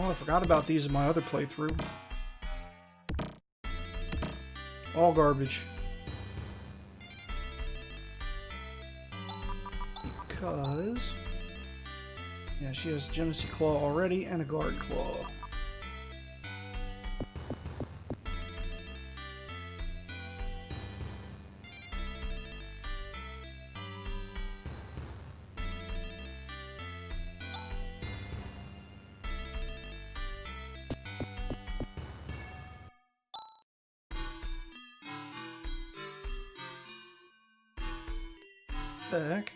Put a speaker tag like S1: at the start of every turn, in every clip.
S1: Oh, I forgot about these in my other playthrough. All garbage. Because... yeah, she has Genesee Claw already and a Guard Claw. The heck?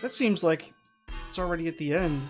S1: That seems like it's already at the end.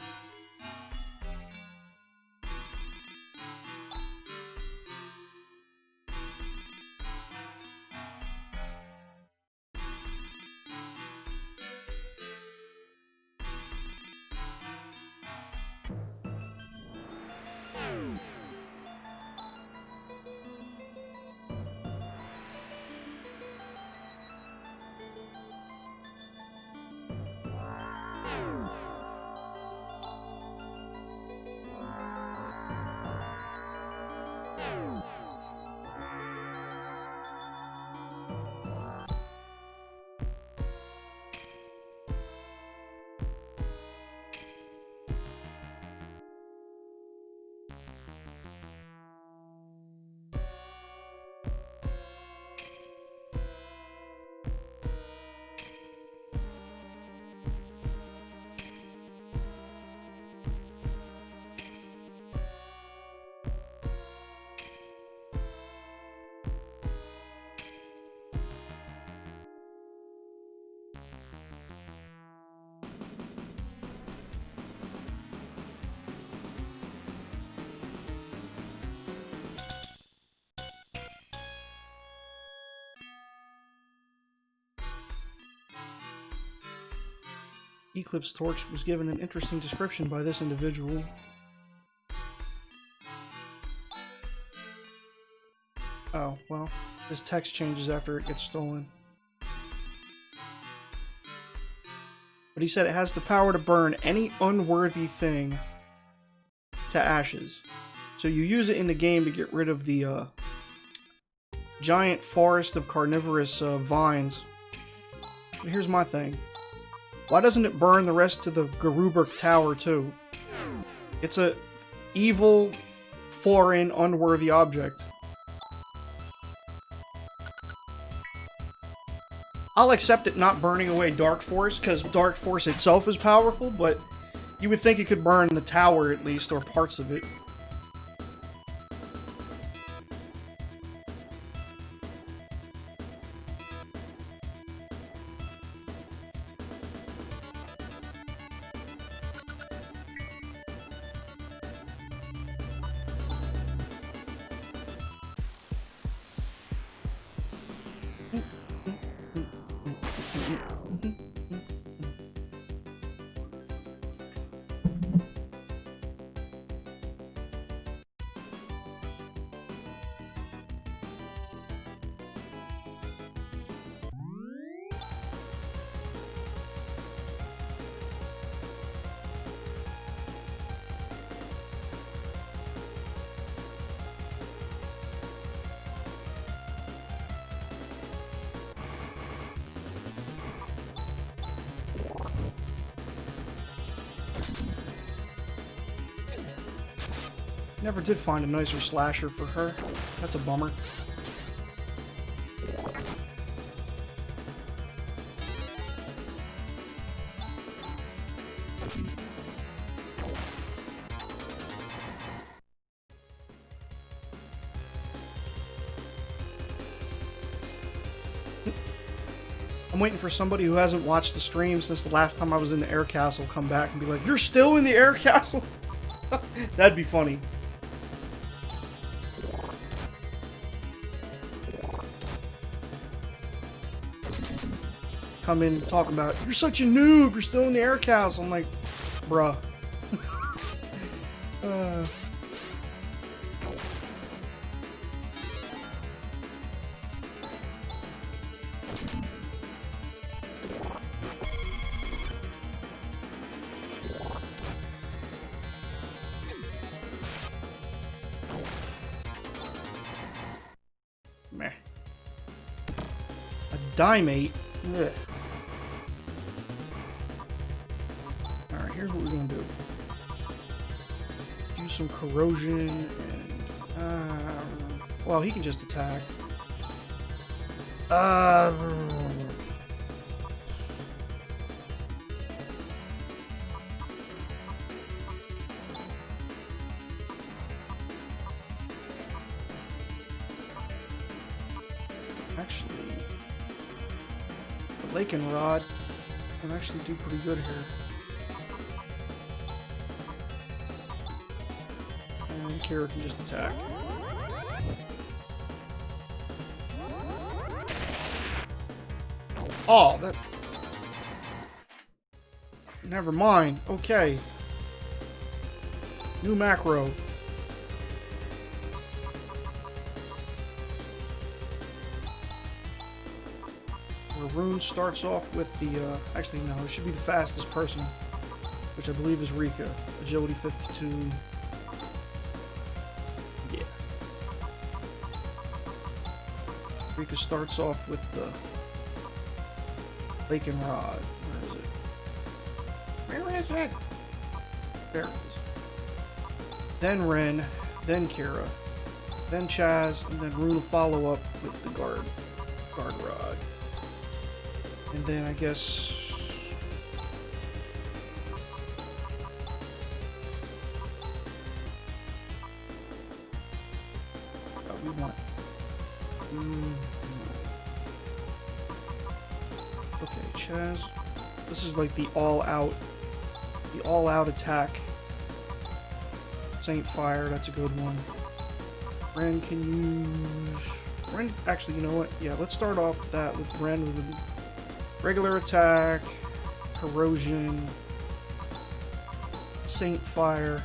S1: Eclipse Torch was given an interesting description by this individual. Oh, well, this text changes after it gets stolen. But he said it has the power to burn any unworthy thing to ashes. So you use it in the game to get rid of the giant forest of carnivorous vines. But here's my thing. Why doesn't it burn the rest of the Geruberk Tower too? It's a evil, foreign, unworthy object. I'll accept it not burning away Dark Force, because Dark Force itself is powerful, but you would think it could burn the tower at least, or parts of it. Never did find a nicer slasher for her. That's a bummer. I'm waiting for somebody who hasn't watched the stream since the last time I was in the air castle come back and be like, "You're still in the air castle?" That'd be funny. Come in and talk about, "You're such a noob, you're still in the air castle." I'm like, bruh. Dimate. Ugh. Alright, here's what we're gonna do. Do some corrosion and well, he can just attack. Actually, the Lake and Rod can actually do pretty good here. And Kira can just attack. Oh, that... Never mind. Okay. New macro. Where Rune starts off with the, actually, no, it should be the fastest person, which I believe is Rika. Agility 52. Yeah. Rika starts off with the Lake and Rod. Where is it? Where is it? There it is. Then Ren, then Kira, then Chaz, and then Rune will follow up with the guard rod. And then I guess we want. Okay, Chaz. This is like the all-out attack. Saint Fire, that's a good one. Ren can use... Ren, actually, you know what? Yeah, let's start off with that with Ren with a regular attack, corrosion, Saint Fire.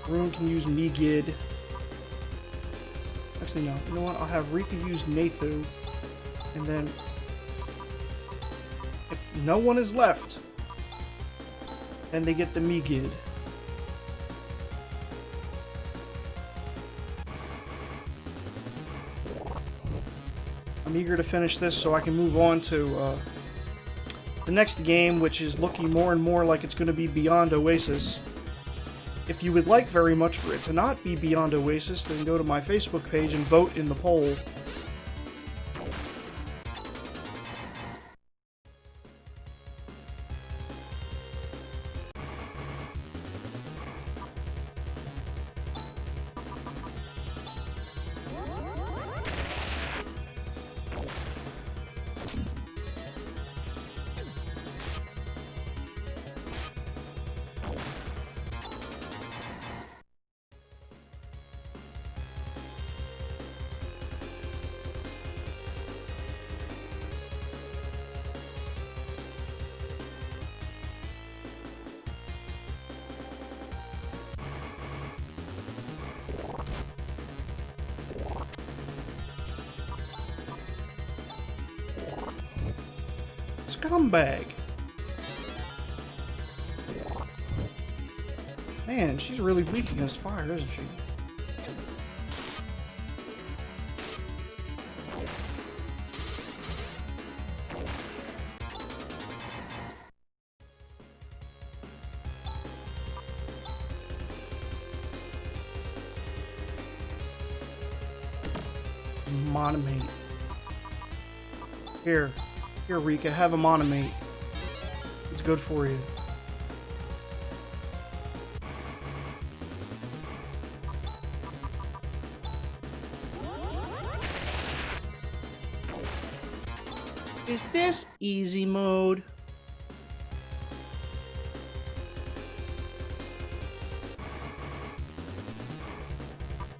S1: Rune can use Megid. Actually, no. You know what? I'll have Rika use Nathu, and then if no one is left, then they get the Megid. I'm eager to finish this so I can move on to the next game, which is looking more and more like it's going to be Beyond Oasis. If you would like very much for it to not be Beyond Oasis, then go to my Facebook page and vote in the poll. Scumbag. Man, she's really weak against fire, isn't she? Monomate. Here, Rika, have a monomate. It's good for you. Is this easy mode?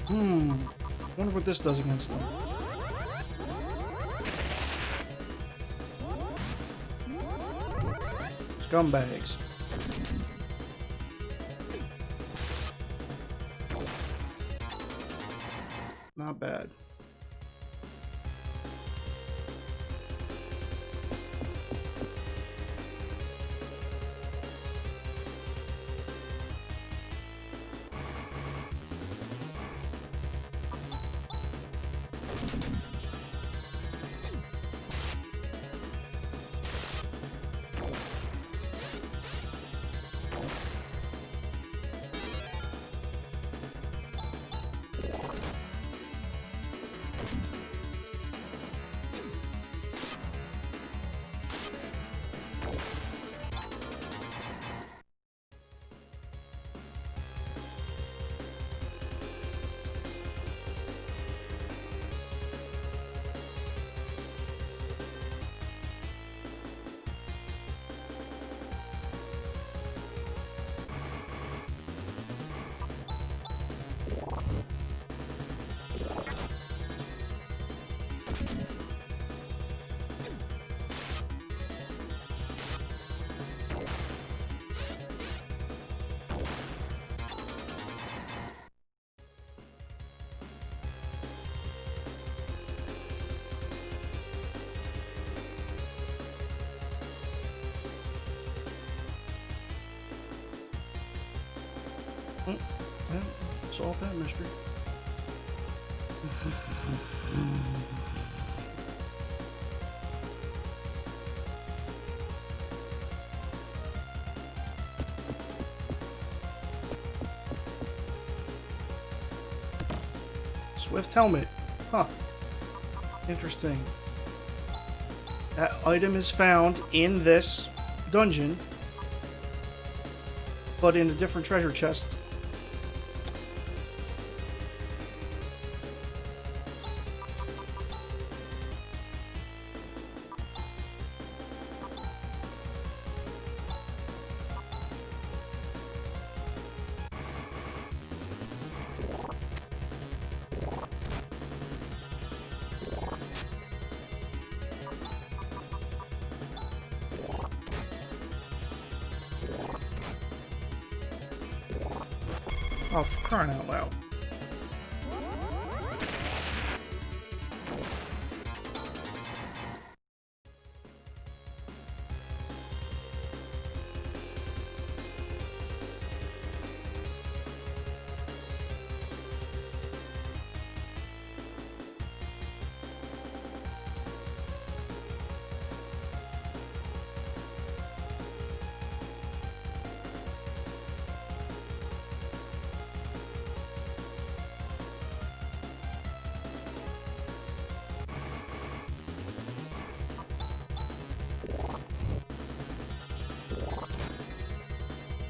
S1: Wonder what this does against them. Scumbags. Not bad. Well, solve that mystery. Swift helmet. Huh. Interesting. That item is found in this dungeon, but in a different treasure chest. Oh, for crying out loud.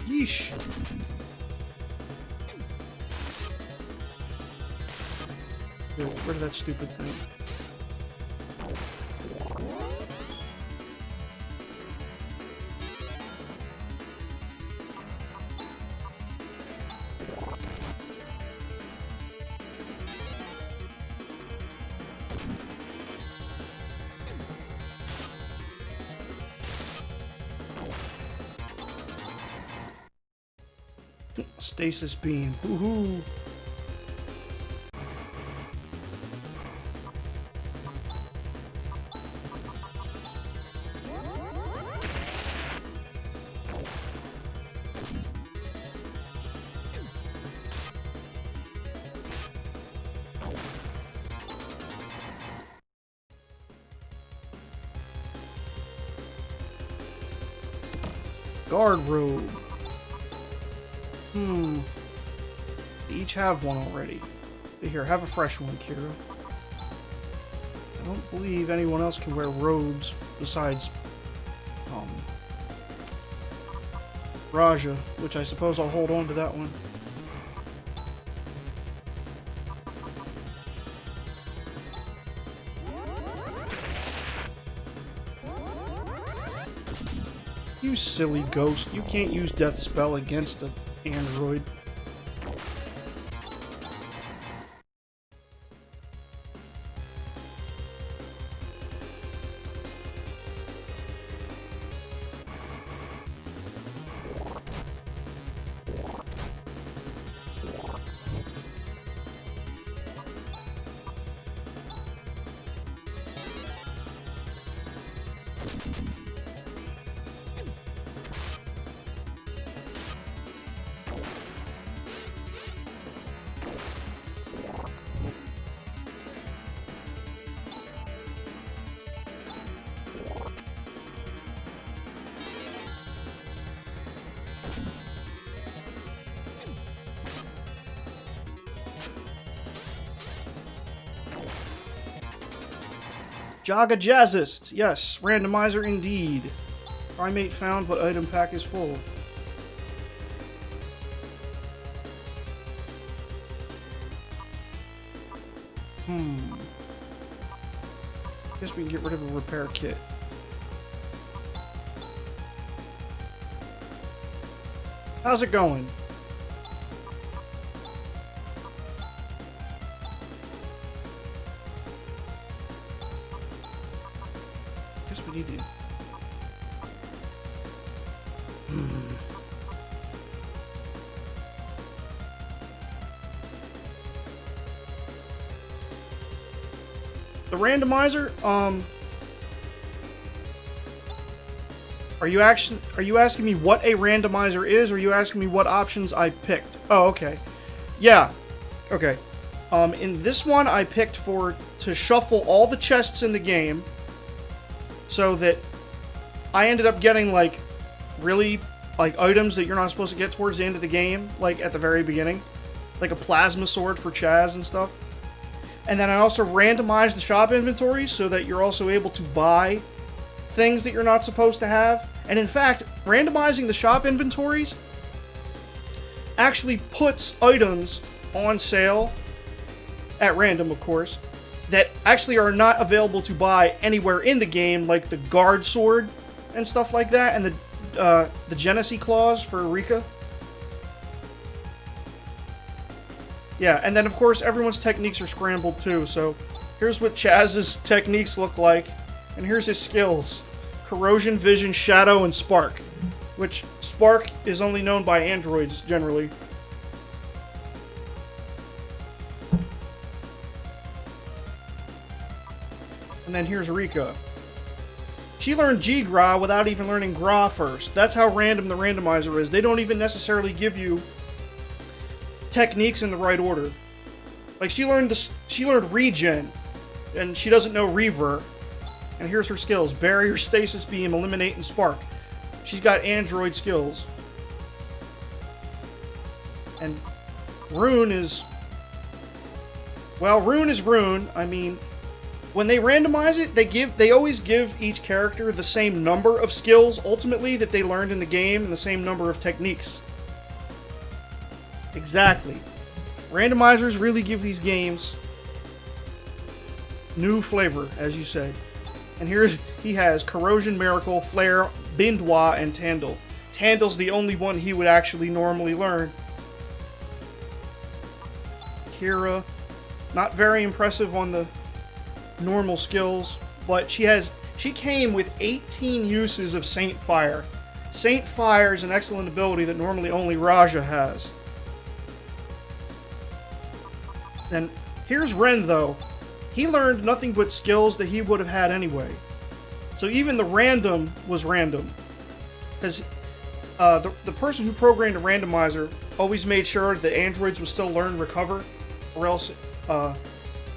S1: Yeesh. Yo, get rid of that stupid thing. Stasis beam. Woohoo! Guard robe. They each have one already. But here, have a fresh one, Kira. I don't believe anyone else can wear robes besides Raja, which I suppose I'll hold on to that one. You silly ghost, you can't use Death Spell against an android. Jaga Jazzist! Yes, randomizer indeed. Primate found, but item pack is full. Guess we can get rid of a repair kit. How's it going? Guess we need to... The randomizer, Are you asking me what a randomizer is, or are you asking me what options I picked? Oh, okay. Yeah. Okay. In this one, I picked to shuffle all the chests in the game, so that I ended up getting, like, really, like, items that you're not supposed to get towards the end of the game, like, at the very beginning. Like a plasma sword for Chaz and stuff. And then I also randomized the shop inventory so that you're also able to buy things that you're not supposed to have. And in fact, randomizing the shop inventories actually puts items on sale, at random of course, that actually are not available to buy anywhere in the game, like the guard sword and stuff like that, and the Genesee claws for Rika. Yeah, and then of course everyone's techniques are scrambled too, so here's what Chaz's techniques look like, and here's his skills. Corrosion, Vision, Shadow, and Spark. Which, Spark is only known by androids, generally. And then here's Rika. She learned G-Gra without even learning Gra first. That's how random the randomizer is. They don't even necessarily give you techniques in the right order. Like, she learned Regen, and she doesn't know Reaver. And here's her skills. Barrier, Stasis Beam, Eliminate, and Spark. She's got android skills. And Rune is... Well, Rune is Rune. I mean, when they randomize it, they always give each character the same number of skills, ultimately, that they learned in the game, and the same number of techniques. Exactly. Randomizers really give these games new flavor, as you say. And here he has Corrosion, Miracle, Flare, Bindwa, and Tandle. Tandle's the only one he would actually normally learn. Kira, not very impressive on the normal skills, but she came with 18 uses of Saint Fire. Saint Fire is an excellent ability that normally only Raja has. And here's Ren, though. He learned nothing but skills that he would have had anyway. So even the random was random. Because the person who programmed a randomizer always made sure that androids would still learn Recover, or else,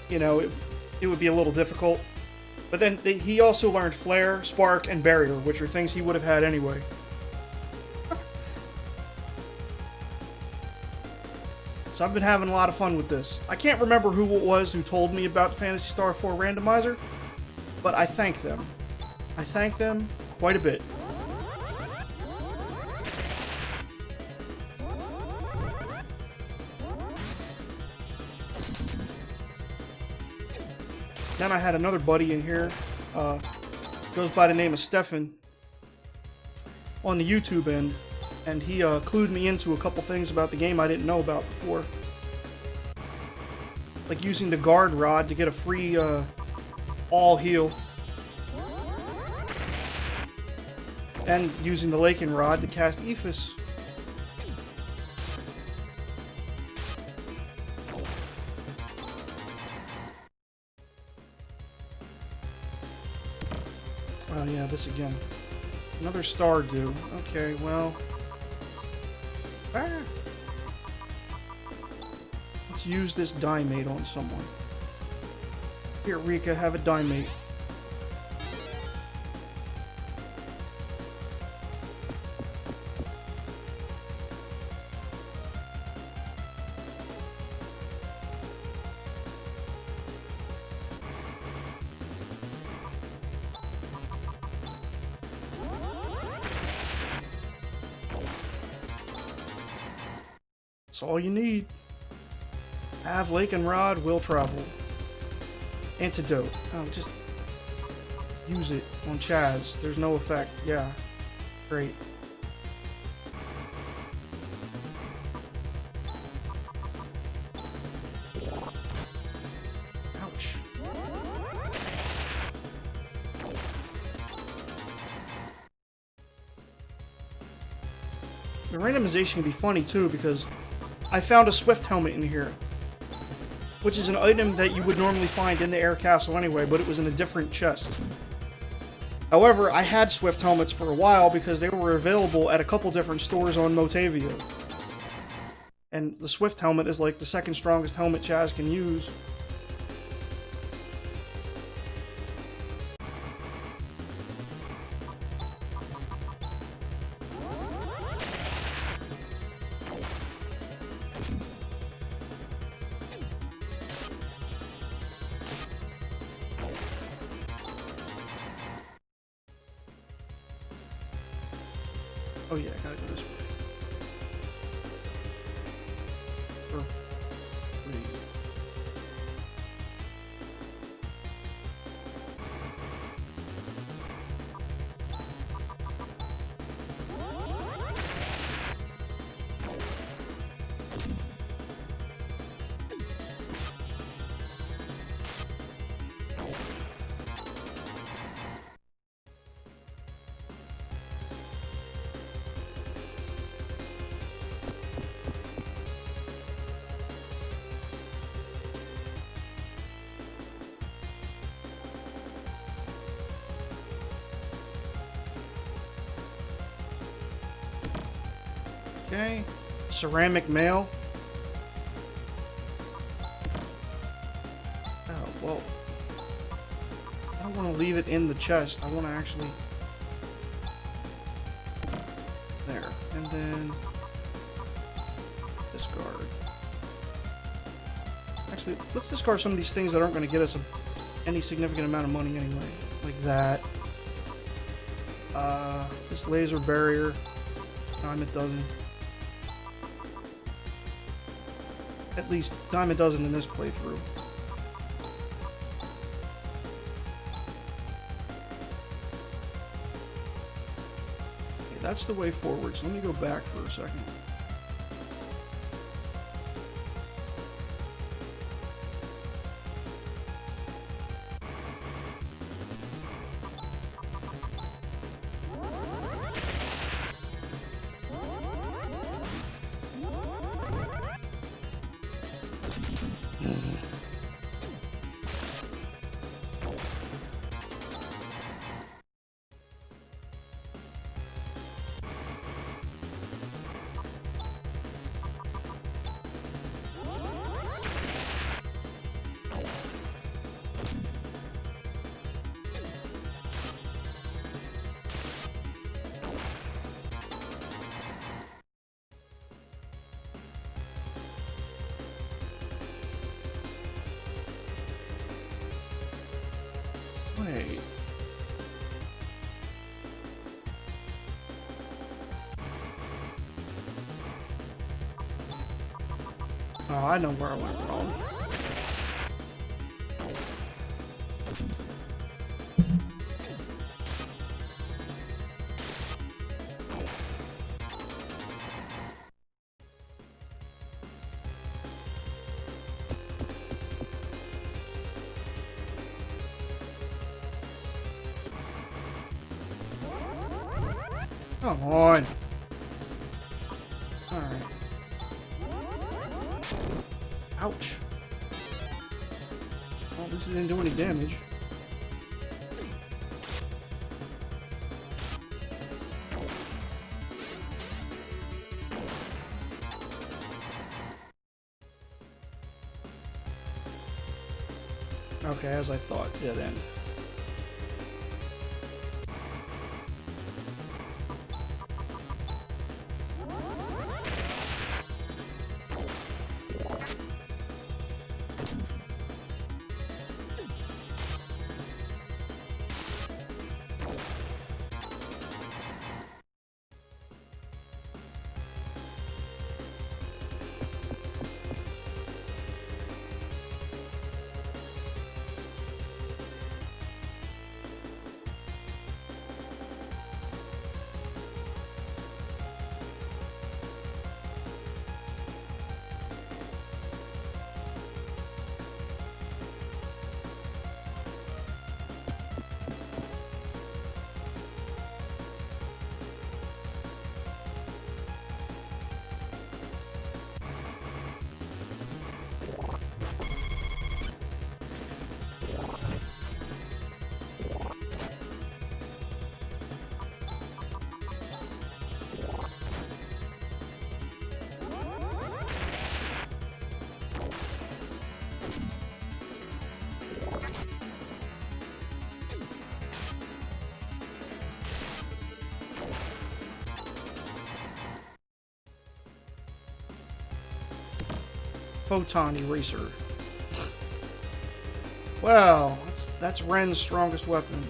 S1: you know, it would be a little difficult. But then he also learned Flare, Spark, and Barrier, which are things he would have had anyway. So I've been having a lot of fun with this. I can't remember who it was who told me about the Phantasy Star 4 randomizer, but I thank them. I thank them quite a bit. Then I had another buddy in here, goes by the name of Stefan, on the YouTube end. And he clued me into a couple things about the game I didn't know about before. Like using the guard rod to get a free all heal. And using the Laken rod to cast Ephus. Oh yeah, this again. Another Stardew. Okay, well... Ah. Let's use this Diemate on someone. Here, Rika, have a Diemate. That's all you need. Have Laken Rod, will travel. Antidote. Oh, just use it on Chaz. There's no effect. Yeah. Great. Ouch. The randomization can be funny too, because I found a Swift helmet in here, which is an item that you would normally find in the Air Castle anyway, but it was in a different chest. However, I had Swift helmets for a while because they were available at a couple different stores on Motavia. And the Swift helmet is like the second strongest helmet Chaz can use. Oh yeah, I gotta go this way. Or, wait. Okay, ceramic mail. Oh, well, I don't want to leave it in the chest. I want to actually... There. And then... discard. Actually, let's discard some of these things that aren't going to get us any significant amount of money anyway. Like that. This laser barrier. Diamond dozen. At least dime a dozen in this playthrough. Okay, that's the way forward, so let me go back for a second. Wait. Oh, I know where I went wrong. Come on. Alright. Ouch. Well, at least it didn't do any damage. Okay, as I thought, dead end. Photon Eraser. Well, that's Ren's strongest weapon.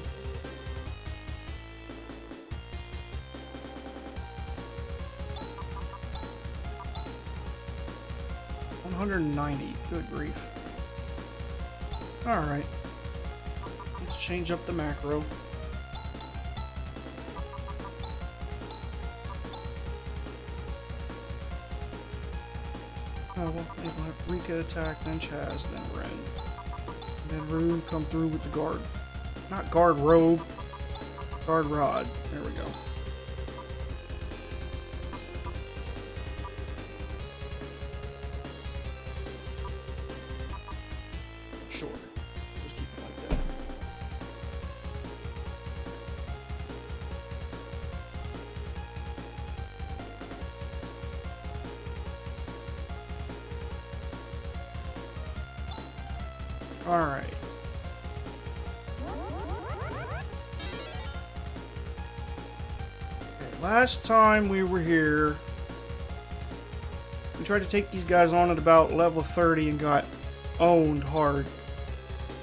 S1: $190. Good grief. Alright. Let's change up the macro. Oh, well, we'll have Rika attack, then Chaz, then Ren. And then Rune come through with the guard. Not guard robe. Guard rod. There we go. Sure. Just keep it like that. Alright. Okay, last time we were here, we tried to take these guys on at about level 30 and got owned hard.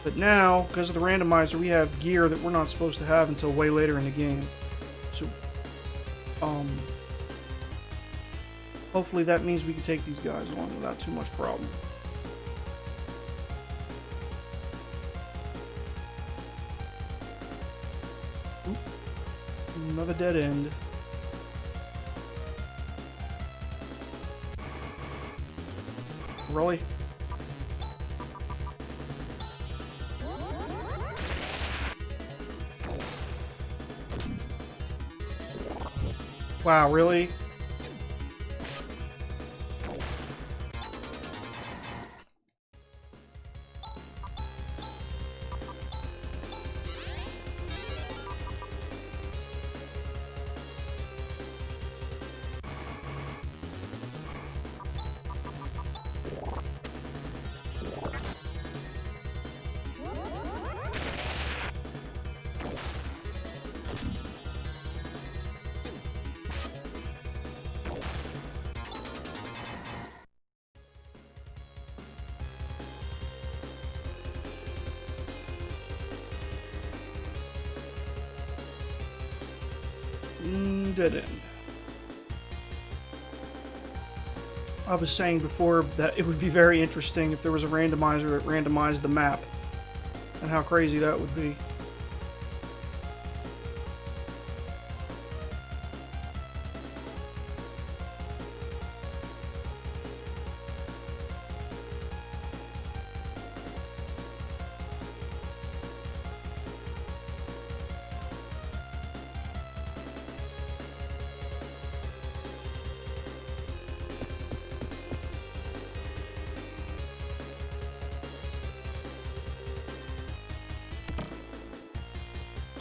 S1: But now, because of the randomizer, we have gear that we're not supposed to have until way later in the game. So, hopefully that means we can take these guys on without too much problem. Oop. Another dead end. Really? Wow, really? Dead end. I was saying before that it would be very interesting if there was a randomizer that randomized the map, and how crazy that would be.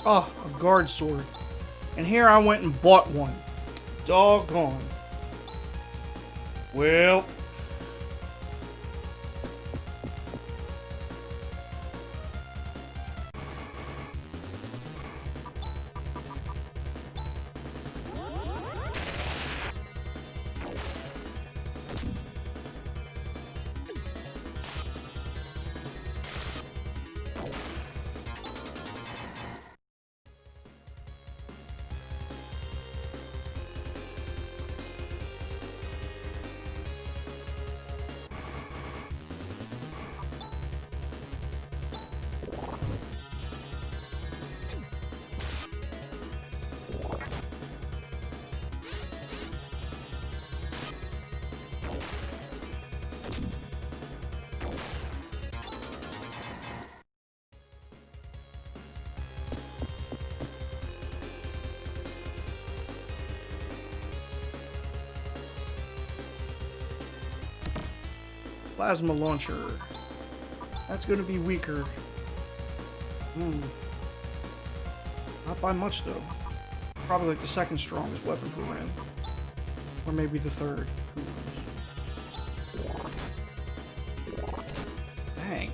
S1: Oh, a guard sword. And here I went and bought one. Doggone. Well. Plasma launcher. That's going to be weaker. Not by much, though. Probably like the second strongest weapon for Ren. Or maybe the third. Who knows? Dang.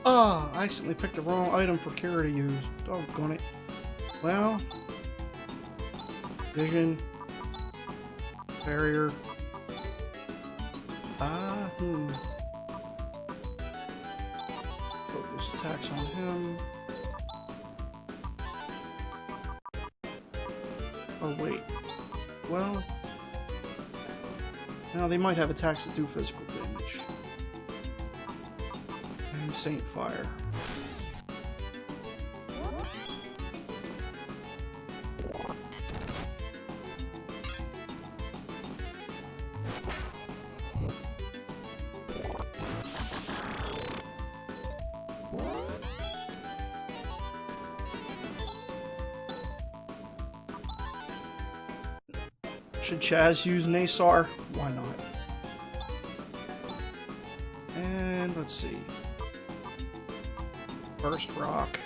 S1: Ah, I accidentally picked the wrong item for Kara to use. Doggone it. Well, vision, barrier. Focus attacks on him. Oh wait. Well, now they might have attacks that do physical damage. And Saint Fire. Should Chaz use Nasar? Why not? And let's see. Burst Rock.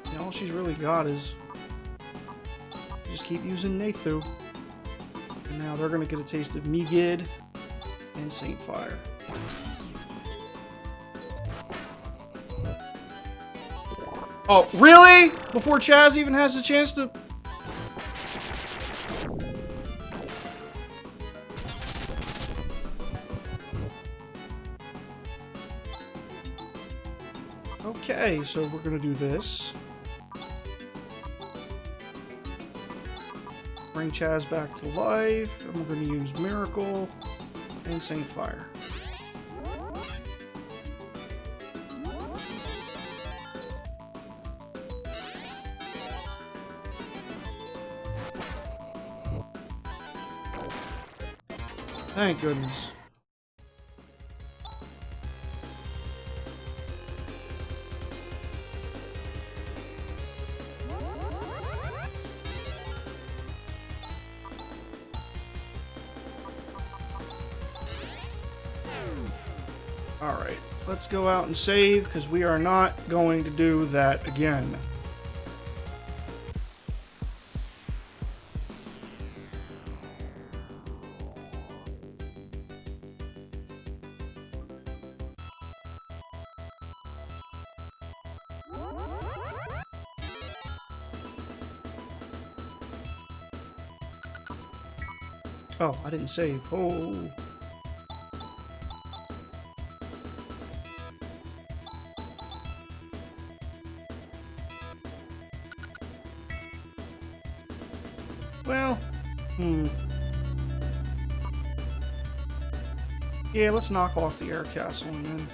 S1: And all she's really got is just keep using Nathu. And now they're gonna get a taste of Megid and Saint Fire. Oh, really? Before Chaz even has a chance to... Okay, so we're gonna do this. Bring Chaz back to life, and we're gonna use Miracle and Saint Fire. Thank goodness. Alright, let's go out and save, because we are not going to do that again. Oh, I didn't save. Oh. Well, yeah, let's knock off the air castle and then...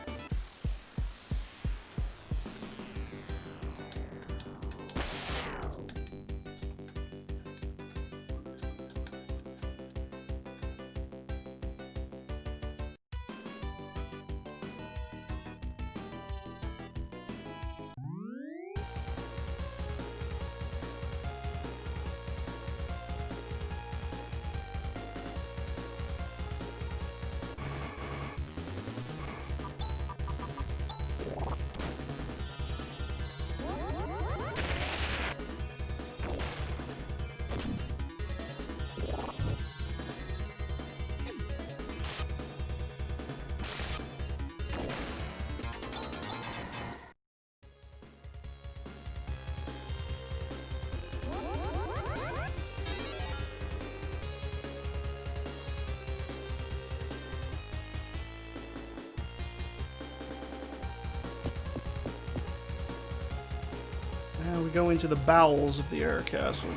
S1: Now we go into the bowels of the air castle.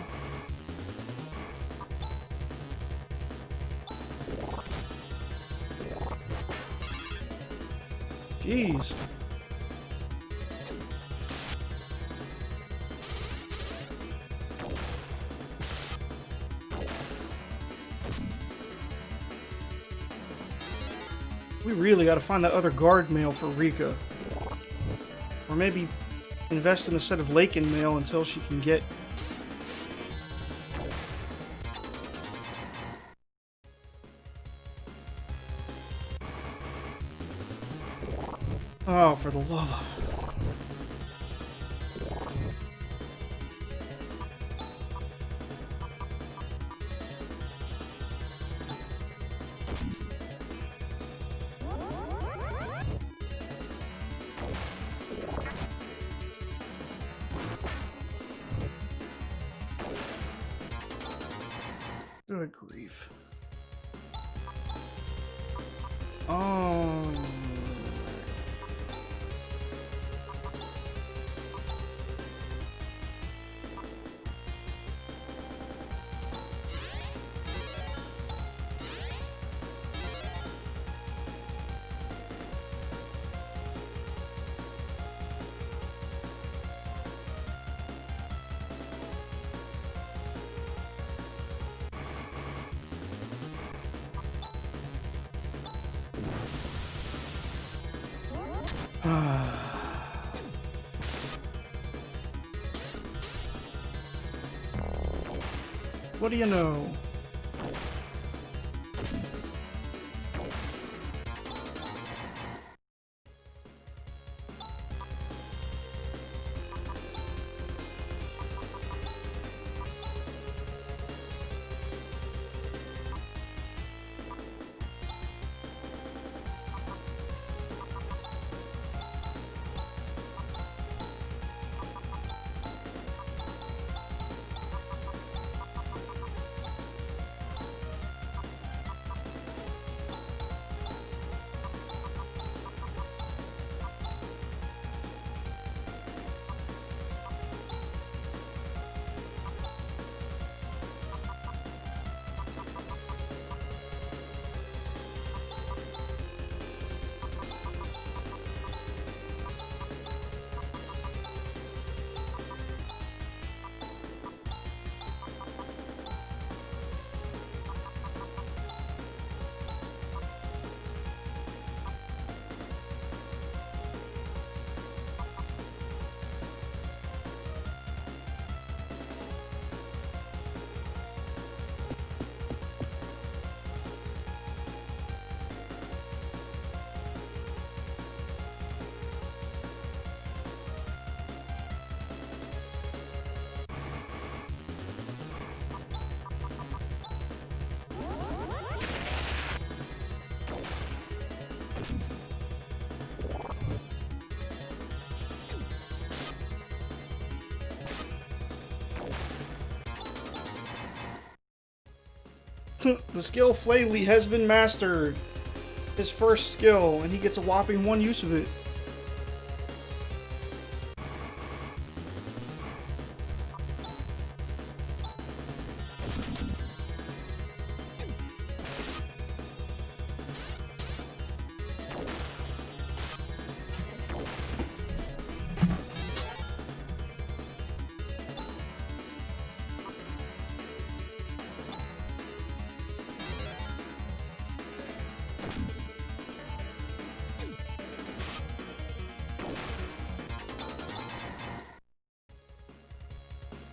S1: Jeez. We really gotta find that other guard mail for Rika. Or maybe invest in a set of Laken mail until she can get... Oh, for the love of... Good grief. Oh. What do you know? The skill Flavely has been mastered. His first skill, and he gets a whopping 1 use of it.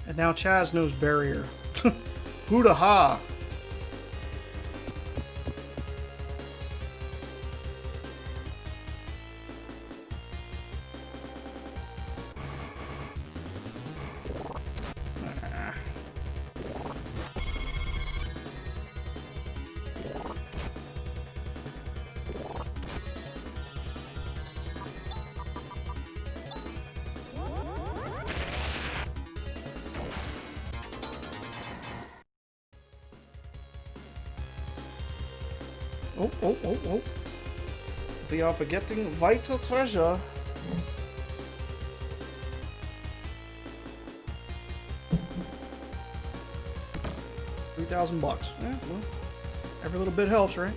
S1: And now Chaz knows barrier. Hoo-da-ha! Oh. We are forgetting vital treasure. $3,000. Yeah, well, every little bit helps, right?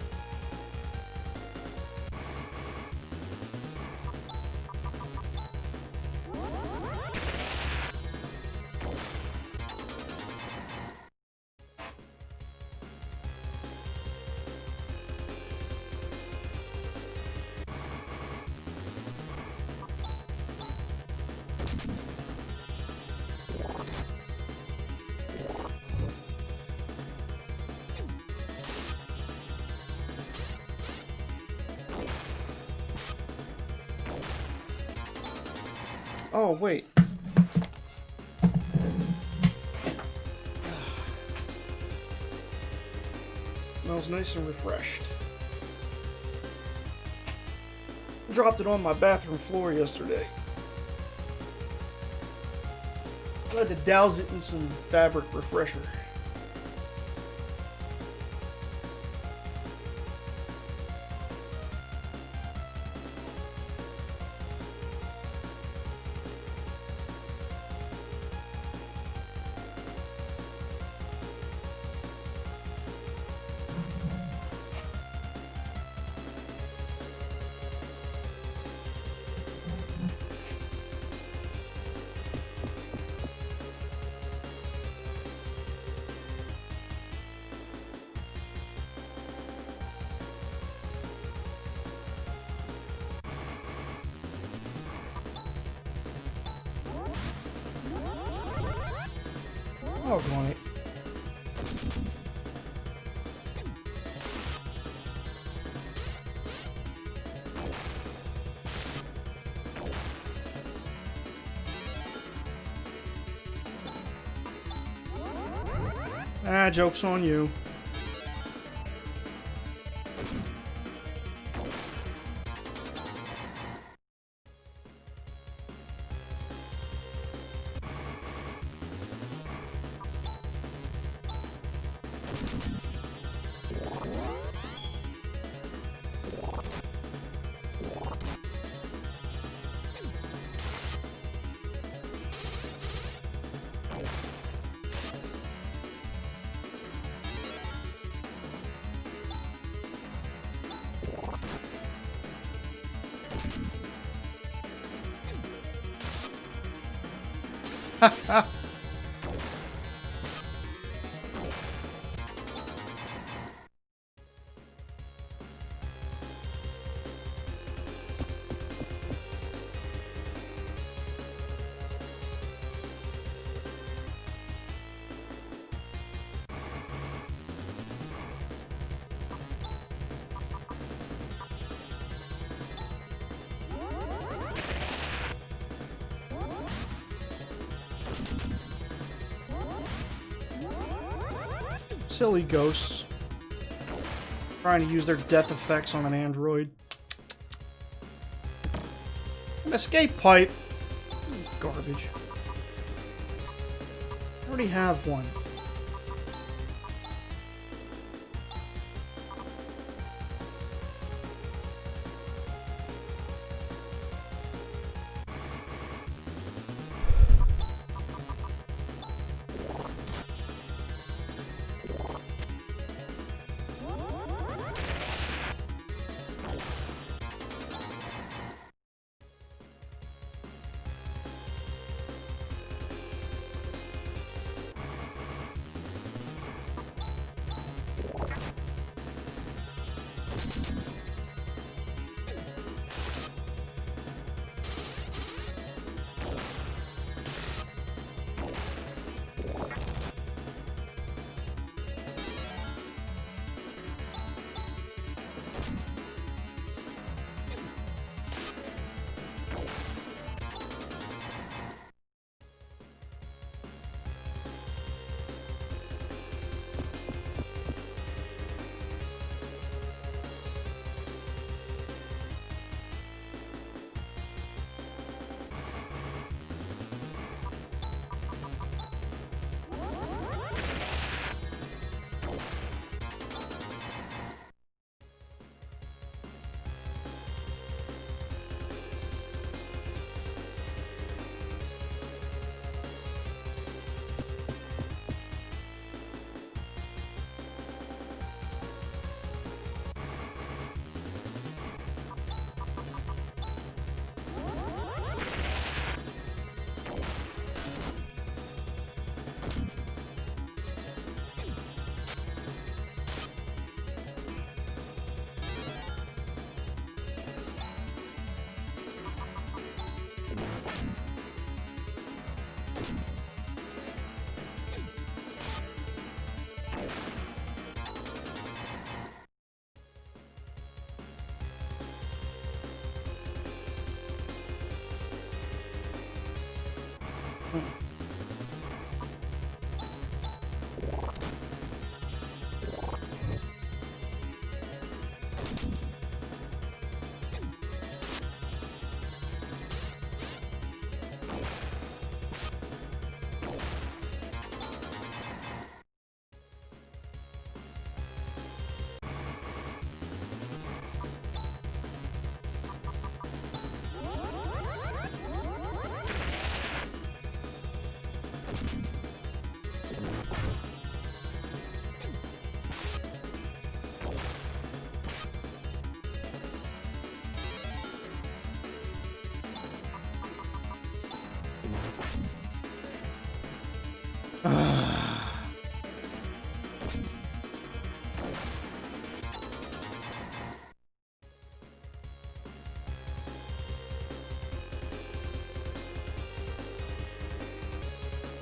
S1: Oh, wait. Smells nice and refreshed. Dropped it on my bathroom floor yesterday. I had to douse it in some fabric refresher. Doggone it. Ah, joke's on you. Silly ghosts. Trying to use their death effects on an android. An escape pipe. Garbage. I already have one.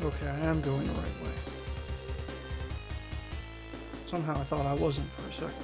S1: Okay, I am going the right way. Somehow I thought I wasn't for a second.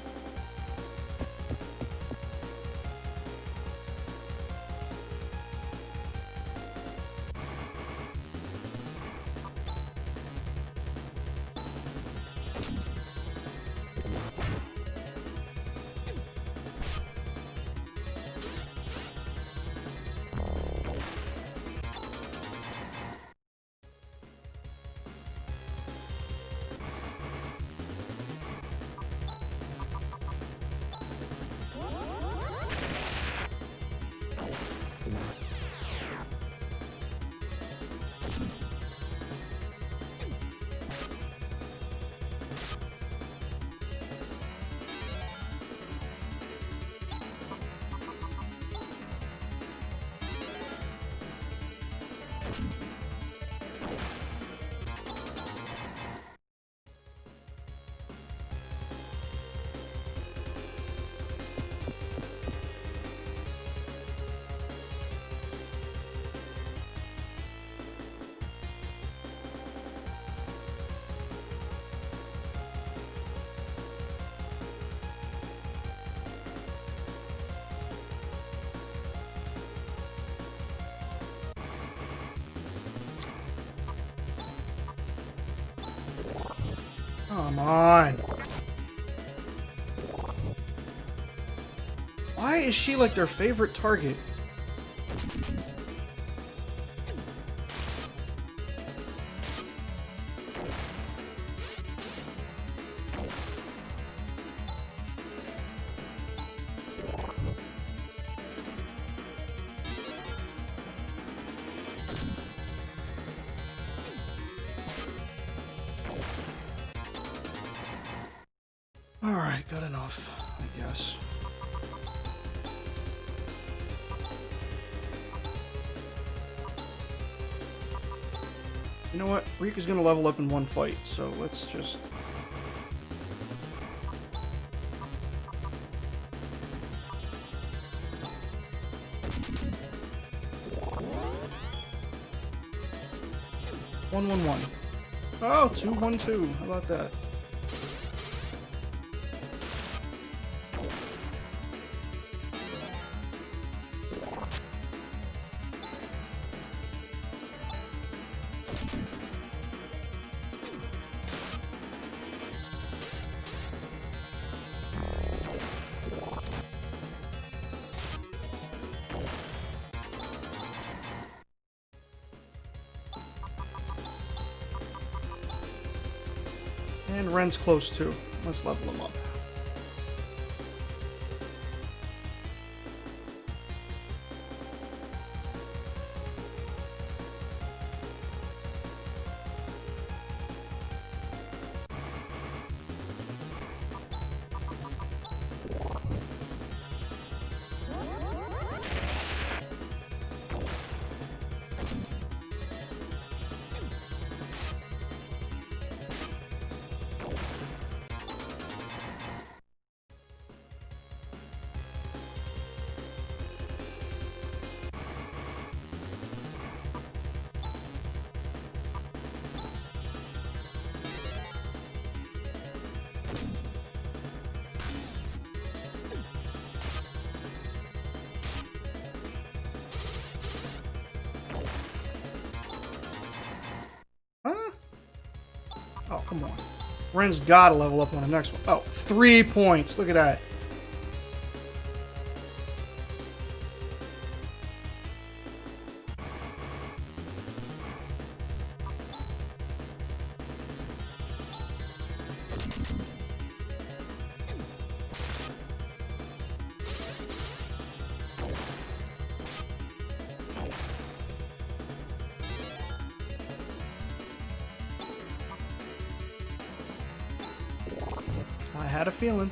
S1: Come on. Why is she like their favorite target? Alright, good enough, I guess. You know what? Rika's gonna level up in one fight, so let's just... One, 1, 1. Oh, 2, 1, 2. How about that? And Ren's close too. Let's level him up. Oh, come on. Ren's gotta level up on the next one. Oh, 3 points. Look at that. I had a feeling.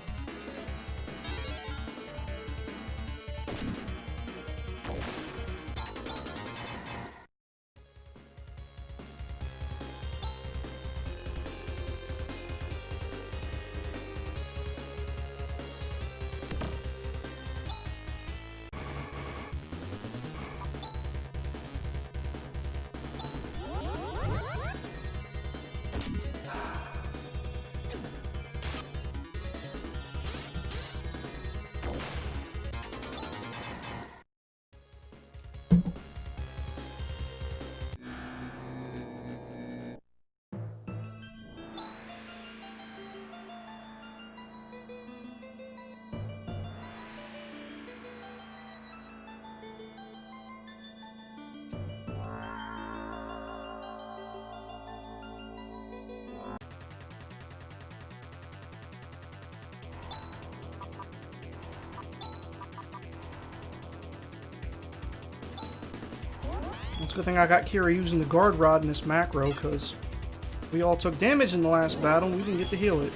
S1: It's a good thing I got Kira using the guard rod in this macro, because we all took damage in the last battle and we didn't get to heal it.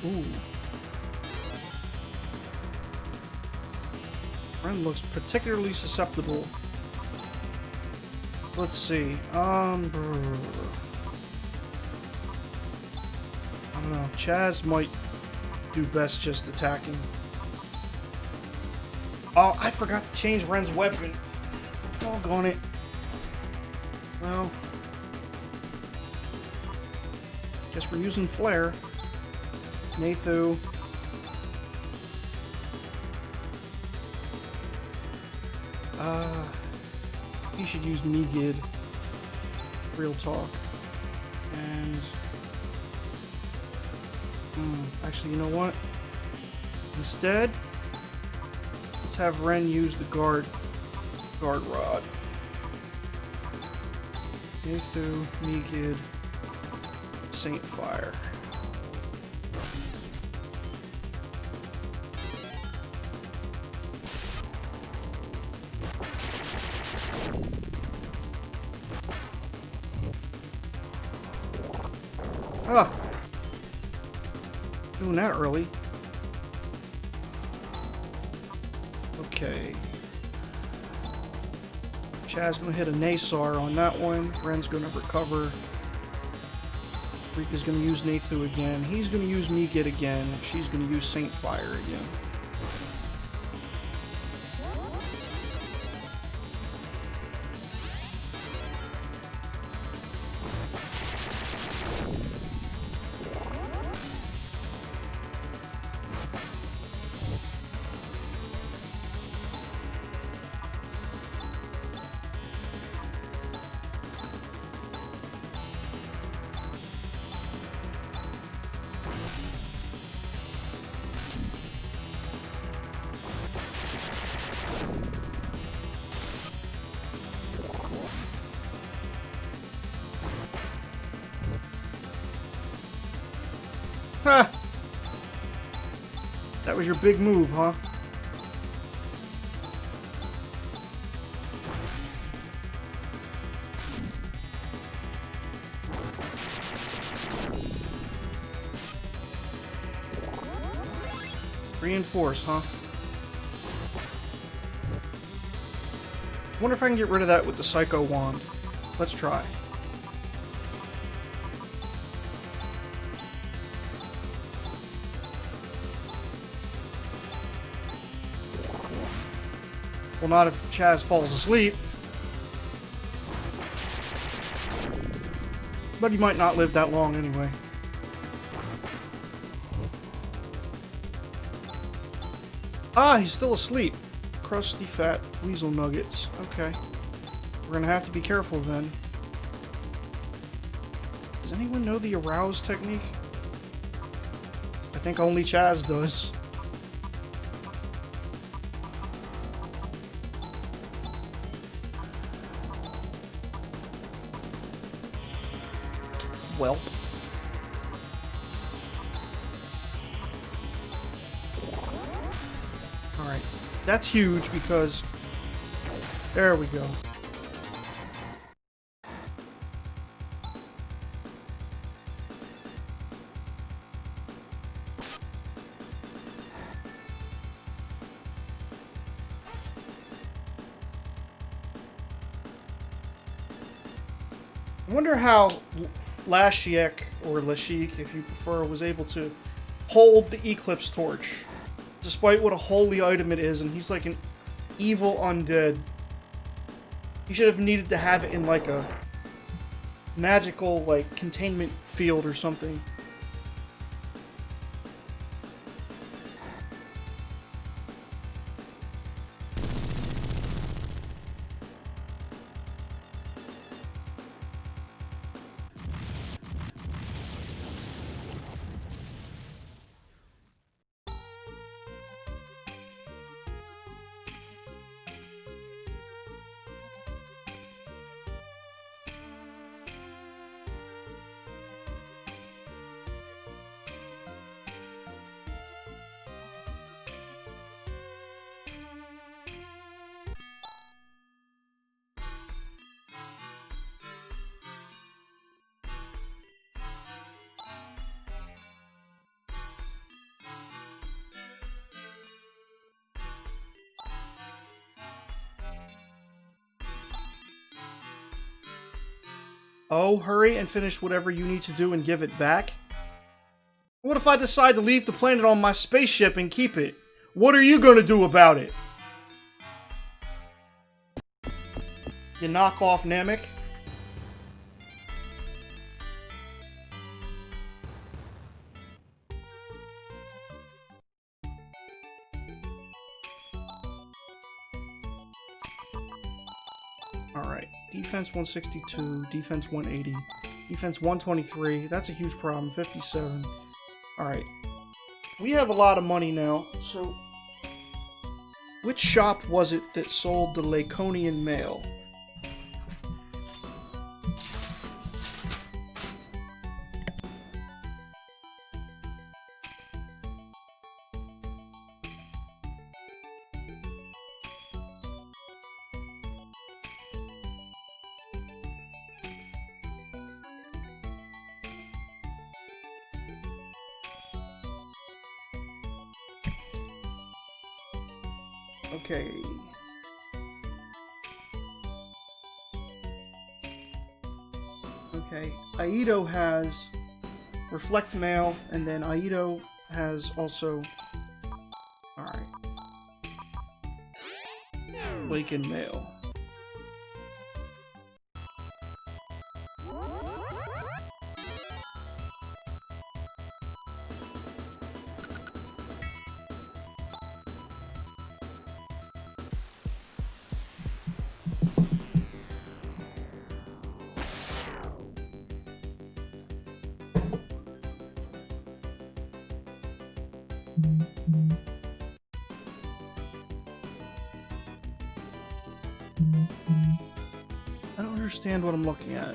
S1: Ooh. Ren looks particularly susceptible. Let's see. I don't know. Chaz might do best just attacking. Oh, I forgot to change Ren's weapon. Doggone it. Well, guess we're using Flare. Nathu. He should use Megid. Real talk. And actually, you know what? Instead, let's have Ren use the guard rod. Nathu, Megid, Saint Fire. Oh, doing that early. Okay. Chaz gonna hit a Nasar on that one. Ren's gonna recover. Rika's gonna use Nathu again. He's gonna use Megid again. She's gonna use Saint Fire again. Ha! That was your big move, huh? Reinforce, huh? Wonder if I can get rid of that with the Psycho Wand. Let's try. Well, not if Chaz falls asleep. But he might not live that long anyway. Ah, he's still asleep. Crusty fat weasel nuggets. Okay. We're gonna have to be careful then. Does anyone know the arouse technique? I think only Chaz does. Well. Alright. That's huge because... There we go. I wonder how Lashiek, or Lashik, if you prefer, was able to hold the Eclipse Torch, despite what a holy item it is, and he's like an evil undead. He should have needed to have it in like a magical, like, containment field or something. Oh, hurry and finish whatever you need to do and give it back? What if I decide to leave the planet on my spaceship and keep it? What are you gonna do about it? You knock off Namek? Alright, defense 162, defense 180, defense 123, that's a huge problem, 57. Alright, we have a lot of money now, so which shop was it that sold the Laconian mail? Okay. Okay. Aido has Reflect Mail, and then Aido has also... Alright. Laken Mail. I don't understand what I'm looking at.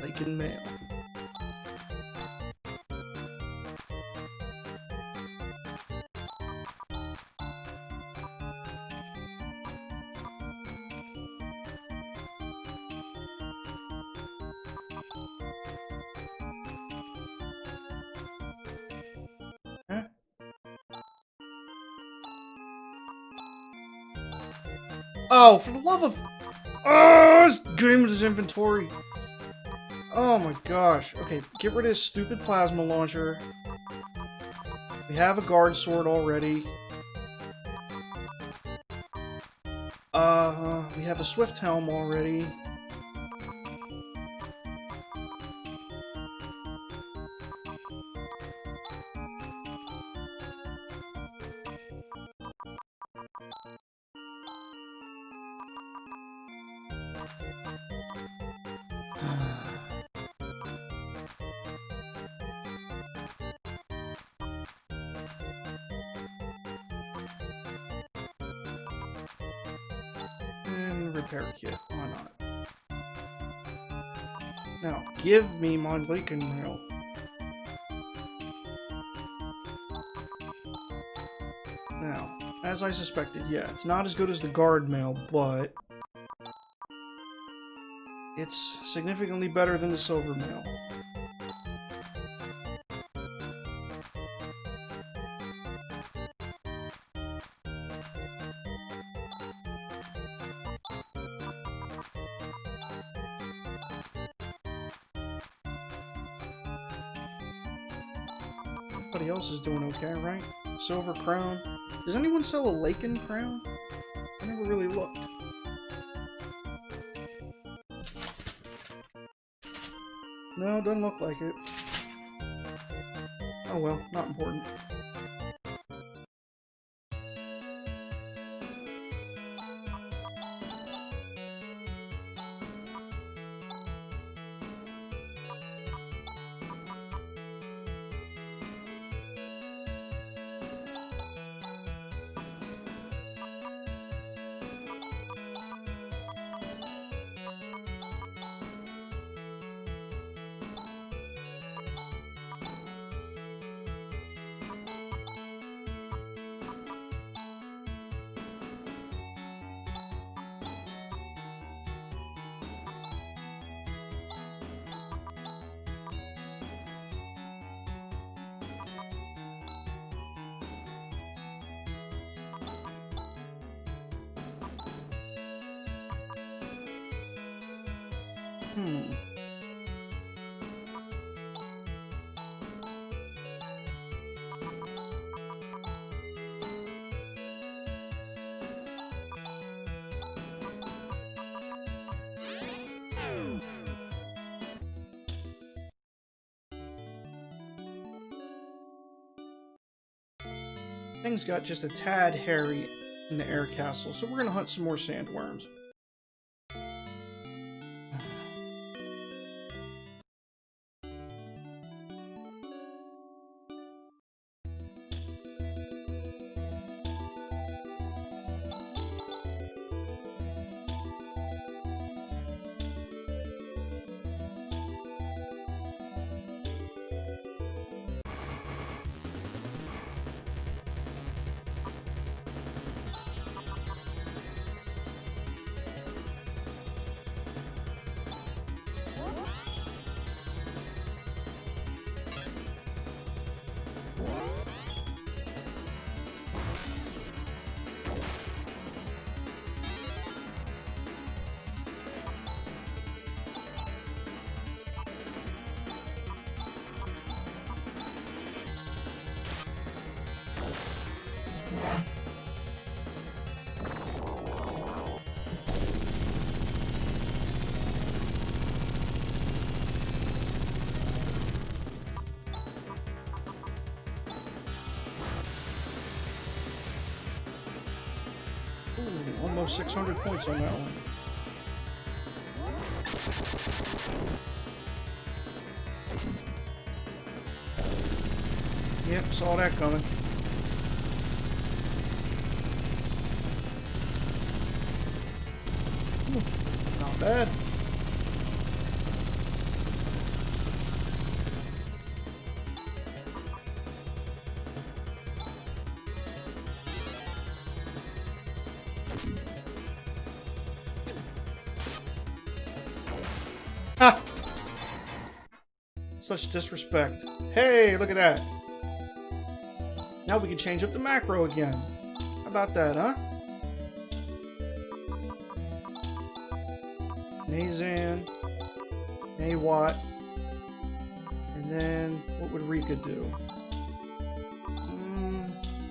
S1: Laken Mail. Huh? Oh, for the love of... Oh, this game with his inventory. Oh my gosh. Okay, get rid of this stupid plasma launcher. We have a guard sword already. We have a swift helm already. And repair kit, why not? Now, give me my Laken Mail. Now, as I suspected, yeah, it's not as good as the guard mail, but it's significantly better than the silver mail. Everybody else is doing okay, right? Silver crown. Does anyone sell a Laken crown? I never really looked. No, doesn't look like it. Oh well, not important. Things got just a tad hairy in the air castle, so we're gonna hunt some more sandworms. Ooh, almost 600 points on that one. Yep, saw that coming. Ooh, not bad. Ha! Such disrespect. Hey, look at that. Now we can change up the macro again. How about that, huh? Nazan, Nawat, and then what would Rika do?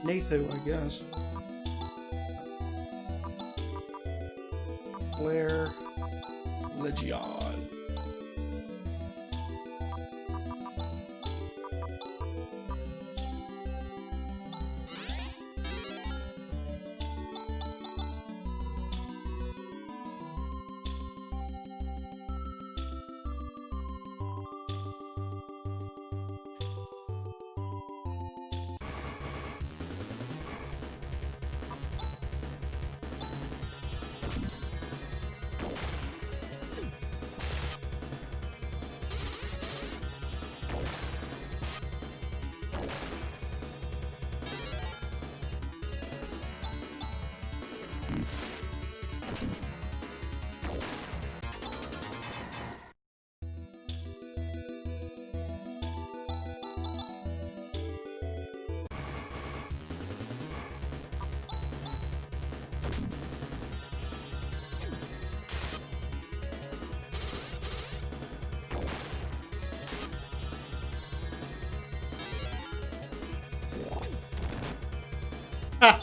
S1: Nathu, I guess. Blair, Legion. Ha!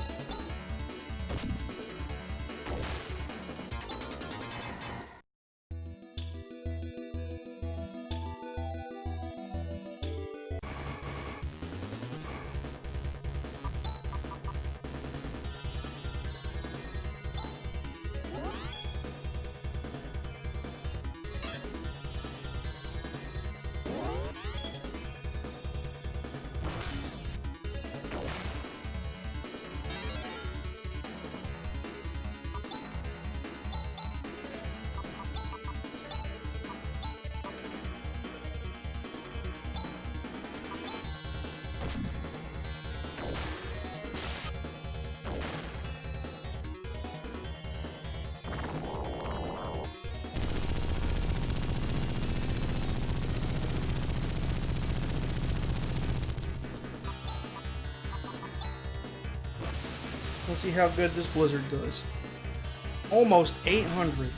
S1: Let's see how good this blizzard does. Almost 800.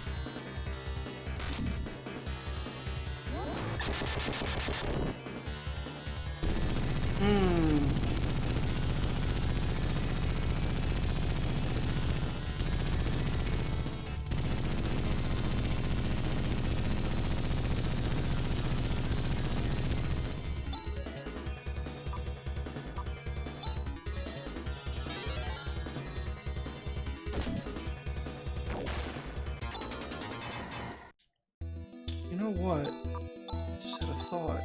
S1: You know what? Just had a thought.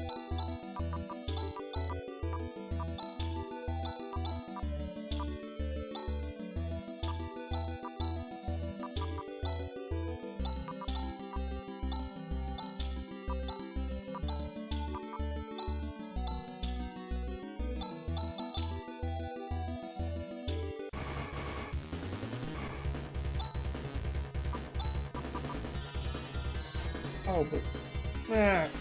S1: Oh, but forget it.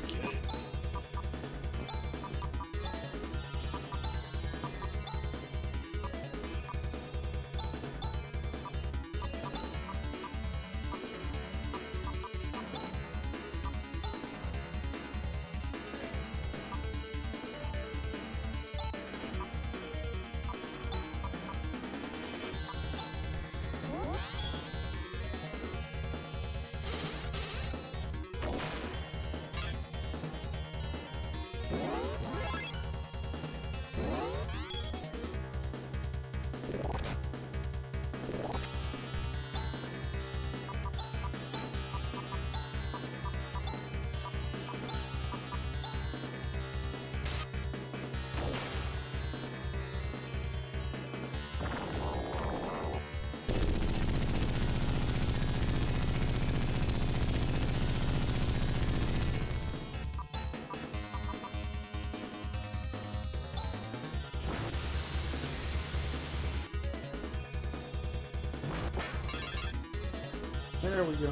S1: There we go.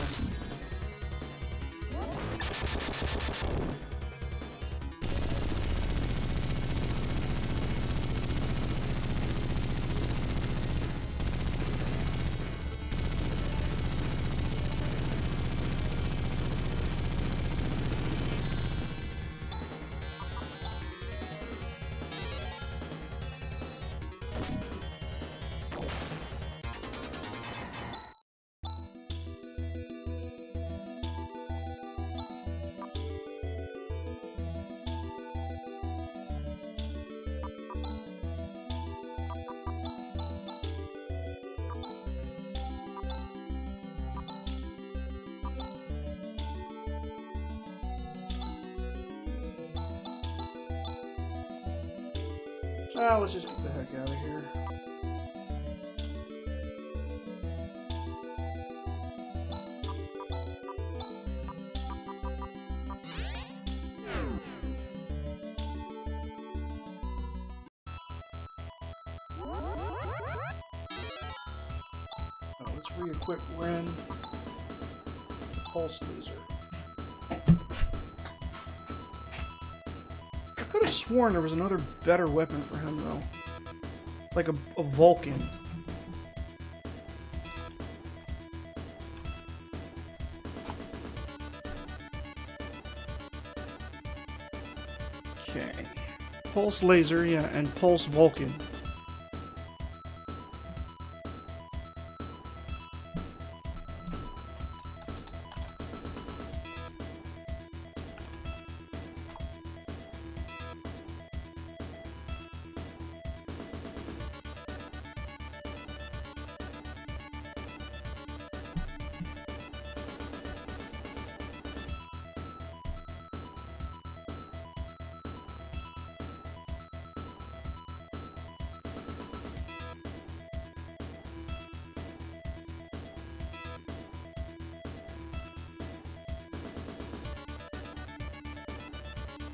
S1: Let's just get the heck out of here. Let's re-equip Ren. Pulse laser. I could have sworn there was another better weapon for him, though. Like a Vulcan. Okay. Pulse laser, yeah, and pulse Vulcan.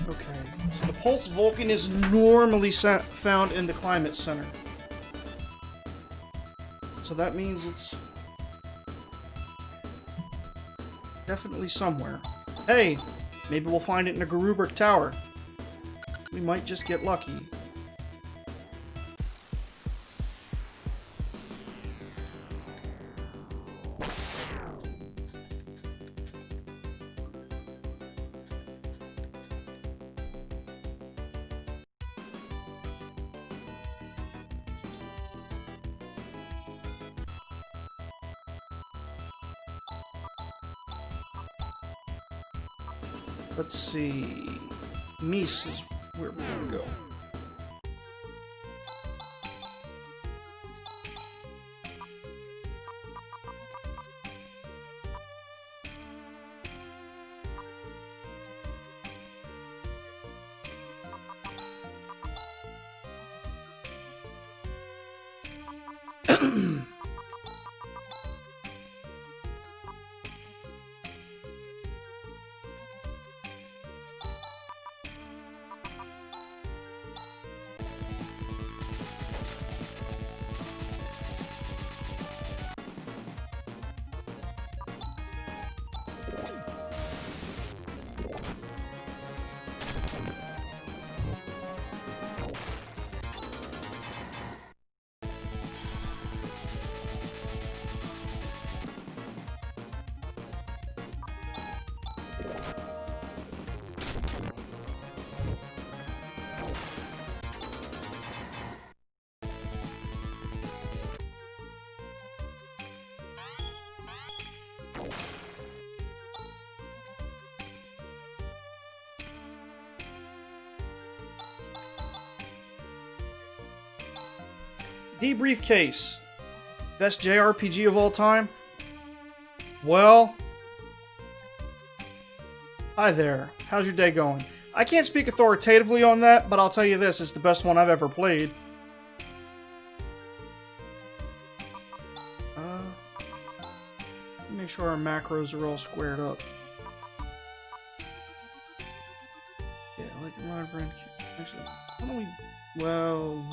S1: Okay, so the Pulse Vulcan is normally found in the Climate Center. So that means it's definitely somewhere. Hey, maybe we'll find it in a Garubrik Tower. We might just get lucky. Let's see. Mies is where we want to go. The Briefcase. Best JRPG of all time? Well... Hi there. How's your day going? I can't speak authoritatively on that, but I'll tell you this, it's the best one I've ever played. Make sure our macros are all squared up. Yeah, I like run around. Actually, how do we... Well...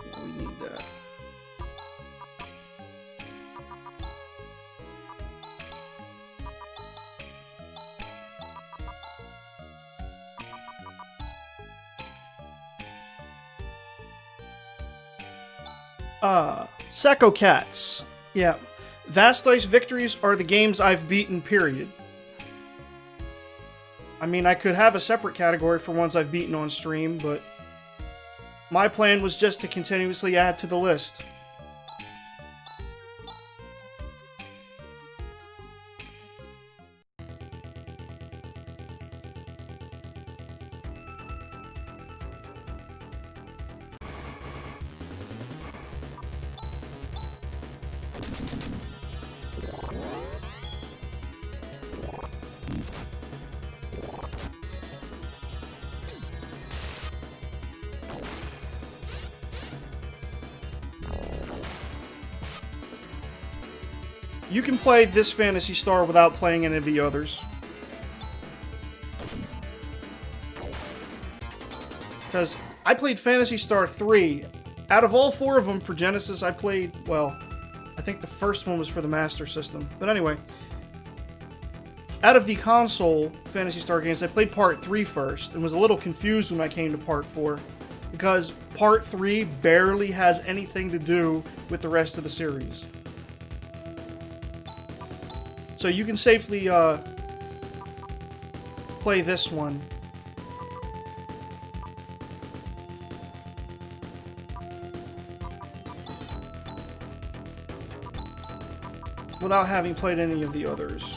S1: Yeah, we need that. Sacco Cats. Yeah. Vast Dice victories are the games I've beaten, period. I mean, I could have a separate category for ones I've beaten on stream, but my plan was just to continuously add to the list. You can play this Phantasy Star without playing any of the others. Because I played Phantasy Star 3. Out of all 4 of them for Genesis, I played, well, I think the first one was for the Master System. But anyway, out of the console Phantasy Star games, I played Part 3 first, and was a little confused when I came to Part 4. Because Part 3 barely has anything to do with the rest of the series. So you can safely play this one. Without having played any of the others.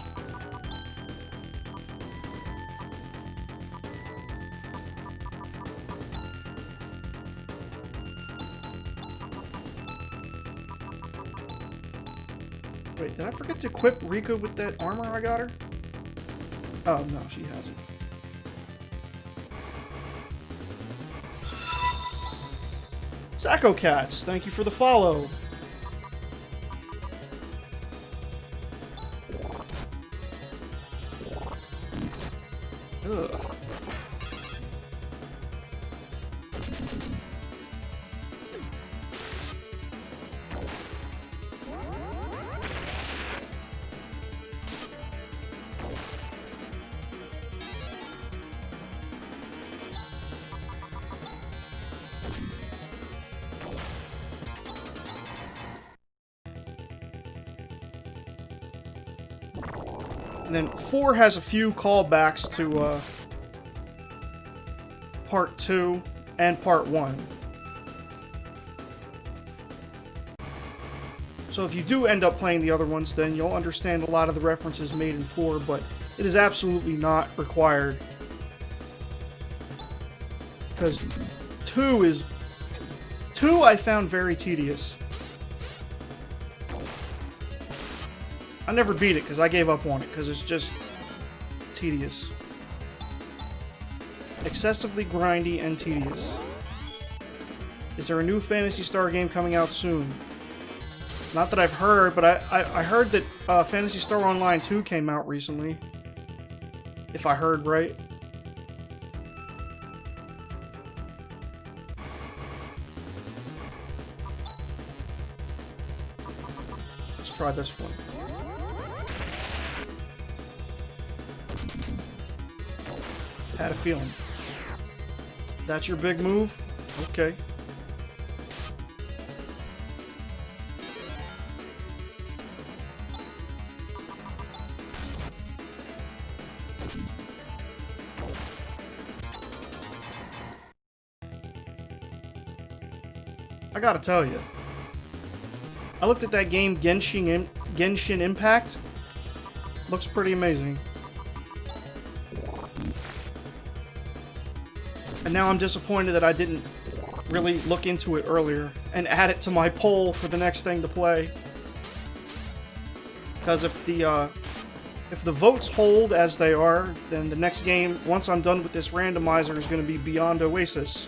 S1: Wait, did I forget to equip Rika with that armor I got her? Oh, no, she hasn't. Sacco Cats, thank you for the follow. Ugh. And then 4 has a few callbacks to Part 2 and Part 1. So if you do end up playing the other ones, then you'll understand a lot of the references made in 4, but It is absolutely not required. Because 2 I found very tedious. I never beat it because I gave up on it because it's just tedious. Excessively grindy and tedious. Is there a new Phantasy Star game coming out soon? Not that I've heard, but I heard that Phantasy Star Online 2 came out recently. If I heard right. Let's try this one. Had a feeling. That's your big move? Okay. I gotta tell you, I looked at that game, Genshin Impact. Looks pretty amazing. And now I'm disappointed that I didn't really look into it earlier and add it to my poll for the next thing to play. Because if the votes hold as they are, then the next game, once I'm done with this randomizer, is going to be Beyond Oasis.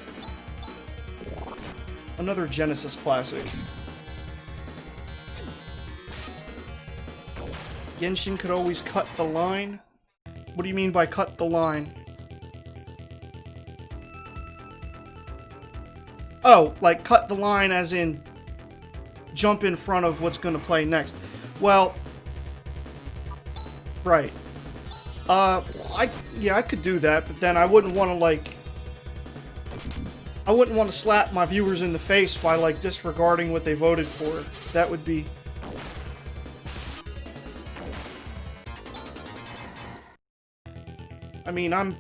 S1: Another Genesis classic. Genshin could always cut the line. What do you mean by cut the line? Oh, like cut the line as in jump in front of what's going to play next. Well, right. I could do that, but then I wouldn't want to I wouldn't want to slap my viewers in the face by like disregarding what they voted for. That would be... I mean, I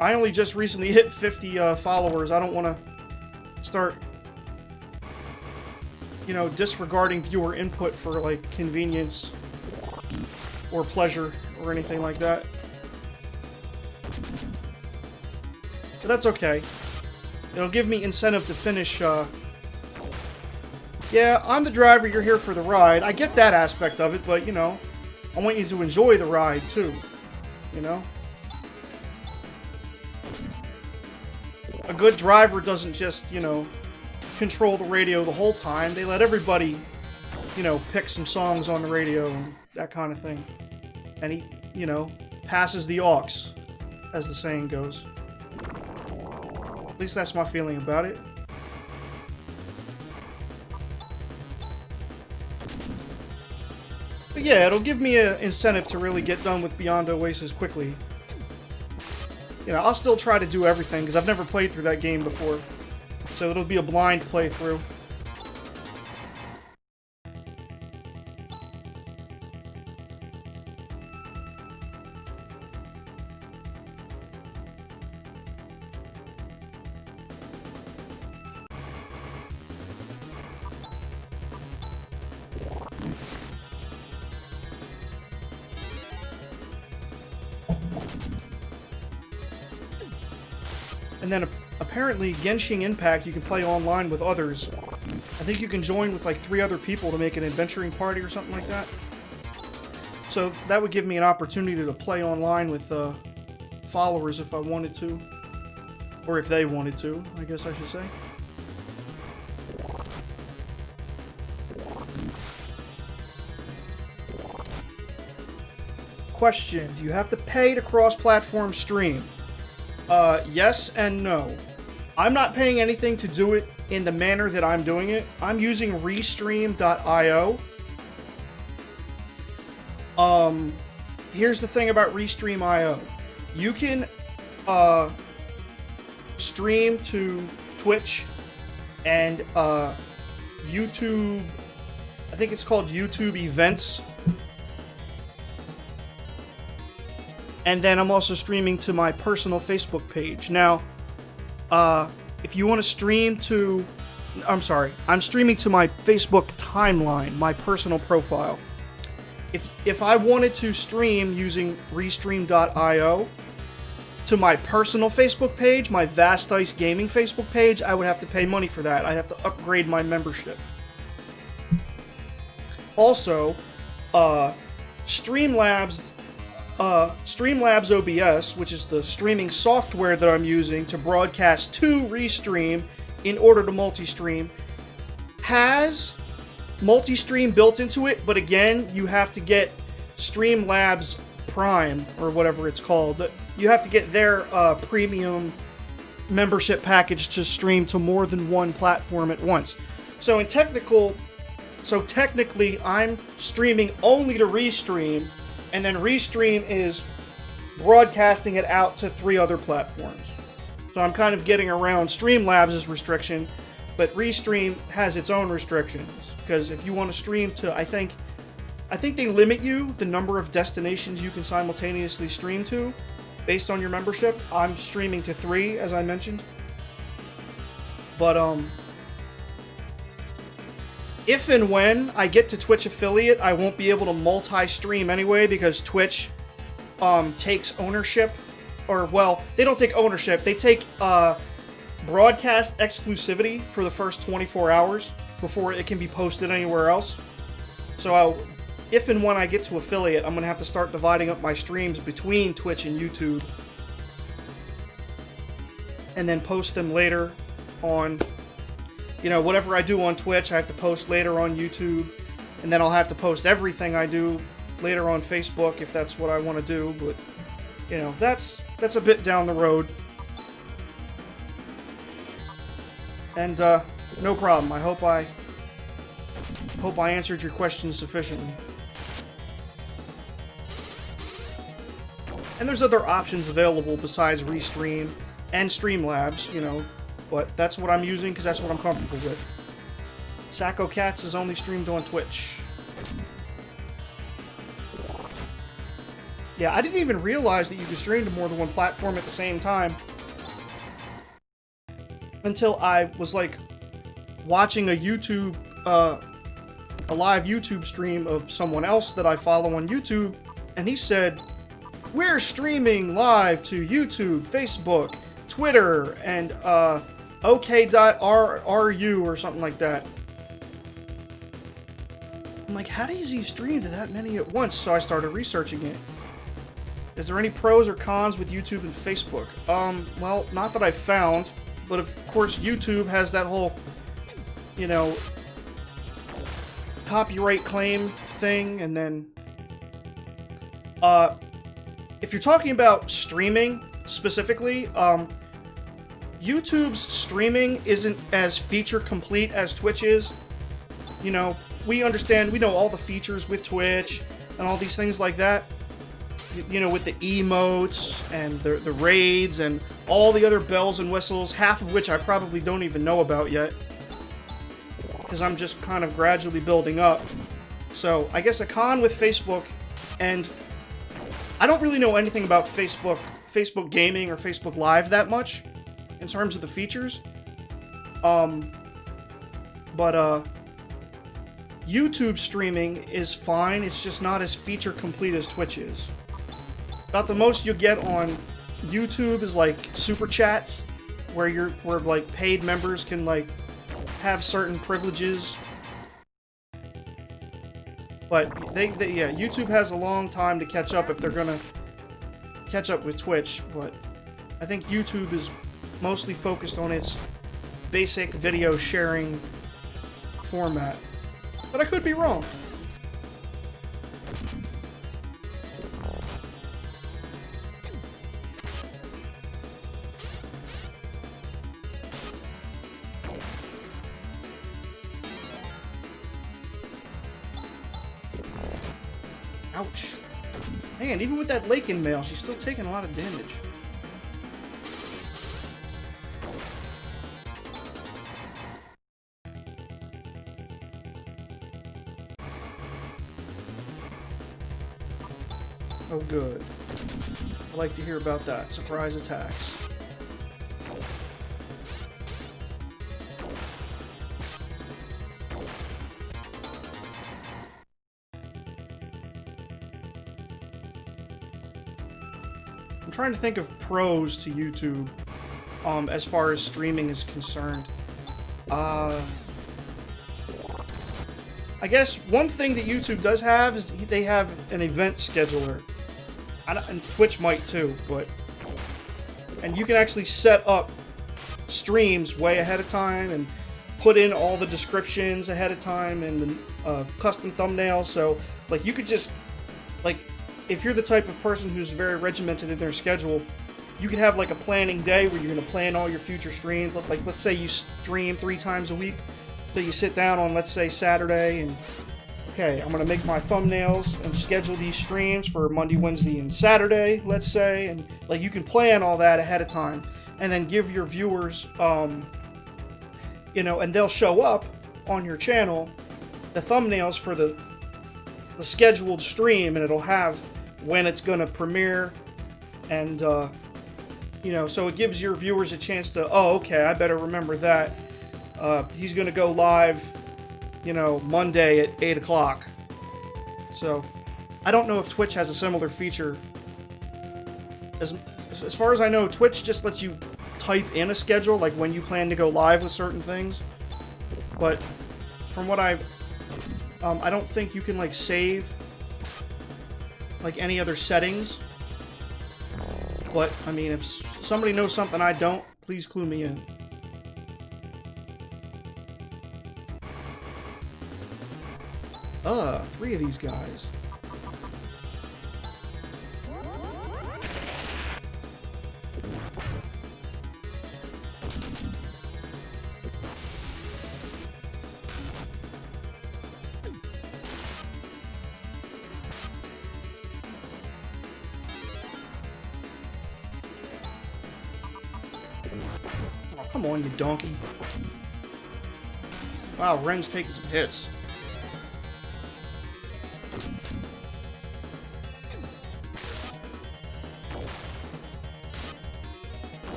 S1: only just recently hit 50 followers. I don't want to start, you know, disregarding viewer input for like convenience or pleasure or anything like that. But that's okay. It'll give me incentive to finish, yeah, I'm the driver, you're here for the ride. I get that aspect of it, but, you know, I want you to enjoy the ride, too. You know? A good driver doesn't just, you know, control the radio the whole time. They let everybody, you know, pick some songs on the radio and that kind of thing. And he, you know, passes the aux, as the saying goes. At least that's my feeling about it. But yeah, it'll give me an incentive to really get done with Beyond Oasis quickly. You know, I'll still try to do everything, because I've never played through that game before. So it'll be a blind playthrough. And then apparently Genshin Impact you can play online with others. I think you can join with like 3 other people to make an adventuring party or something like that. So that would give me an opportunity to play online with followers if I wanted to. Or if they wanted to, I guess I should say. Question, do you have to pay to cross-platform stream? Yes and no. I'm not paying anything to do it in the manner that I'm doing it. I'm using Restream.io. Here's the thing about Restream.io. You can, stream to Twitch and, YouTube, I think it's called YouTube Events. And then I'm also streaming to my personal Facebook page. Now, if you want to stream to... I'm sorry. I'm streaming to my Facebook timeline, my personal profile. if I wanted to stream using Restream.io to my personal Facebook page, my Vast Ice Gaming Facebook page, I would have to pay money for that. I'd have to upgrade my membership. Also, Streamlabs OBS, which is the streaming software that I'm using to broadcast to Restream in order to multi-stream, has multi-stream built into it, but again, you have to get Streamlabs Prime, or whatever it's called. You have to get their premium membership package to stream to more than one platform at once. So technically, I'm streaming only to Restream, and then Restream is broadcasting it out to 3 other platforms. So I'm kind of getting around Streamlabs' restriction, but Restream has its own restrictions. Because if you want to stream to, I think they limit you the number of destinations you can simultaneously stream to based on your membership. I'm streaming to 3, as I mentioned. But, if and when I get to Twitch affiliate, I won't be able to multi-stream anyway, because Twitch takes ownership. Or, well, they don't take ownership. They take broadcast exclusivity for the first 24 hours before it can be posted anywhere else. So if and when I get to affiliate, I'm going to have to start dividing up my streams between Twitch and YouTube. And then post them later on... You know, whatever I do on Twitch, I have to post later on YouTube, and then I'll have to post everything I do later on Facebook if that's what I want to do. But you know, that's a bit down the road. And no problem. I hope I answered your question sufficiently. And there's other options available besides Restream and Streamlabs, you know. But that's what I'm using because that's what I'm comfortable with. Sacco Cats is only streamed on Twitch. Yeah, I didn't even realize that you could stream to more than one platform at the same time. Until I was, like, watching a live YouTube stream of someone else that I follow on YouTube, and he said, "We're streaming live to YouTube, Facebook, Twitter, and, OK.RU or something like that." I'm like, how does he stream to that many at once? So I started researching it. Is there any pros or cons with YouTube and Facebook? Well, not that I found, but of course YouTube has that whole, you know, copyright claim thing, and then, if you're talking about streaming specifically, YouTube's streaming isn't as feature complete as Twitch is. You know, we know all the features with Twitch and all these things like that. You know, with the emotes and the raids and all the other bells and whistles, half of which I probably don't even know about yet, because I'm just kind of gradually building up. So I guess a con with Facebook, and I don't really know anything about Facebook gaming or Facebook Live that much in terms of the features. But YouTube streaming is fine. It's just not as feature complete as Twitch is. About the most you'll get on YouTube is like super chats, where like paid members can like have certain privileges. But yeah, YouTube has a long time to catch up if they're gonna catch up with Twitch. But I think YouTube is mostly focused on its basic video sharing format. But I could be wrong. Ouch. Man, even with that lake in mail, she's still taking a lot of damage. Oh, good. I like to hear about that. Surprise attacks. trying to think of pros to YouTube, as far as streaming is concerned. I guess one thing that YouTube does have is they have an event scheduler. And Twitch might too, and you can actually set up streams way ahead of time and put in all the descriptions ahead of time and the custom thumbnails. So, like, you could just, like, if you're the type of person who's very regimented in their schedule, you could have, like, a planning day where you're going to plan all your future streams. Like, let's say you stream 3 times a week. So you sit down on, let's say, Saturday and, okay, I'm going to make my thumbnails and schedule these streams for Monday, Wednesday, and Saturday, let's say. And, like, you can plan all that ahead of time and then give your viewers, you know, and they'll show up on your channel, the thumbnails for the scheduled stream, and it'll have when it's going to premiere, and, you know, so it gives your viewers a chance to, oh, okay, I better remember that. He's going to go live, you know, Monday at 8 o'clock. So, I don't know if Twitch has a similar feature. As far as I know, Twitch just lets you type in a schedule, like when you plan to go live with certain things. But from what I don't think you can, like, save, like, any other settings. But, I mean, if somebody knows something I don't, please clue me in. Three of these guys. Oh, come on, you donkey. Wow, Ren's taking some hits.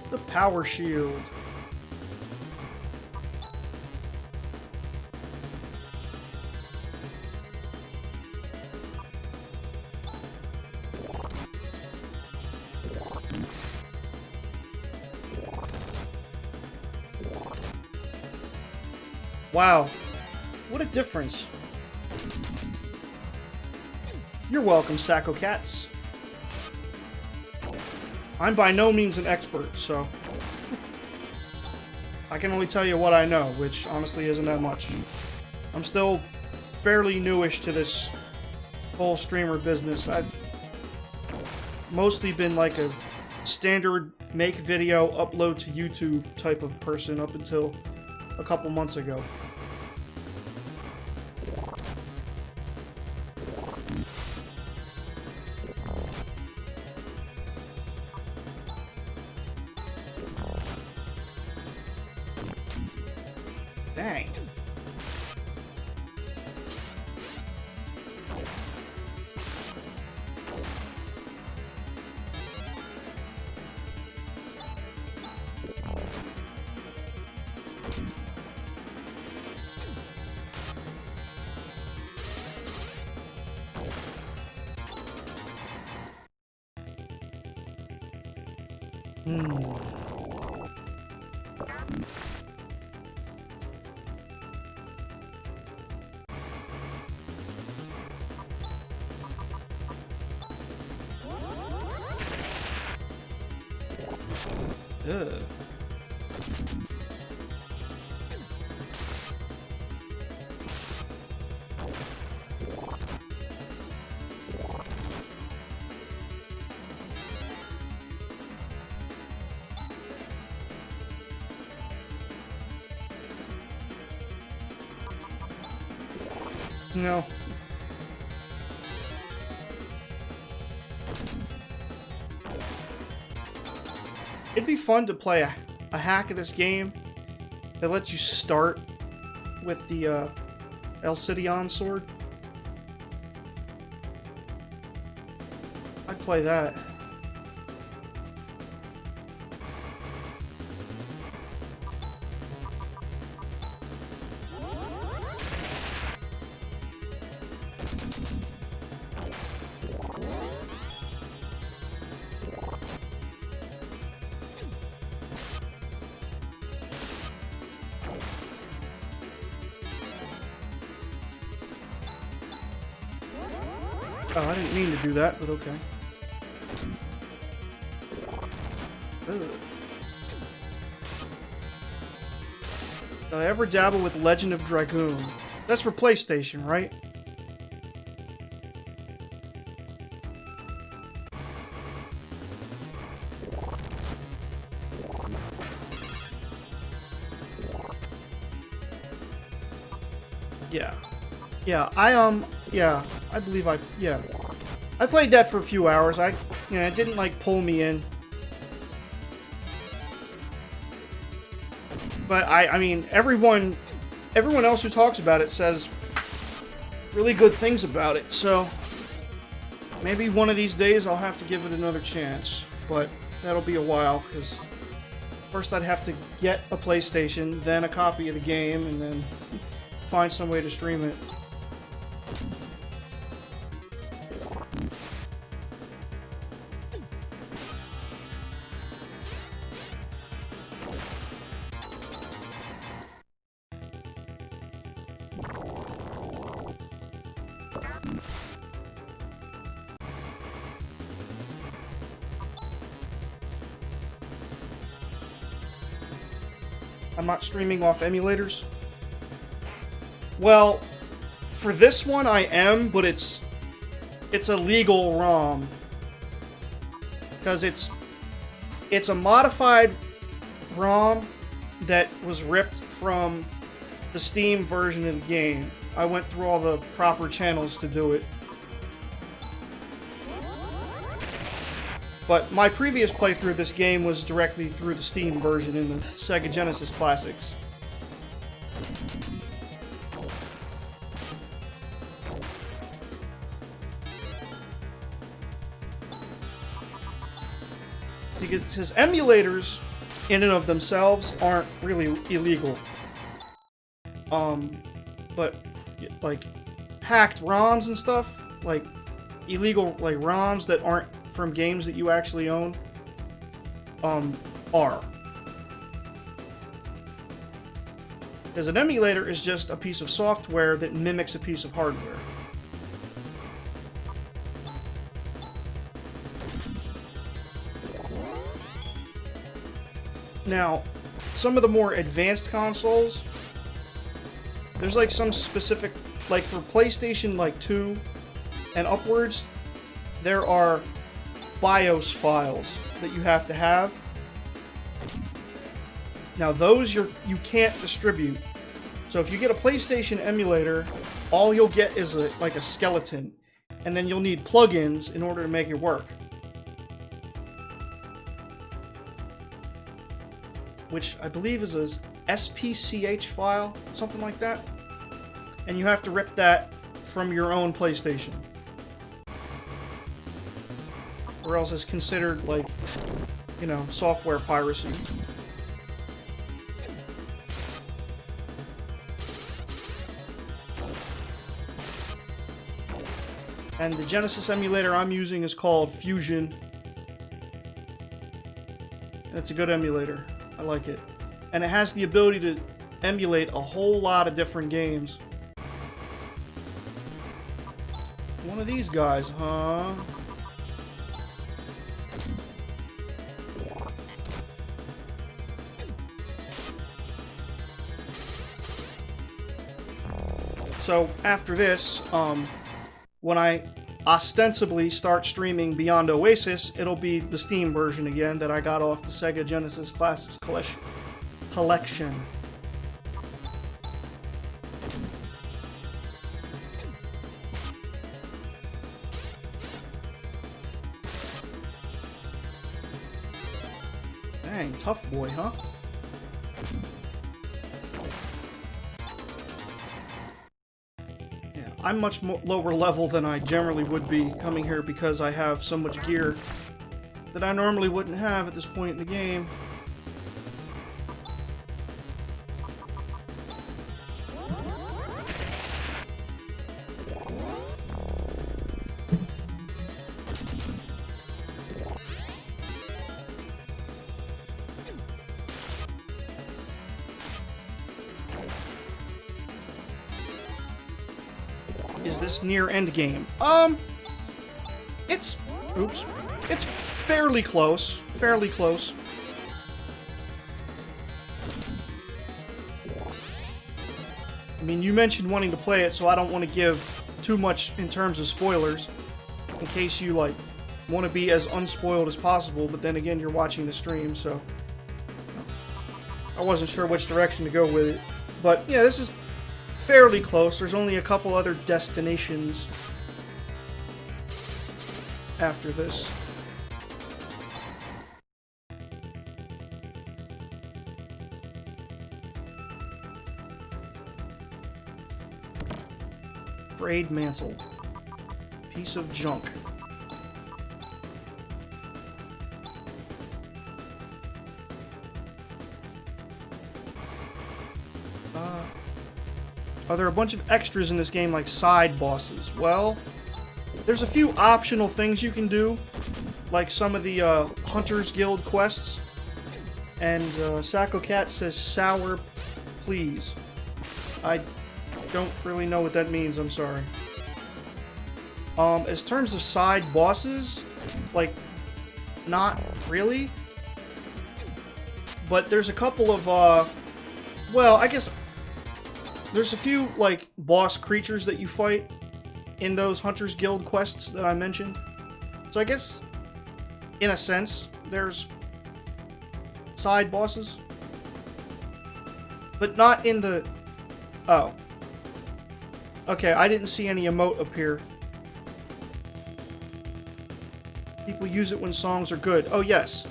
S1: The power shield. Wow, what a difference. You're welcome, Sacco Cats. I'm by no means an expert, so I can only tell you what I know, which honestly isn't that much. I'm still fairly newish to this whole streamer business. I've mostly been like a standard make video, upload to YouTube type of person up until a couple months ago. Dang. Ugh. No. It'd be fun to play a hack of this game that lets you start with the Alcidion sword. I'd play that. Oh, I didn't mean to do that, but okay. Ugh. Did I ever dabble with Legend of Dragoon? That's for PlayStation, right? Yeah. Yeah, I believe yeah. I played that for a few hours. It didn't like pull me in. But I mean, everyone else who talks about it says really good things about it. So maybe one of these days I'll have to give it another chance. But that'll be a while, because first I'd have to get a PlayStation, then a copy of the game, and then find some way to stream it. I'm not streaming off emulators. Well, for this one I am, but it's a legal ROM. Because it's a modified ROM that was ripped from the Steam version of the game. I went through all the proper channels to do it. But my previous playthrough of this game was directly through the Steam version in the Sega Genesis Classics. Because emulators, in and of themselves, aren't really illegal. But, like, hacked ROMs and stuff, like, illegal, like, ROMs that aren't from games that you actually own, are. Because an emulator is just a piece of software that mimics a piece of hardware. Now, some of the more advanced consoles, there's like some specific, like for PlayStation like 2 and upwards, there are BIOS files that you have to have. Now those you can't distribute. So if you get a PlayStation emulator, all you'll get is like a skeleton, and then you'll need plugins in order to make it work. Which I believe is a SPCH file, something like that. And you have to rip that from your own PlayStation. Or else it's considered, like, you know, software piracy. And the Genesis emulator I'm using is called Fusion. And it's a good emulator. I like it. And it has the ability to emulate a whole lot of different games. One of these guys, huh? So after this, when I ostensibly start streaming Beyond Oasis, it'll be the Steam version again that I got off the Sega Genesis Classics collection. Dang, tough boy, huh? Yeah, I'm much lower level than I generally would be coming here because I have so much gear that I normally wouldn't have at this point in the game. Is this near endgame? It's fairly close. Fairly close. I mean, you mentioned wanting to play it, so I don't want to give too much in terms of spoilers, in case you, like, want to be as unspoiled as possible, but then again, you're watching the stream, so I wasn't sure which direction to go with it. But, yeah, this is fairly close. There's only a couple other destinations after this. Frayed mantle. Piece of junk. Are there a bunch of extras in this game, like side bosses? Well, there's a few optional things you can do, like some of the Hunters Guild quests. And Sacco Cat says, sour, please. I don't really know what that means, I'm sorry. As terms of side bosses, like, not really. But there's a couple of, well, I guess there's a few, like, boss creatures that you fight in those Hunters Guild quests that I mentioned. So I guess, in a sense, there's side bosses. But not in the... Oh. Okay, I didn't see any emote appear. People use it when songs are good. Oh, yes.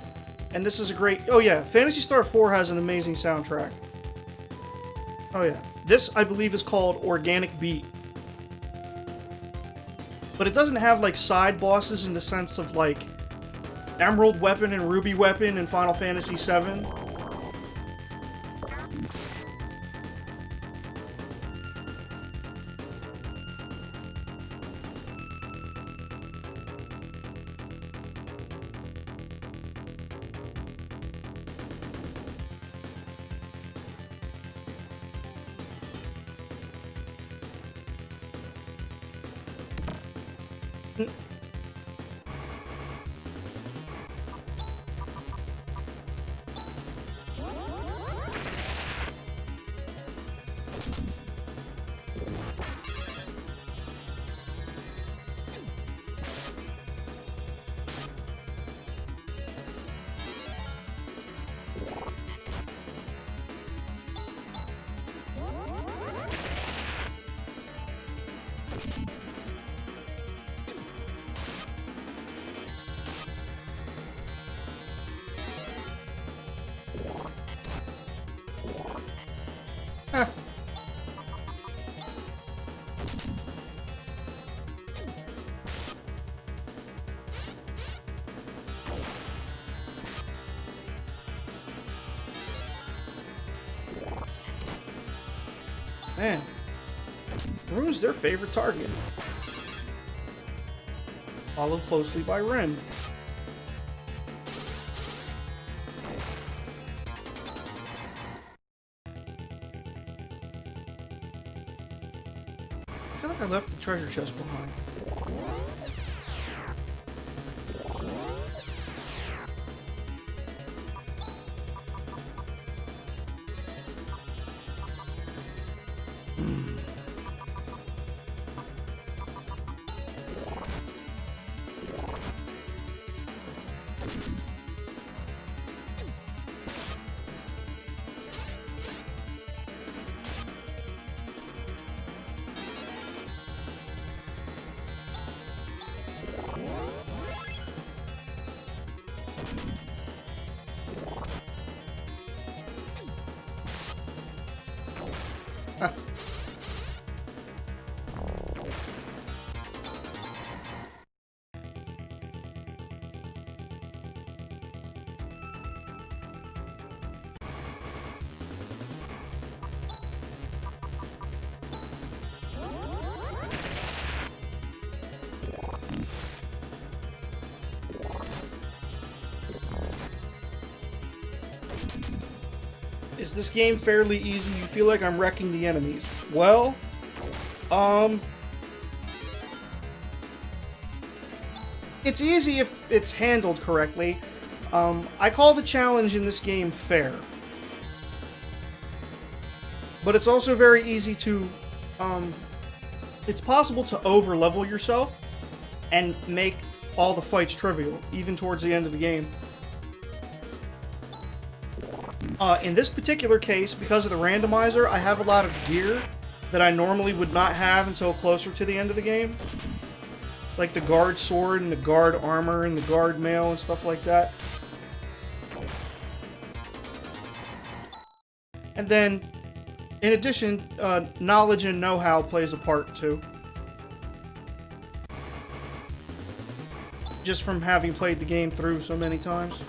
S1: And this is a great... Oh, yeah. Phantasy Star 4 has an amazing soundtrack. Oh, yeah. This, I believe, is called Organic Beat. But it doesn't have, like, side bosses in the sense of, like, Emerald Weapon and Ruby Weapon in Final Fantasy VII. Man, Rune's their favorite target. Followed closely by Ren. I feel like I left the treasure chest behind. Is this game fairly easy? You feel like I'm wrecking the enemies. Well, it's easy if it's handled correctly. I call the challenge in this game fair. But it's also very easy to, it's possible to over-level yourself and make all the fights trivial, even towards the end of the game. In this particular case, because of the randomizer, I have a lot of gear that I normally would not have until closer to the end of the game. Like the guard sword and the guard armor and the guard mail and stuff like that. And then, in addition, knowledge and know-how plays a part too. Just from having played the game through so many times.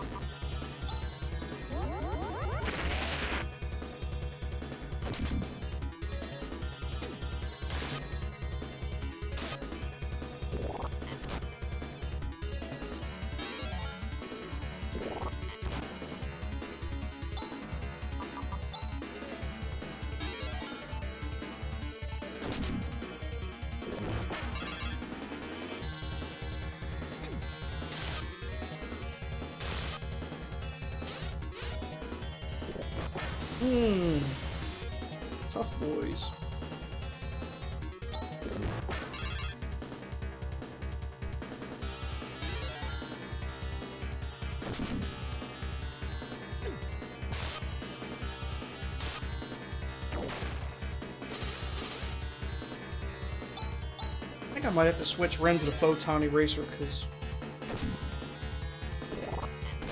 S1: Tough boys. I think I might have to switch Ren to the Photon Eraser because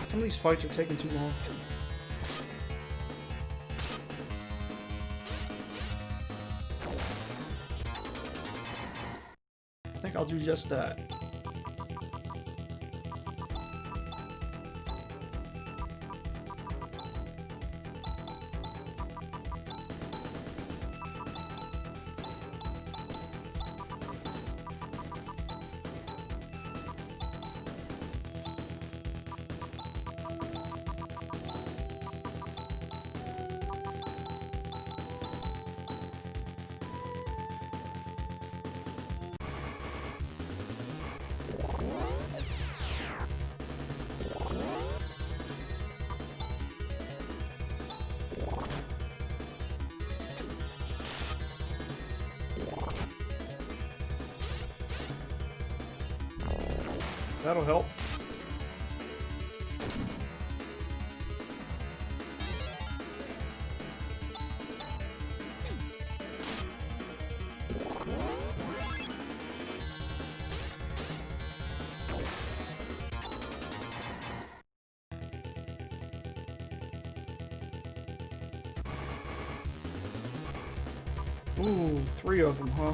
S1: some of these fights are taking too long. I'll do just that. That'll help. Ooh, 3 of them, huh?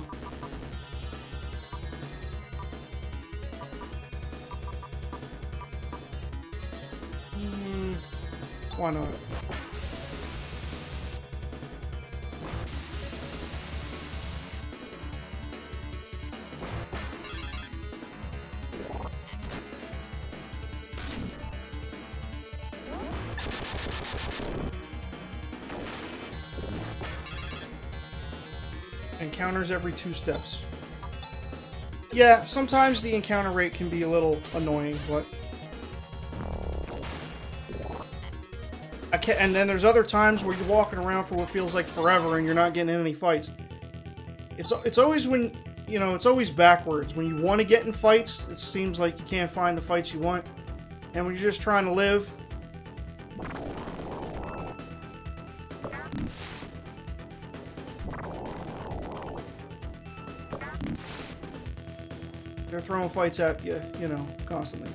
S1: Why not? Encounters every 2 steps. Yeah, sometimes the encounter rate can be a little annoying, but and then there's other times where you're walking around for what feels like forever and you're not getting in any fights. It's always when, you know, it's always backwards. When you want to get in fights, it seems like you can't find the fights you want. And when you're just trying to live, they're throwing fights at you, you know, constantly.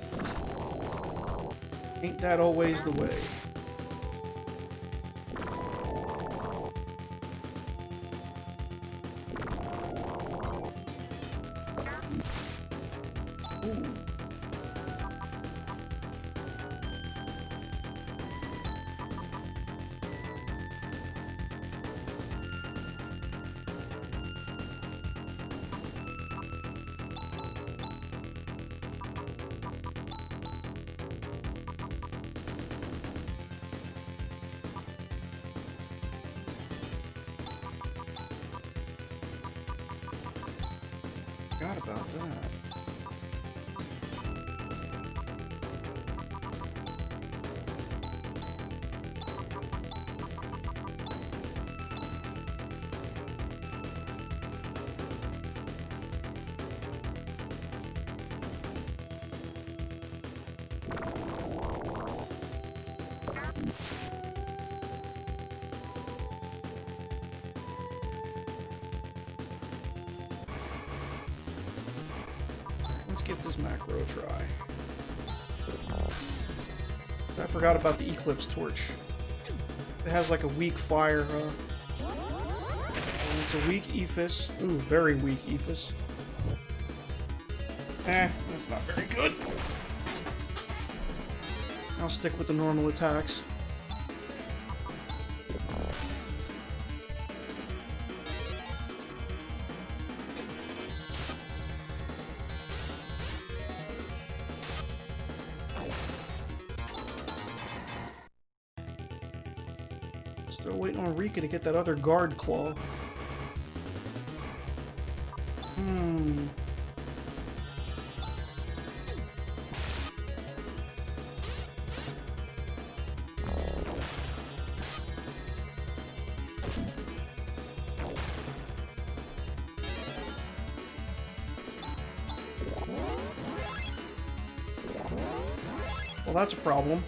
S1: Ain't that always the way? Forgot about that. Let's give this macro a try. I forgot about the Eclipse Torch. It has like a weak fire, it's a weak Ephus. Ooh, very weak Ephus. That's not very good. I'll stick with the normal attacks. Still waiting on Rika to get that other guard claw. Well, that's a problem.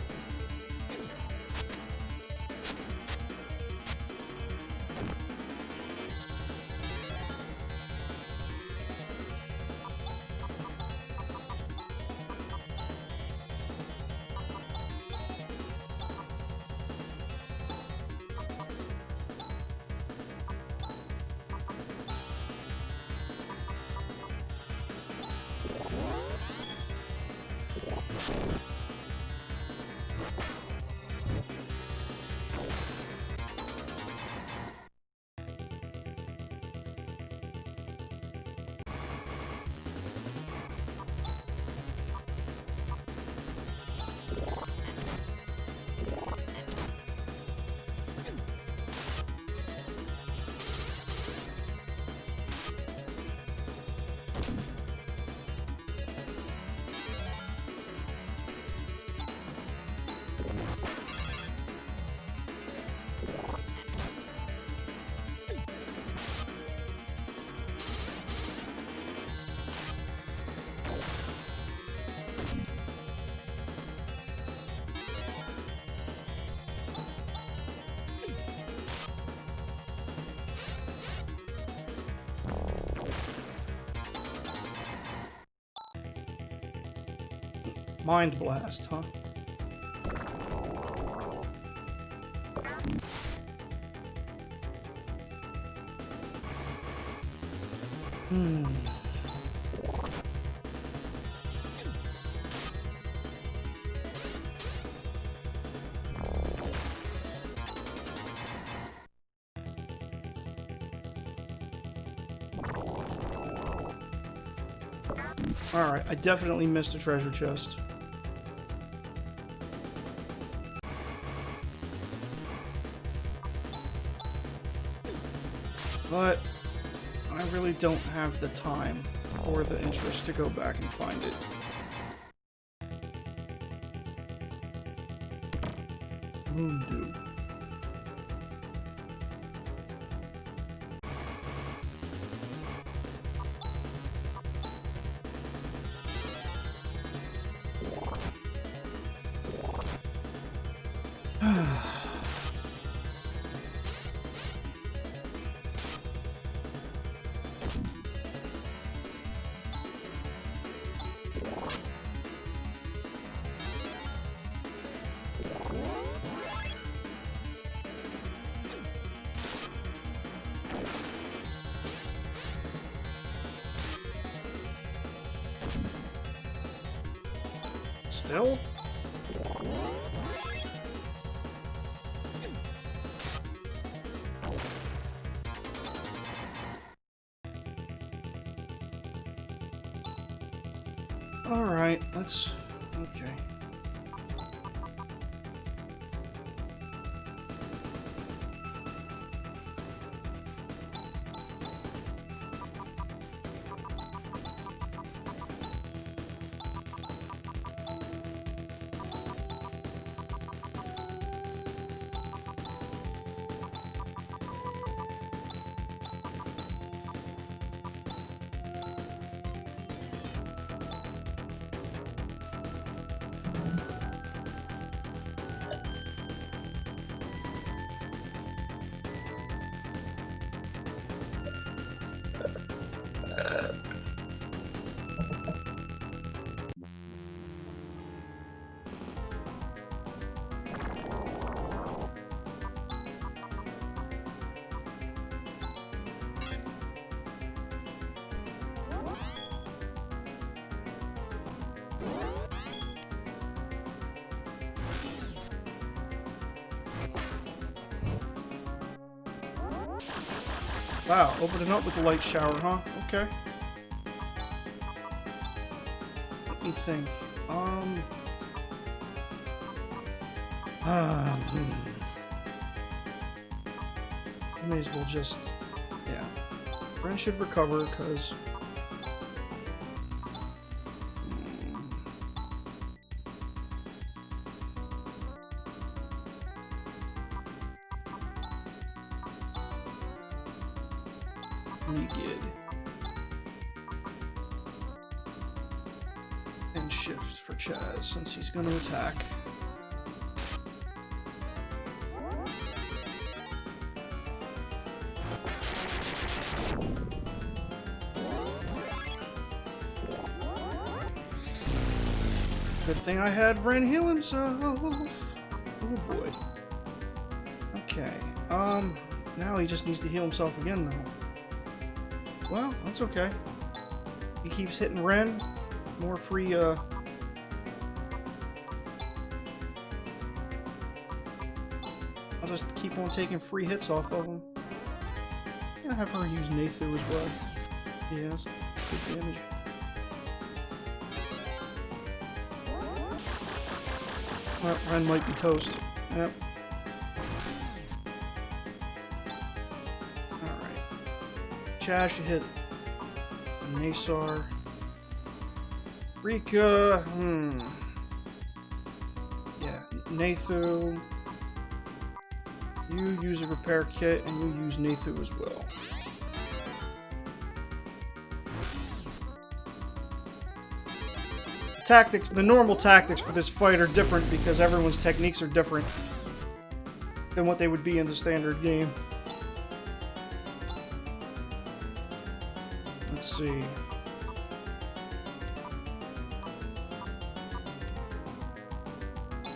S1: Mind Blast, huh? Alright, I definitely missed a treasure chest. But I really don't have the time or the interest to go back and find it. Moondew. Still? Alright, let's... okay. Wow, opening up with the light shower, huh? Okay. Let me think. May as well just, yeah. Ren should recover, because... Good. And shifts for Chaz, since he's going to attack. Good thing I had Ren heal himself. Oh boy. Okay. Now he just needs to heal himself again, though. Well, that's okay. He keeps hitting Ren. More free, I'll just keep on taking free hits off of him. I'll have her use Nathu as well. Yeah, that's good damage. Well, Ren might be toast. Yep. Chaz should hit Nasar. Rika, yeah, Nathu. You use a repair kit, and you use Nathu as well. Tactics, the normal tactics for this fight are different because everyone's techniques are different than what they would be in the standard game. Let's see.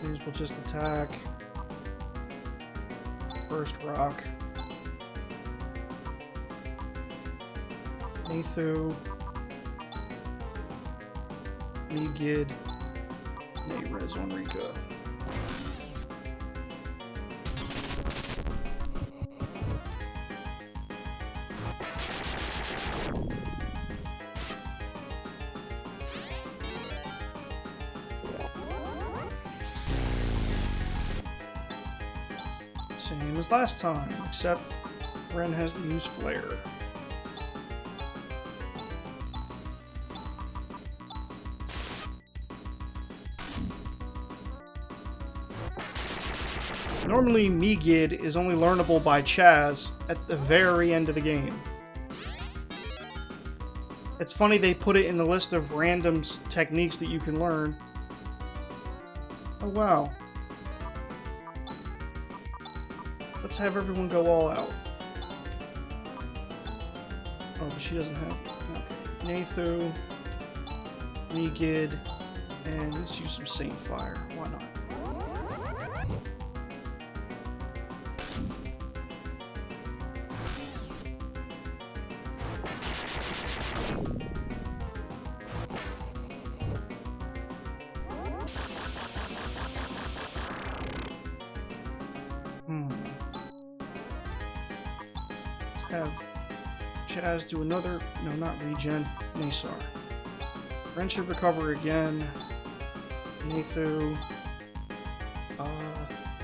S1: These will just attack. First rock. Nathu. Megid. Nayrez on Rika. Same as last time, except Ren has to use Flare. Normally, Megid is only learnable by Chaz at the very end of the game. It's funny they put it in the list of random techniques that you can learn. Oh wow. Let's have everyone go all out. Oh, but she doesn't have... Okay. Nathu, Megid, and let's use some Saint Fire. Why not? Have Chaz do another, no, not regen, Nasar. Ren should recover again. Nathu.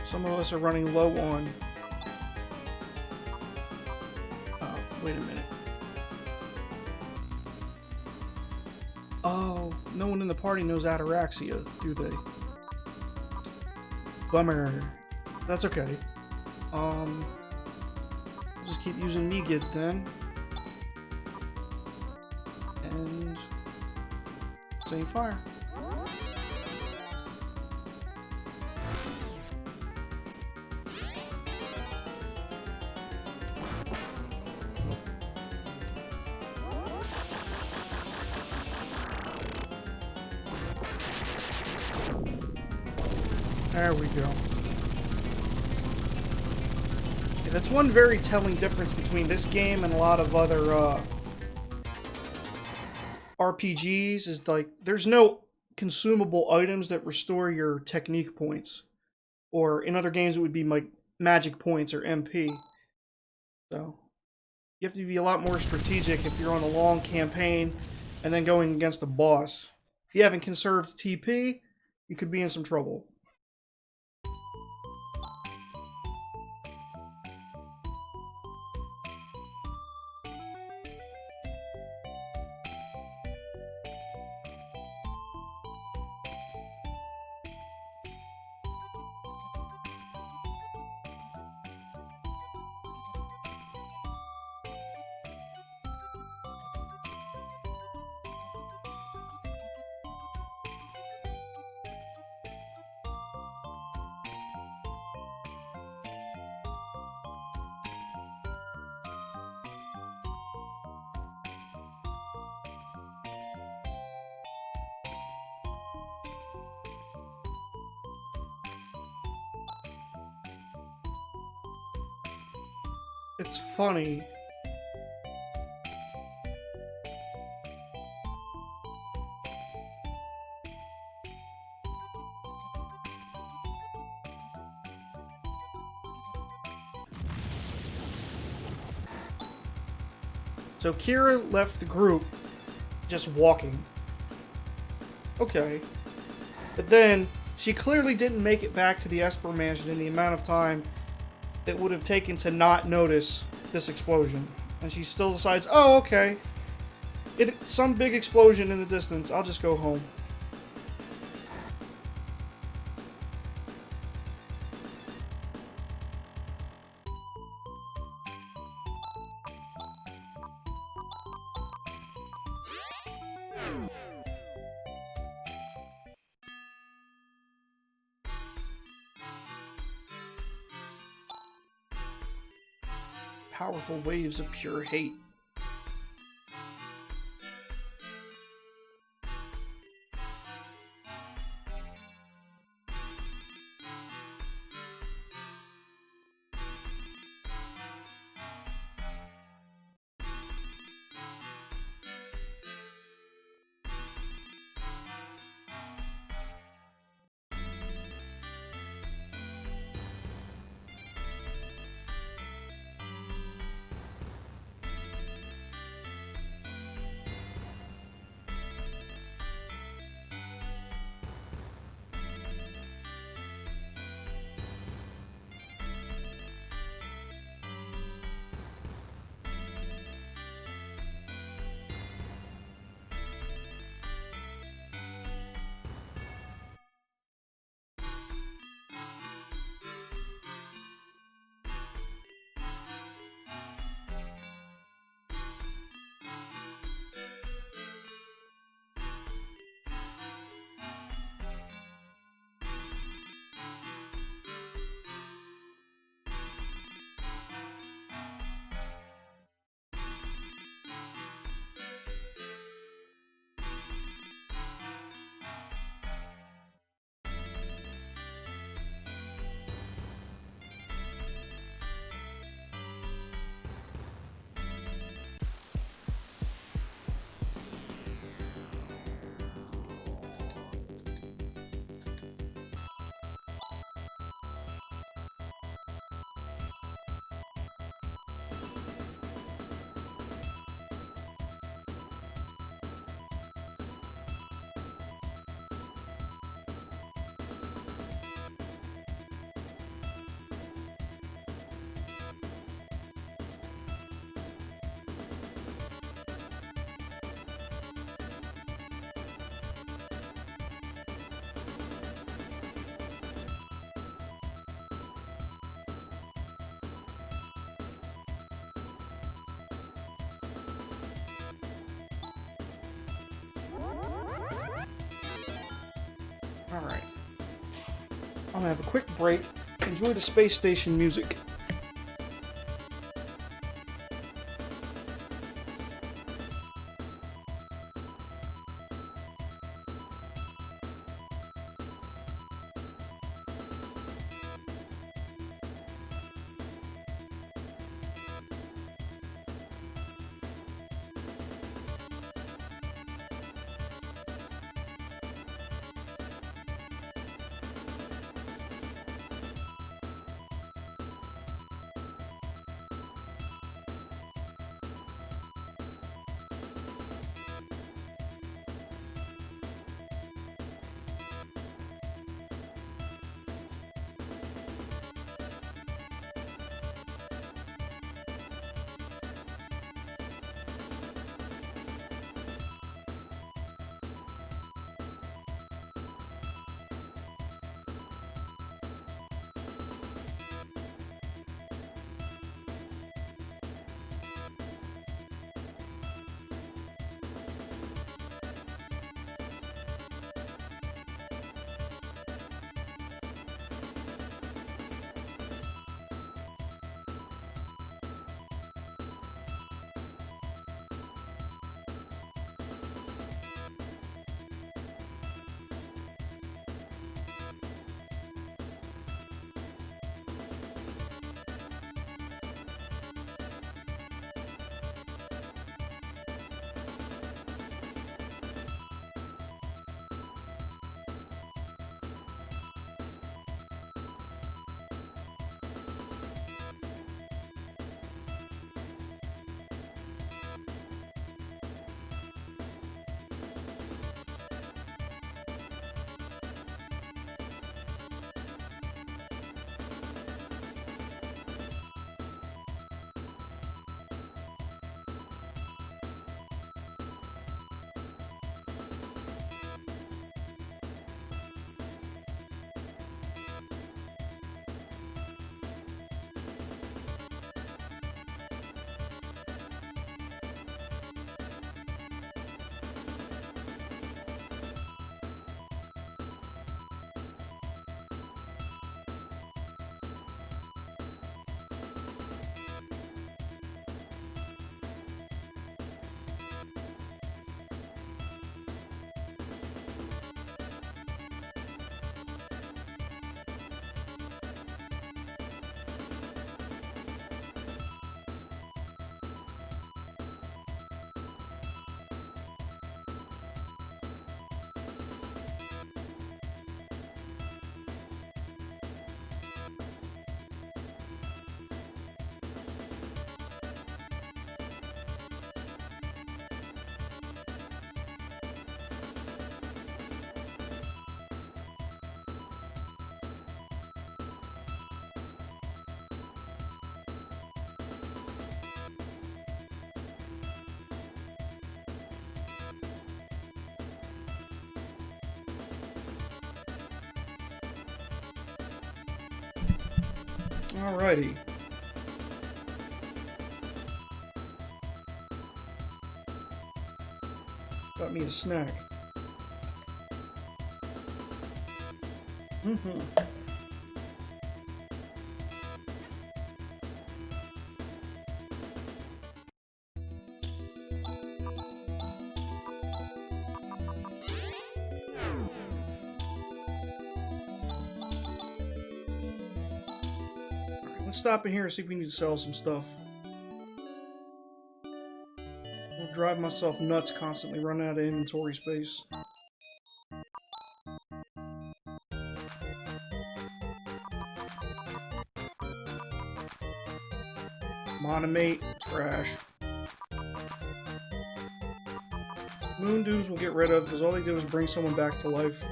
S1: Some of us are running low on... wait a minute. Oh, no one in the party knows Ataraxia, do they? Bummer. That's okay. Just keep using Megid then. And same fire. There we go. That's one very telling difference between this game and a lot of other RPGs is like there's no consumable items that restore your technique points, or in other games it would be like magic points or MP. So You have to be a lot more strategic if you're on a long campaign and then going against a boss. If you haven't conserved TP, you could be in some trouble. It's funny. So Kira left the group just walking. Okay. But then she clearly didn't make it back to the Esper Mansion in the amount of time that would have taken to not notice this explosion. And she still decides, oh, okay. Some big explosion in the distance. I'll just go home. Powerful waves of pure hate. Alright. I'm gonna have a quick break. Enjoy the space station music. Alrighty. Got me a snack. Let's stop in here and see if we need to sell some stuff. I'll drive myself nuts constantly running out of inventory space. Monomate, trash. Moon Dews we'll get rid of because all they do is bring someone back to life.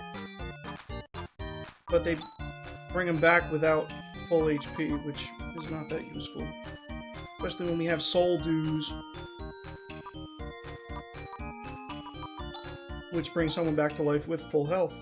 S1: But they bring them back without full HP, which is not that useful. Especially when we have Soul Dews, which brings someone back to life with full health.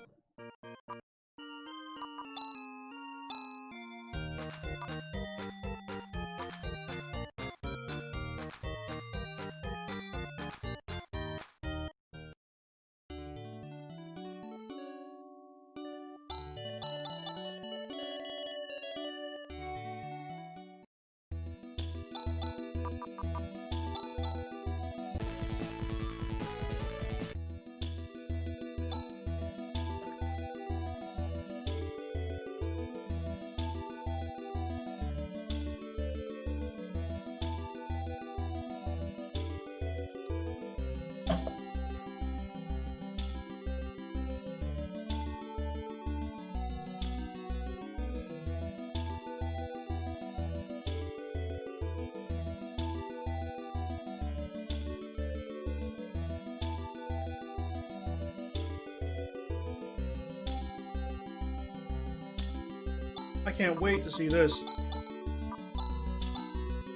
S1: I can't wait to see this.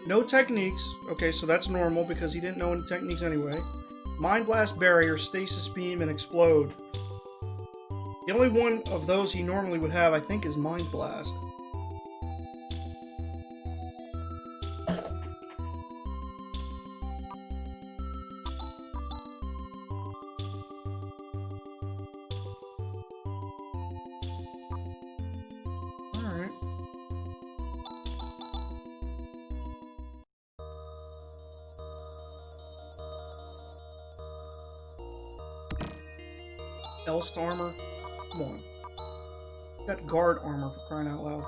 S1: No techniques. Okay, so that's normal because he didn't know any techniques anyway. Mind Blast, Barrier, Stasis Beam, and Explode. The only one of those he normally would have, I think, is Mind Blast. Elst armor? Come on. Got guard armor for crying out loud.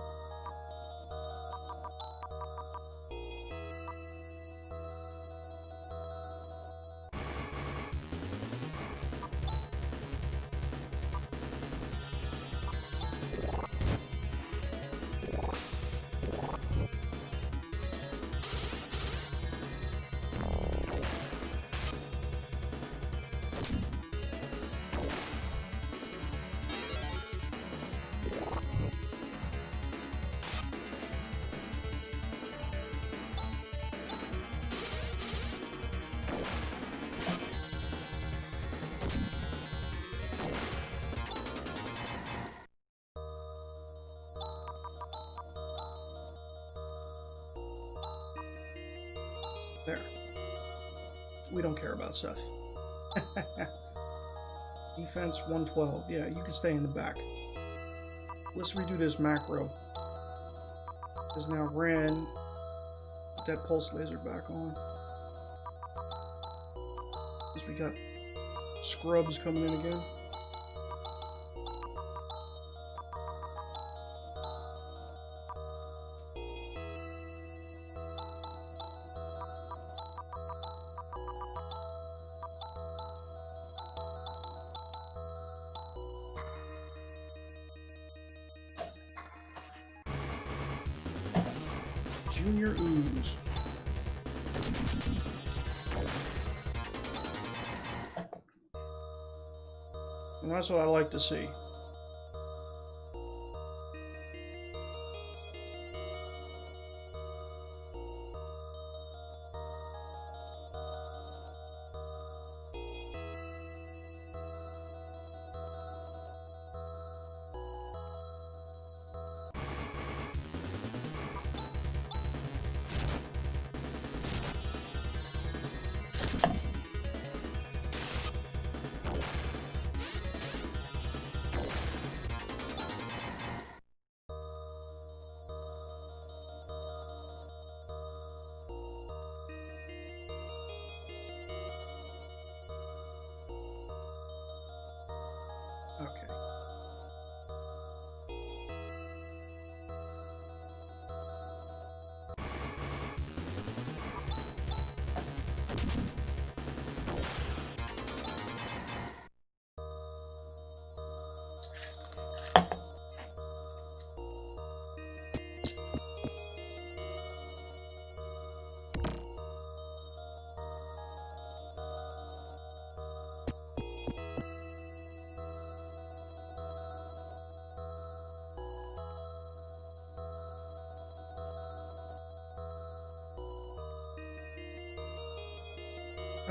S1: There. We don't care about Seth. Defense 112. Yeah, you can stay in the back. Let's redo this macro. Because now Ren, put that pulse laser back on. Because we got scrubs coming in again. Junior Ooze. And that's what I like to see.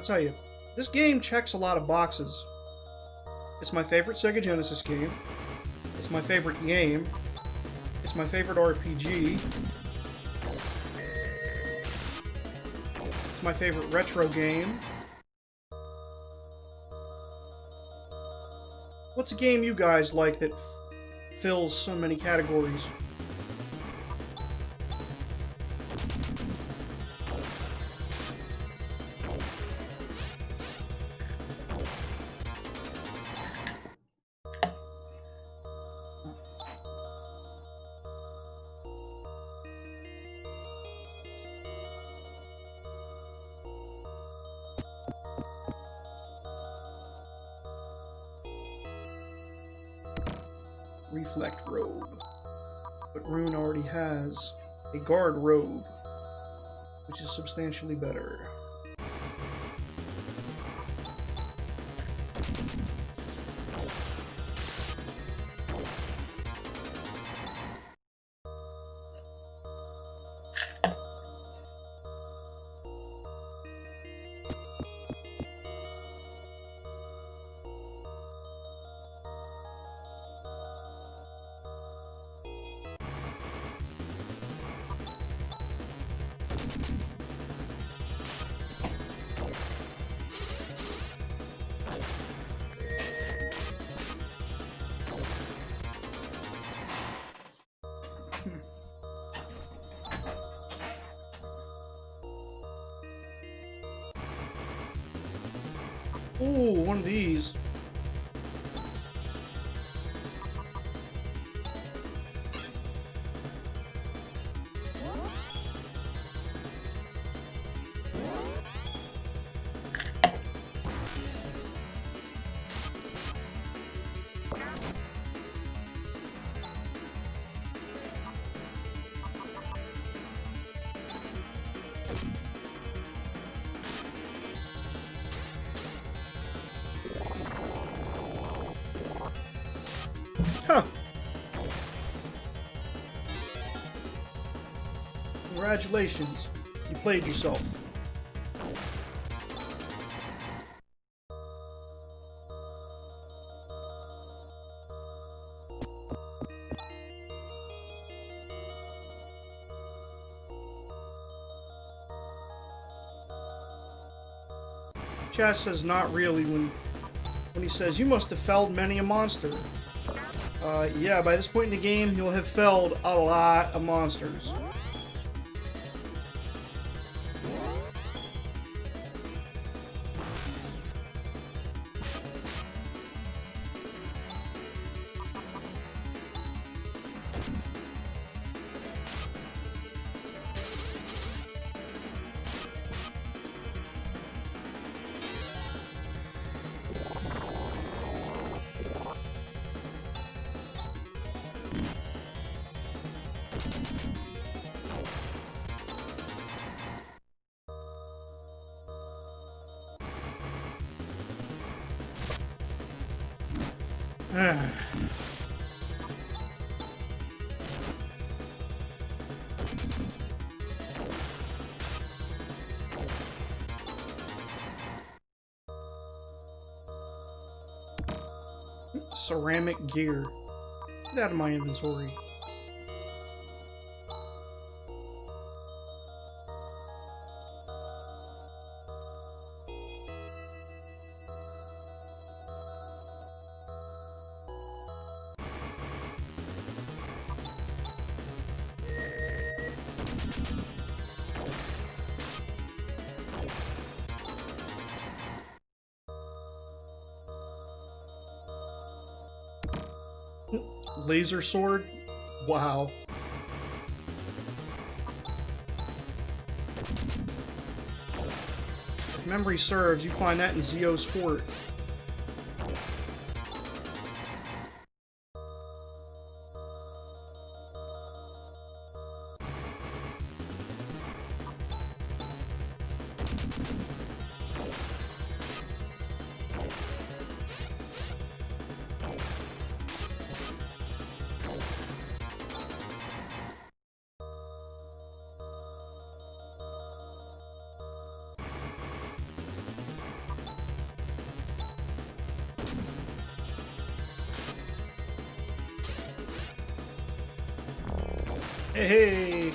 S1: I'll tell you, this game checks a lot of boxes. It's my favorite Sega Genesis game. It's my favorite game. It's my favorite RPG. It's my favorite retro game. What's a game you guys like that fills so many categories? Reflect robe. But Rune already has a guard robe, which is substantially better. Ooh, one of these. Huh. Congratulations. You played yourself. Chaz says not really when he says you must have felled many a monster. Yeah, by this point in the game, you'll have felled a lot of monsters. Ceramic gear. Get out of my inventory. Laser sword? Wow. If memory serves, you find that in Zio's Fort. Hey!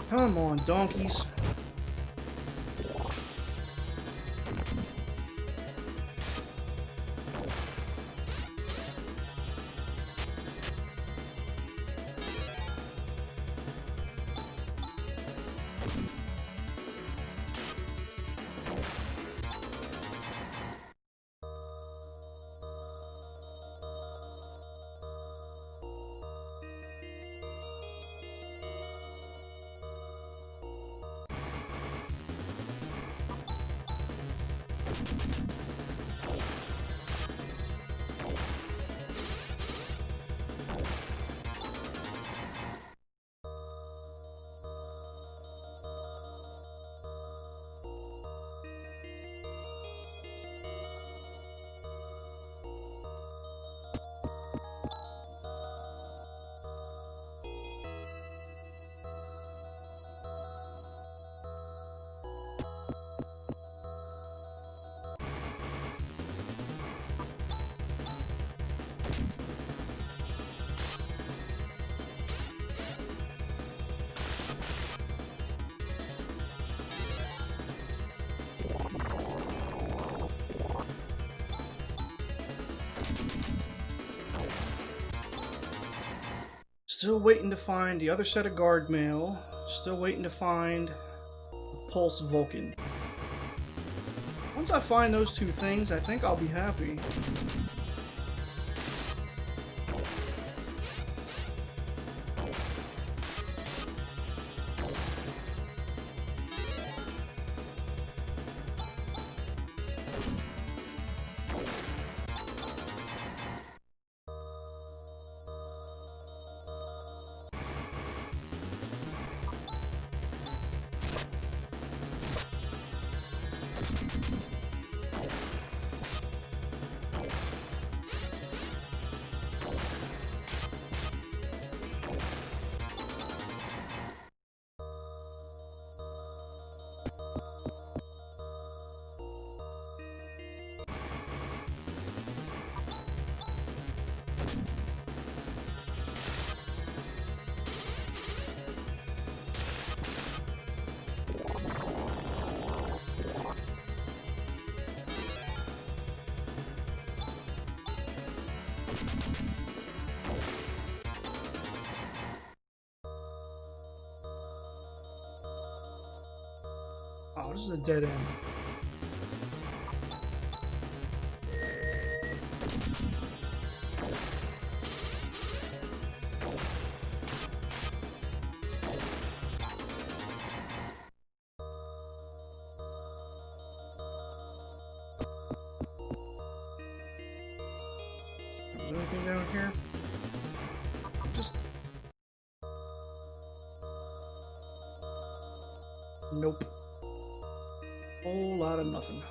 S1: Come on, donkeys. Still waiting to find the other set of guard mail. Still waiting to find the Pulse Vulcan. Once I find those two things, I think I'll be happy. Oh, this is a dead end. Is there anything down here? Just... Nope. Whole lot of nothing.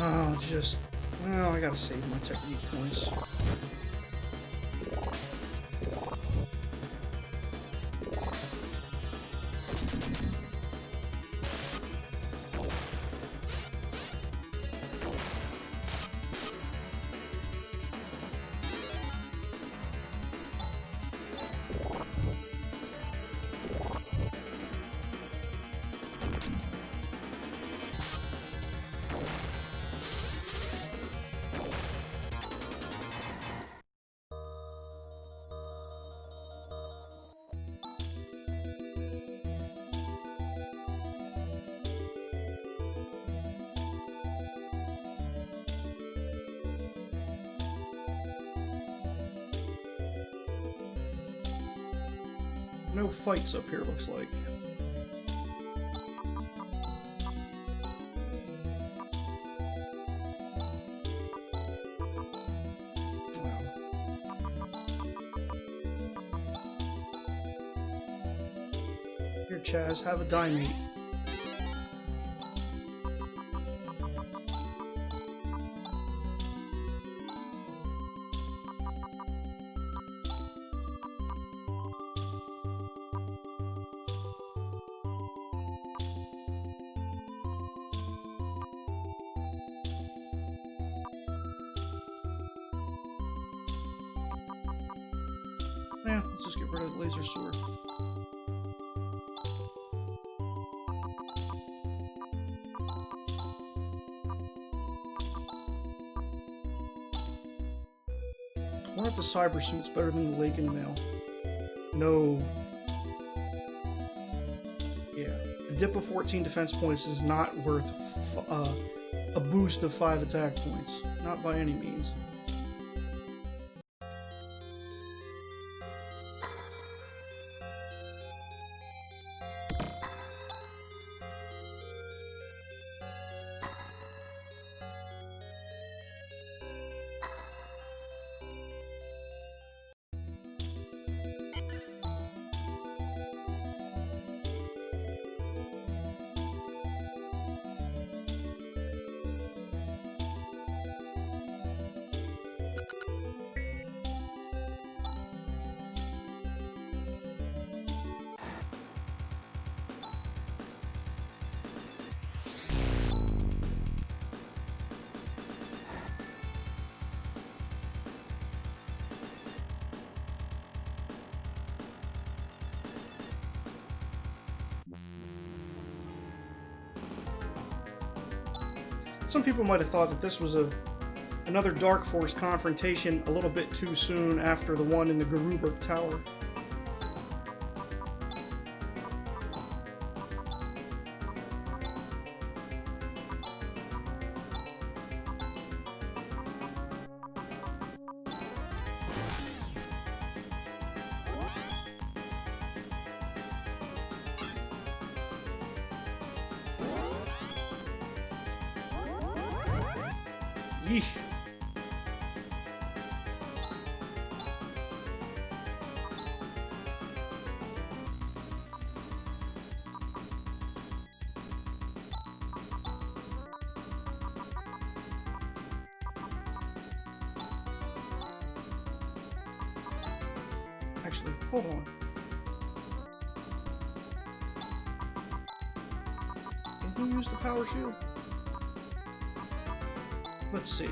S1: Oh, just... Oh, I gotta save my technique points. no fights up here, looks like. Here, Chaz, have a dynamite. Yeah, let's just get rid of the laser sword. I wonder if the cyber suit's better than the Laken mail. No. Yeah. A dip of 14 defense points is not worth a boost of 5 attack points. Not by any means. Some people might have thought that this was another Dark Force confrontation a little bit too soon after the one in the Geruberg Tower. Yeesh. Actually, hold on. Can he use the power shield? Let's see.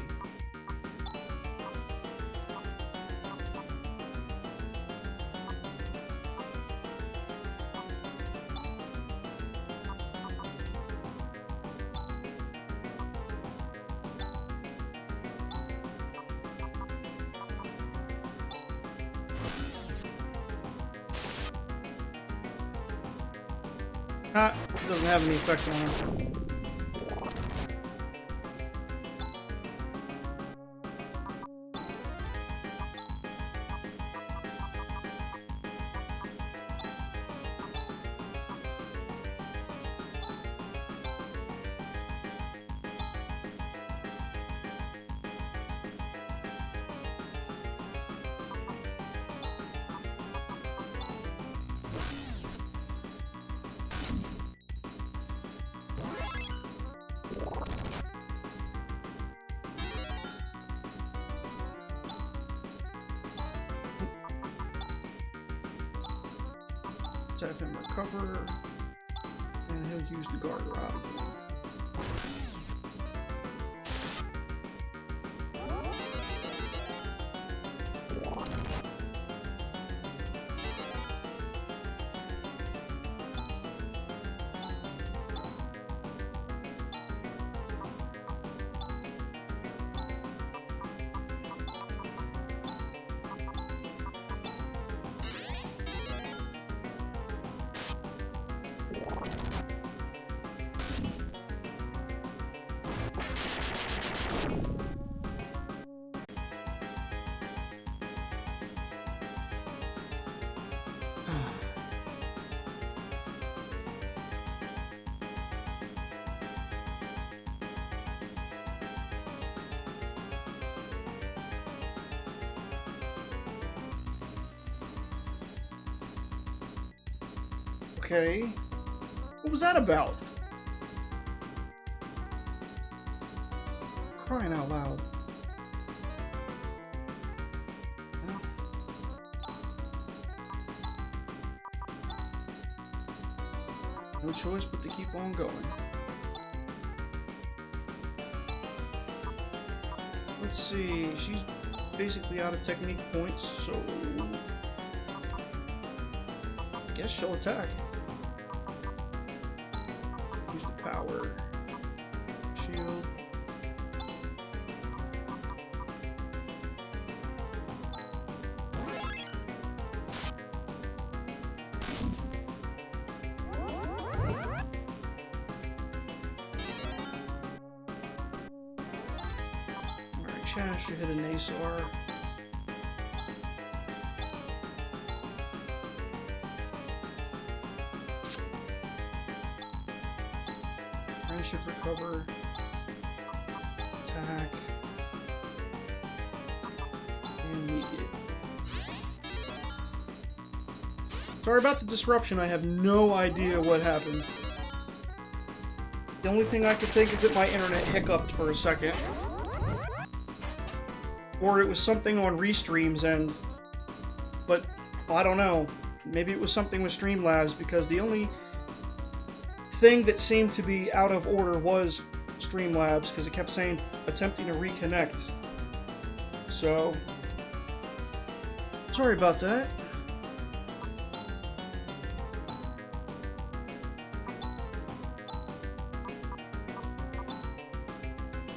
S1: Doesn't have any effect on her. Let's have him recover, and he'll use the guard rod again. Okay. What was that about? Crying out loud. No choice but to keep on going. Let's see, she's basically out of technique points, so I guess she'll attack. Use the power. Shield. Chash, you hit an Asar. Friendship recover. Attack. And immediate. Sorry about the disruption, I have no idea what happened. The only thing I could think is that my internet hiccuped for a second. Or it was something on Restream's end. But, I don't know. Maybe it was something with Streamlabs, because the only thing that seemed to be out of order was Streamlabs, because it kept saying, attempting to reconnect. So, sorry about that.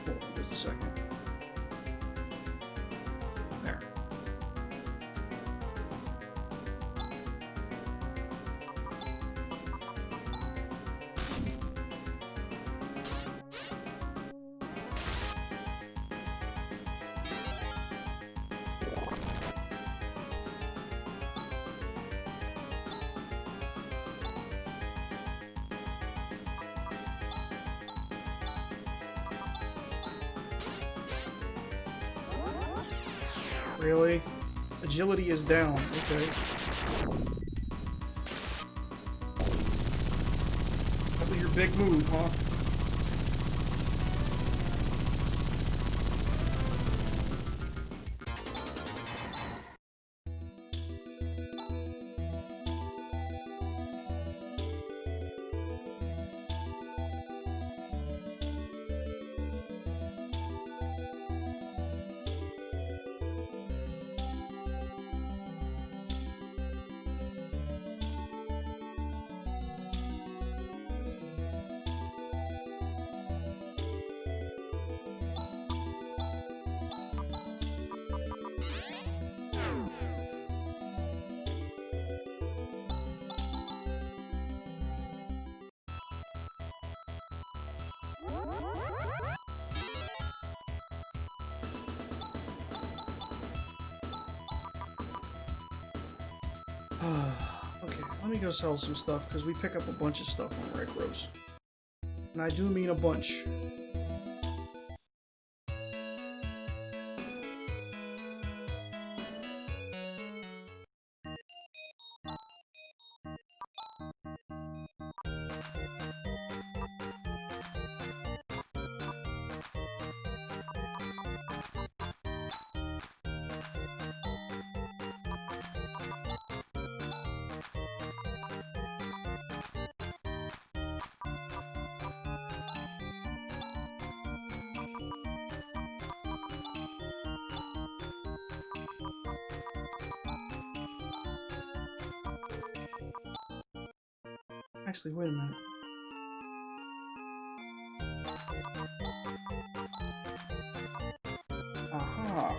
S1: Hold on just a second. There. Really? Agility is down. Okay. That was your big move, huh? Okay, let me go sell some stuff, because we pick up a bunch of stuff on Red Rose. And I do mean a bunch. Actually, wait a minute. Aha.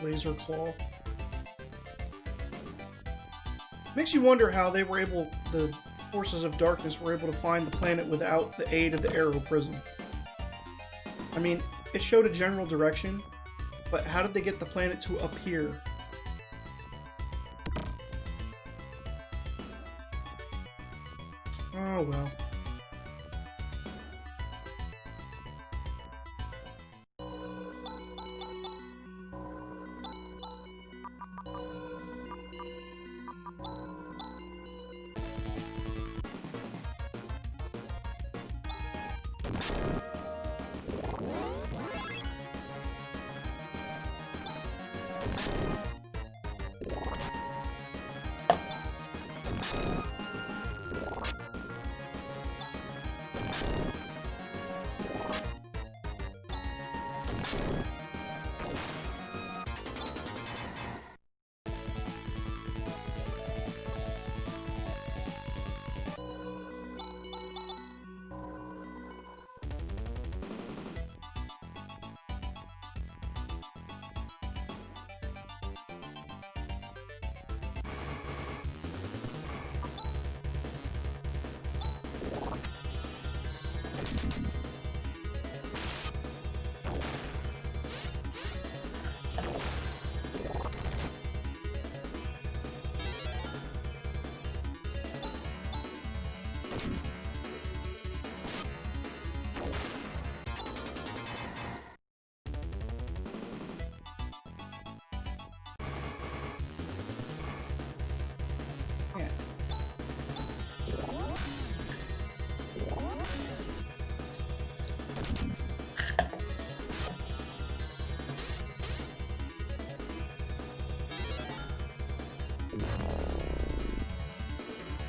S1: Laser claw. Makes you wonder how they were able, the forces of darkness were able to find the planet without the aid of the arrow prism. I mean, it showed a general direction, but how did they get the planet to appear? Oh well.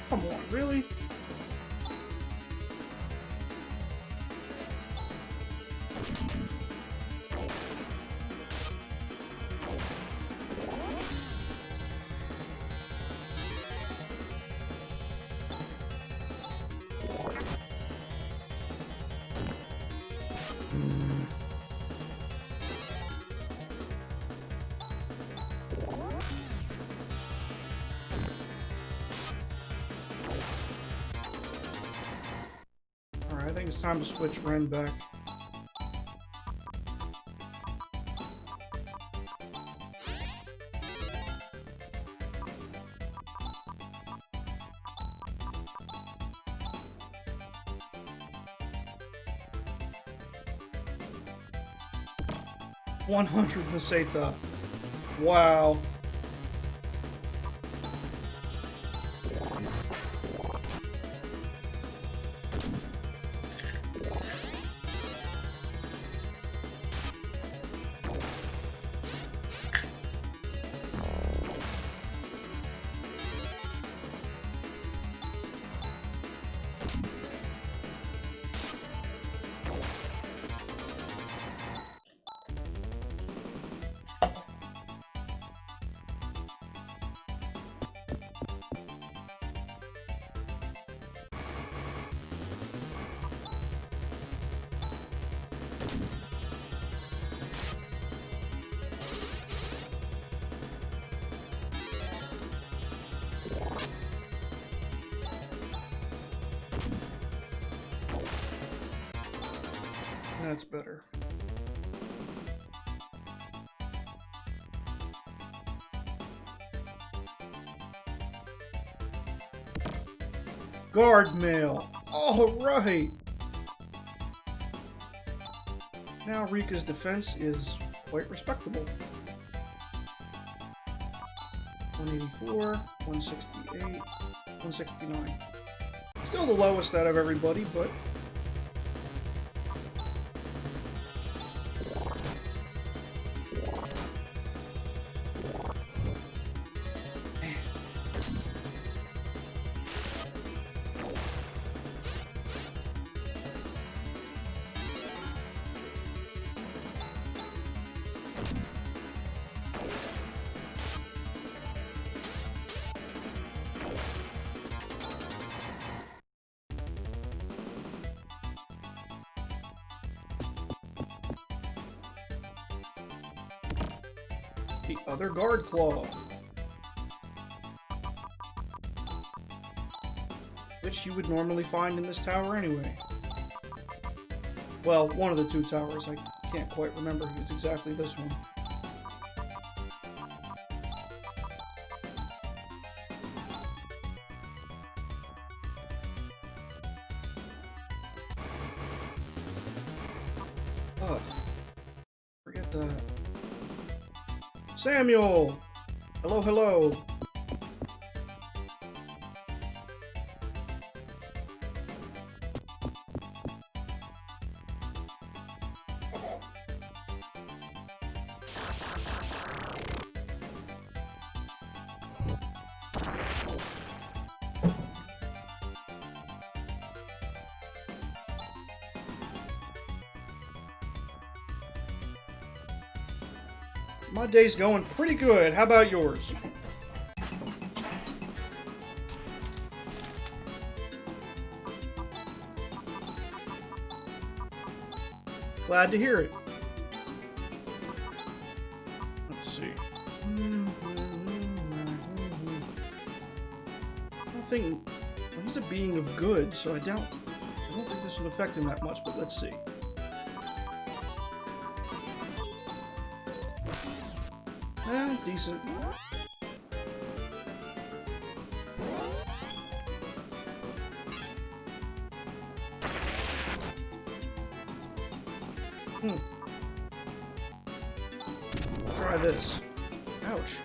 S1: Come on, really? I think it's time to switch Ren back. $100 Meseta. Wow. That's better. Guard mail. All right. Now Rika's defense is quite respectable. 184, 168, 169. Still the lowest out of everybody, but The other guard claw. Which you would normally find in this tower anyway. Well, one of the two towers. I can't quite remember if it's exactly this one. Oh, forget that. Samuel! Hello, hello. My day's going pretty good. How about yours? Glad to hear it. Let's see. I don't think he's a being of good, so I don't think this would affect him that much, but let's see. Decent. Try this. Ouch.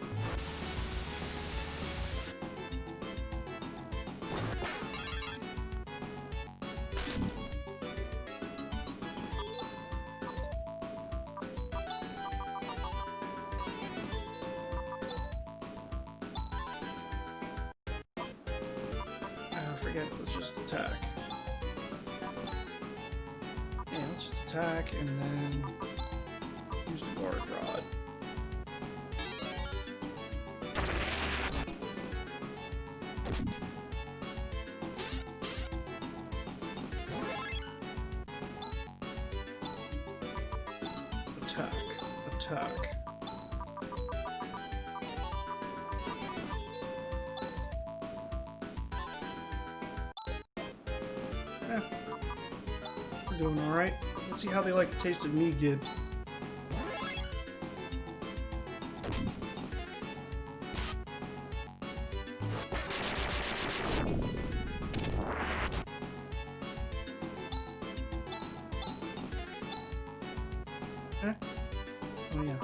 S1: Let's just attack. Yeah, let's just attack and then use the guard rod. Attack. Attack. Doing alright. Let's see how they like the taste of me get. Huh? Oh yeah.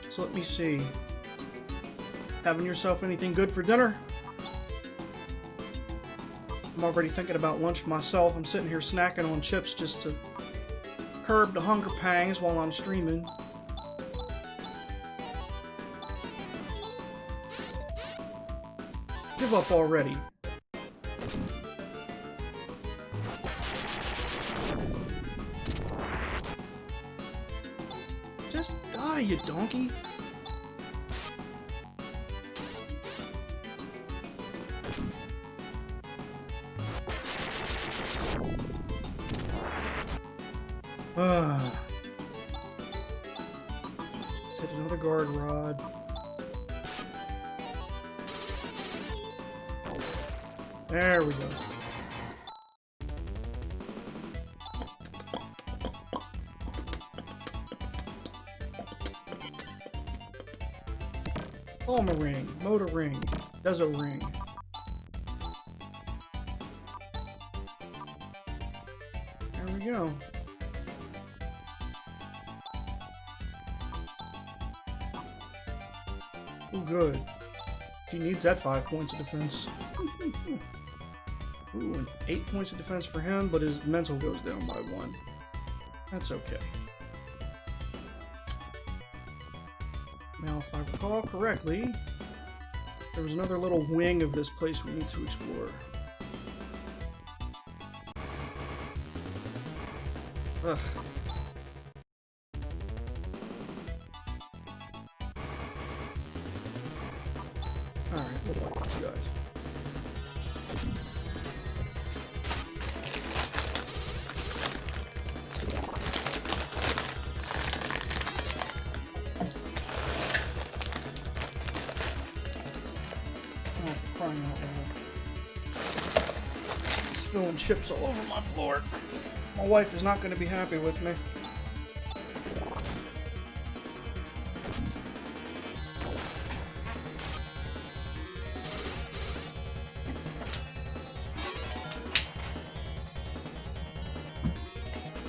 S1: So let me see. Having yourself anything good for dinner? I'm already thinking about lunch myself. I'm sitting here snacking on chips just to curb the hunger pangs while I'm streaming. Give up already. Just die, you donkey. Let's hit another guard rod. There we go. Palmer ring, motor ring, desert ring. There we go. Oh, good. She needs that 5 points of defense. Ooh, and 8 points of defense for him, but his mental goes down by 1. That's okay. Now, if I recall correctly, there was another little wing of this place we need to explore. Ugh. Alright, we'll fight these guys. Oh, for crying out loud. Spilling chips all over my floor. My wife is not going to be happy with me.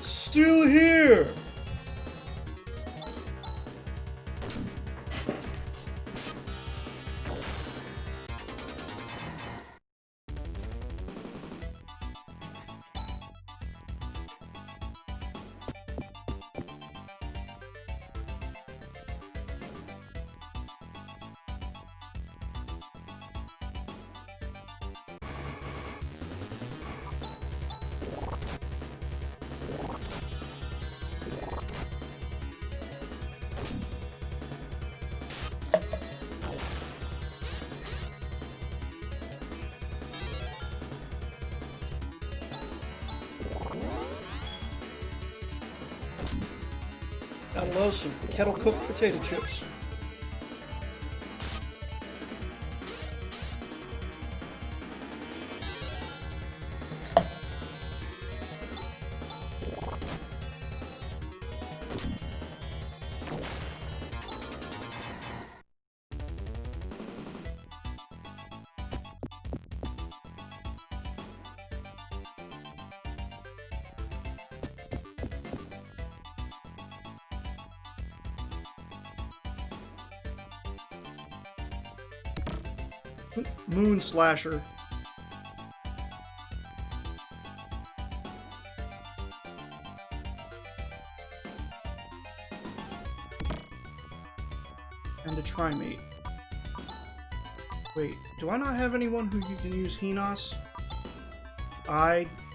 S1: Still here! Gotta love some kettle cooked potato chips. Moon Slasher. And a Trimate. Wait, do I not have anyone who you can use Hinas?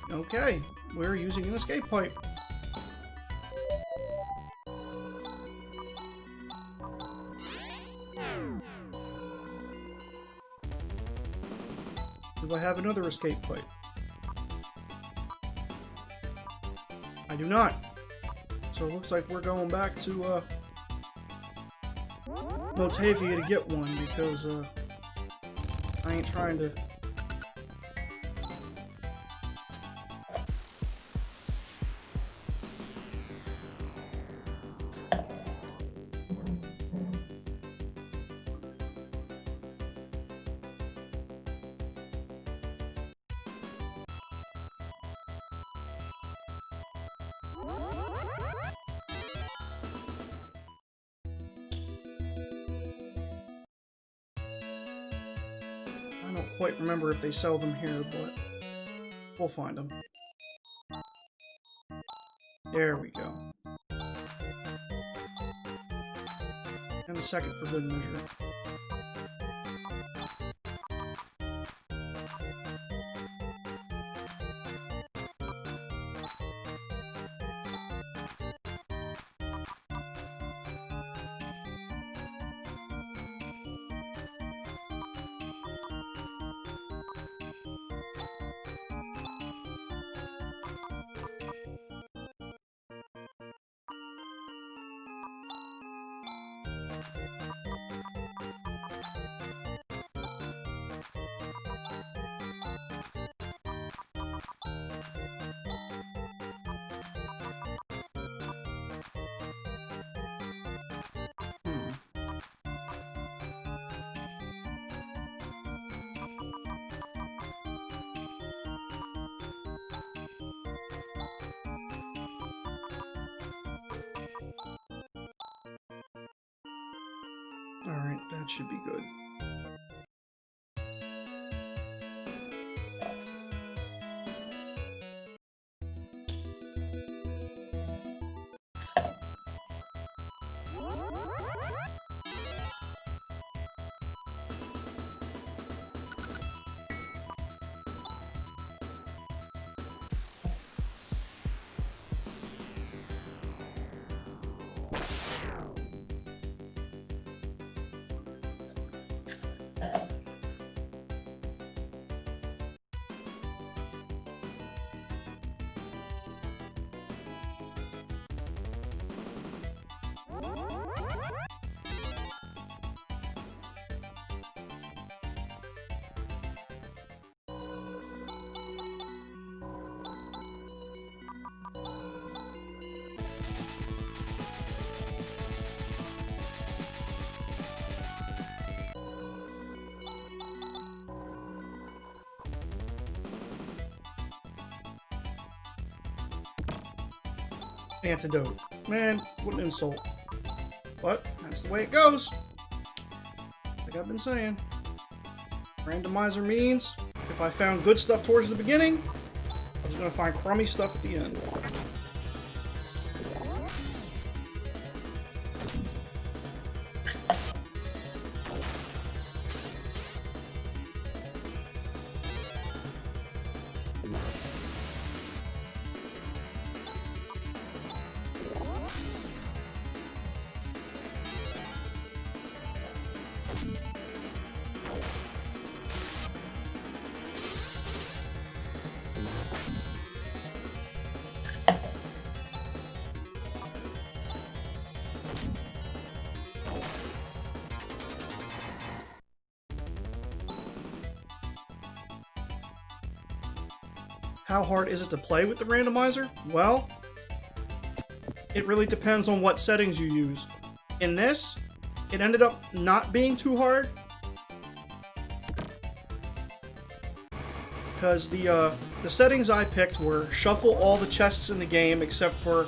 S1: Okay, we're using an escape pipe. Do I have another escape pipe? I do not. So it looks like we're going back to Motavia to get one because I ain't trying to. I don't quite remember if they sell them here, but we'll find them. There we go. And a second for good measure. Alright, that should be good. antidote. Man, what an insult. But that's the way it goes. Like I've been saying. Randomizer means if I found good stuff towards the beginning, I was going to find crummy stuff at the end. How hard is it to play with the randomizer? Well, it really depends on what settings you use. In this, it ended up not being too hard. Because the settings I picked were shuffle all the chests in the game except for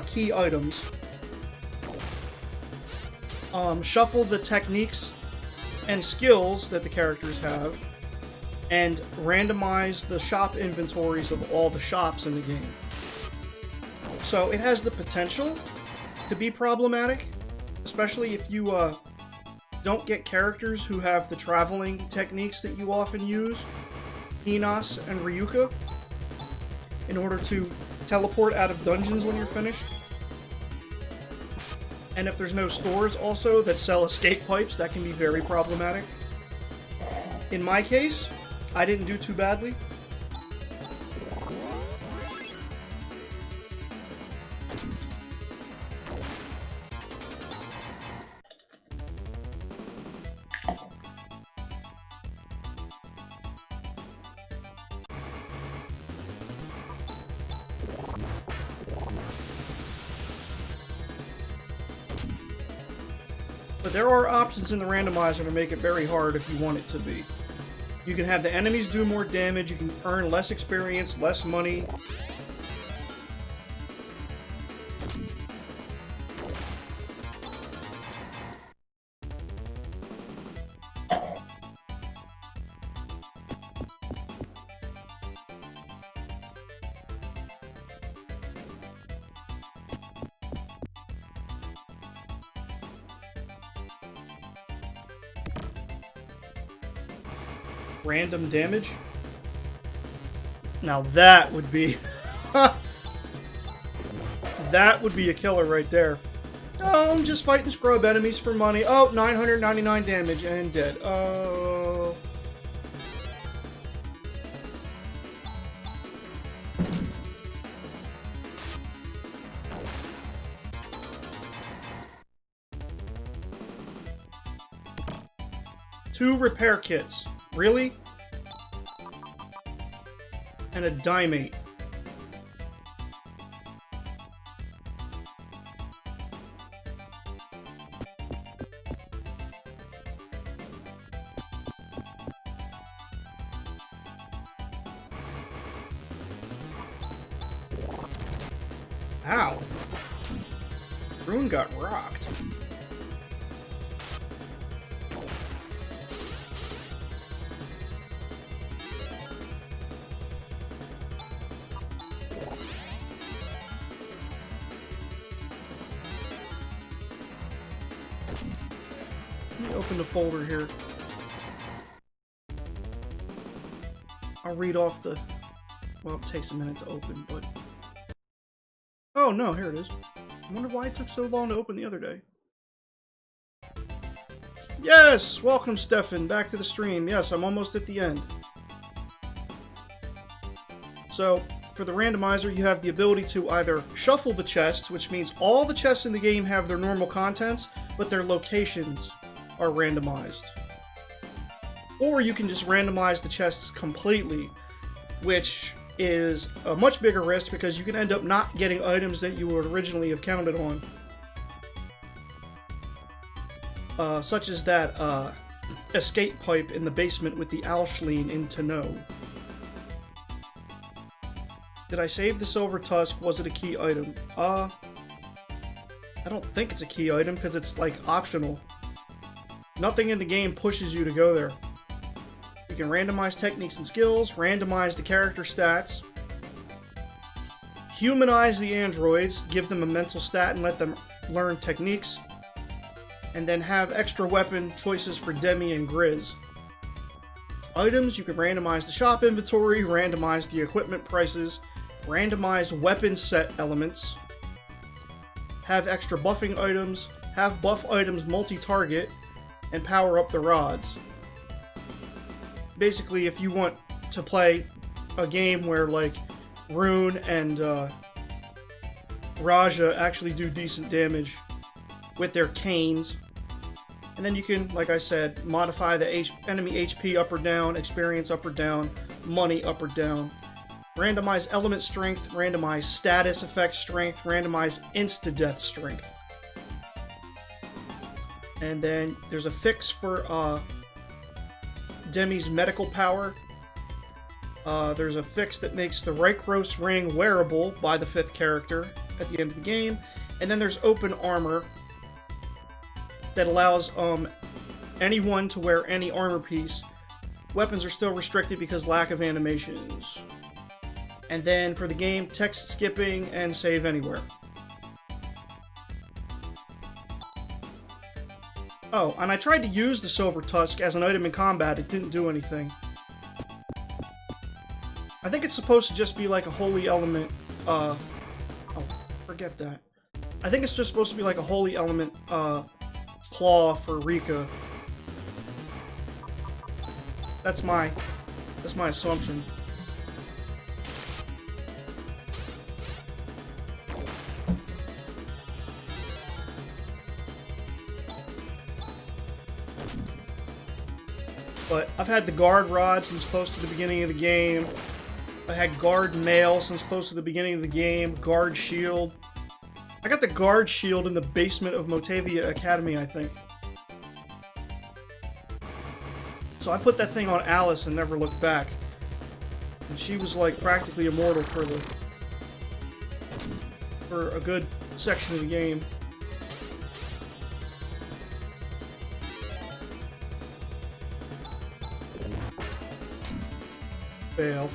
S1: key items. Shuffle the techniques and skills that the characters have. And randomize the shop inventories of all the shops in the game. So it has the potential to be problematic, especially if you don't get characters who have the traveling techniques that you often use, Hinas and Ryuka, in order to teleport out of dungeons when you're finished. And if there's no stores also that sell escape pipes, that can be very problematic. In my case, I didn't do too badly. But there are options in the randomizer to make it very hard if you want it to be. You can have the enemies do more damage, you can earn less experience, less money. Random damage. Now that would be that would be a killer right there. Oh, I'm just fighting scrub enemies for money. Oh, 999 damage and dead. Oh. Two repair kits. Really? And a dimate. Ow. Rune got rocked. Open the folder here. I'll read off the... Well, it takes a minute to open, but... Oh, no, here it is. I wonder why it took so long to open the other day. Yes! Welcome, Stefan. Back to the stream. Yes, I'm almost at the end. So, for the randomizer, you have the ability to either shuffle the chests, which means all the chests in the game have their normal contents, but their locations are randomized. Or you can just randomize the chests completely, which is a much bigger risk because you can end up not getting items that you would originally have counted on. Such as that escape pipe in the basement with the Alschleen in Tenno. Did I save the silver tusk? Was it a key item? I don't think it's a key item because it's like optional. Nothing in the game pushes you to go there. You can randomize techniques and skills, randomize the character stats, humanize the androids, give them a mental stat and let them learn techniques, and then have extra weapon choices for Demi and Grizz. Items, you can randomize the shop inventory, randomize the equipment prices, randomize weapon set elements, have extra buffing items, have buff items multi-target, and power up the rods. Basically, if you want to play a game where like Rune and Raja actually do decent damage with their canes, and then you can, like I said, modify the enemy HP up or down, experience up or down, money up or down, randomize element strength, randomize status effect strength, randomize insta-death strength. And then there's a fix for Demi's medical power. There's a fix that makes the Reichros ring wearable by the 5th character at the end of the game. And then there's open armor that allows anyone to wear any armor piece. Weapons are still restricted because lack of animations. And then for the game, text skipping and save anywhere. Oh, and I tried to use the silver tusk as an item in combat. It didn't do anything. I think it's supposed to just be like a holy element. Oh, forget that. I think it's just supposed to be like a holy element claw for Rika. That's my assumption. But I've had the guard rod since close to the beginning of the game. I had guard mail since close to the beginning of the game. Guard shield. I got the guard shield in the basement of Motavia Academy, I think. So I put that thing on Alice and never looked back. And she was like practically immortal for a good section of the game. Fail.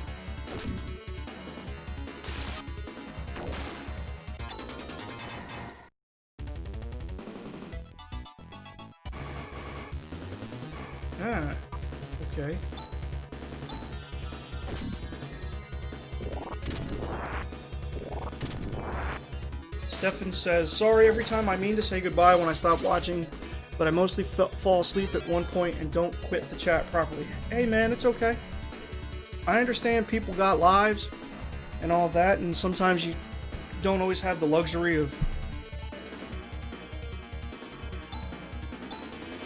S1: Ah, okay. Stefan says, sorry every time I mean to say goodbye when I stop watching, but I mostly fall asleep at one point and don't quit the chat properly. Hey man, it's okay. I understand people got lives and all that, and sometimes you don't always have the luxury of,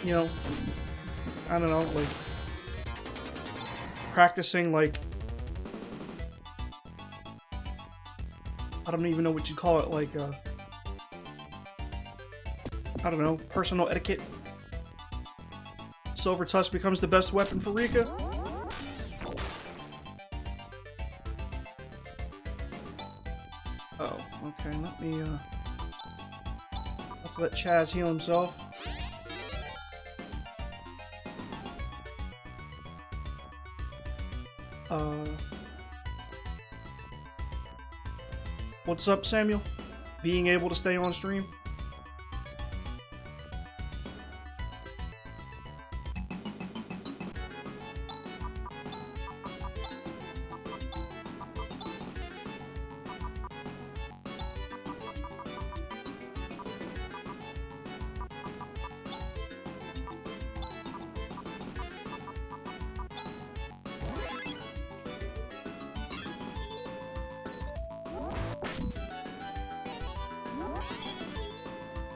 S1: you know, I don't know, like, practicing, like, I don't even know what you call it, like, I don't know, personal etiquette. Silver Tusk becomes the best weapon for Rika. Oh, okay, let's let Chaz heal himself. What's up, Samuel? Being able to stay on stream?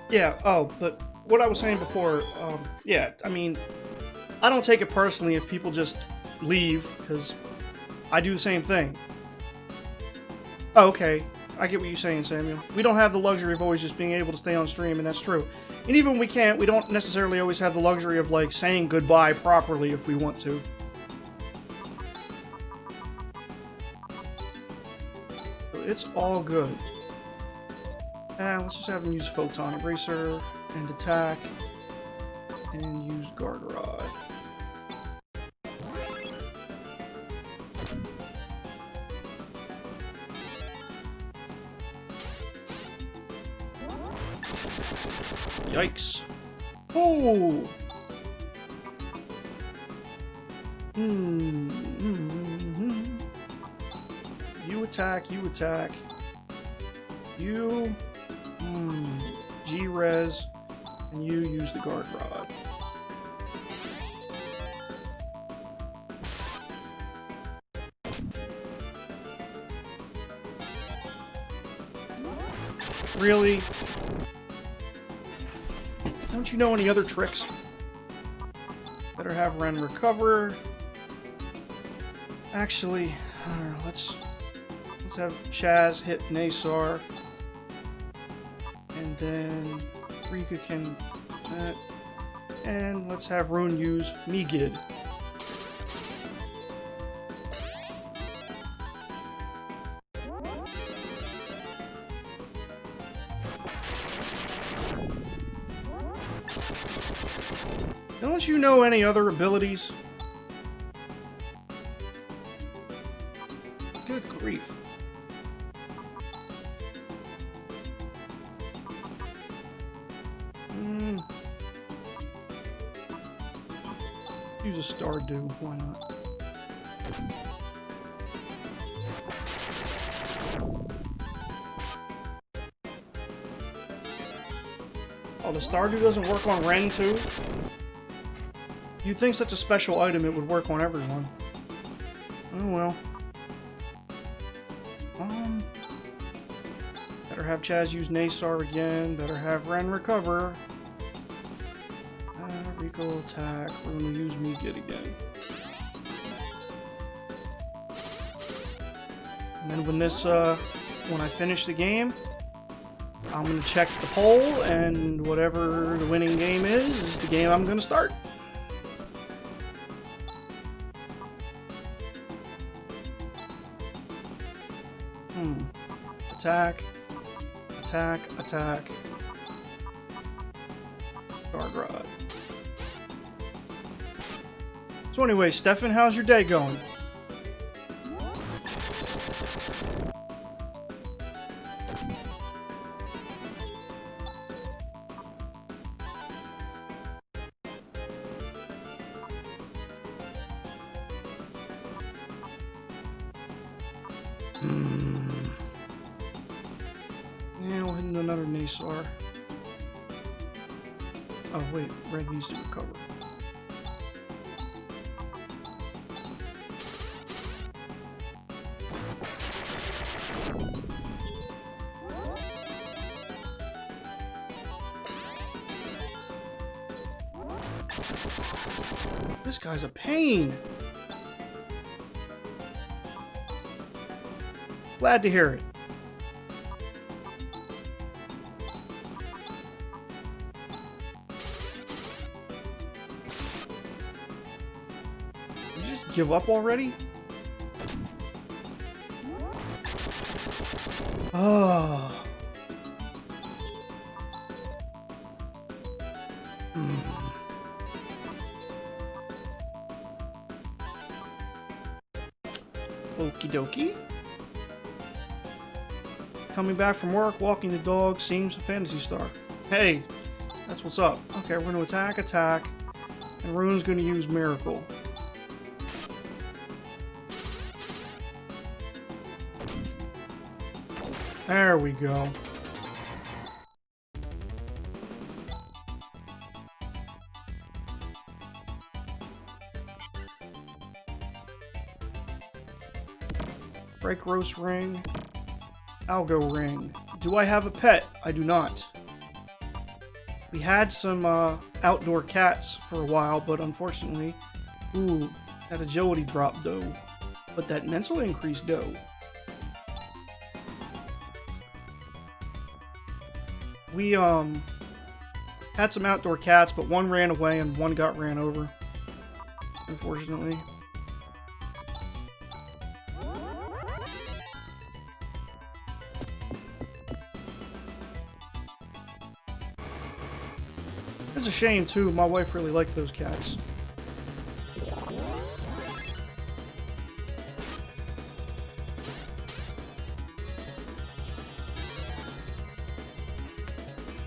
S1: Yeah, oh, but what I was saying before, yeah, I mean, I don't take it personally if people just leave, because I do the same thing. Oh, okay, I get what you're saying, Samuel. We don't have the luxury of always just being able to stay on stream, and that's true. And even when we can't, we don't necessarily always have the luxury of, like, saying goodbye properly if we want to. it's all good. And let's just have him use Photon Eraser and attack. And use Guard Rod. Yikes. Oh! You attack, you attack. You... G-Res. And you use the Guard Rod. Really? Don't you know any other tricks? Better have Ren recover. Actually, I don't know, let's have Chaz hit Nasar. And then Rika can... and let's have Rune use Megid. Don't you know any other abilities? Good grief. Use a Stardew, why not? Oh, the Stardew doesn't work on Ren too? You'd think such a special item it would work on everyone. Oh well. Better have Chaz use Nasar again. Better have Ren recover. Rico attack. We're gonna use Megid again. And then when this, when I finish the game, I'm gonna check the poll, and whatever the winning game is the game I'm gonna start. Attack, attack, attack. Guard Rod. So anyway, Stefan, how's your day going? Yeah, we'll hit another Nasar. Oh wait, Red needs to recover. This guy's a pain. Glad to hear it. Did you just give up already? Oh. Okie dokie. Coming back from work, walking the dog, seeing some Phantasy Star. Hey, that's what's up. Okay, we're going to attack, attack, and Rune's going to use Miracle. There we go. Break Roast Ring. Algo Ring. Do I have a pet? I do not. We had some outdoor cats for a while, but unfortunately... Ooh, that agility dropped though. But that mental increase though. We had some outdoor cats, but one ran away and one got ran over. Unfortunately. It's a shame, too. My wife really liked those cats.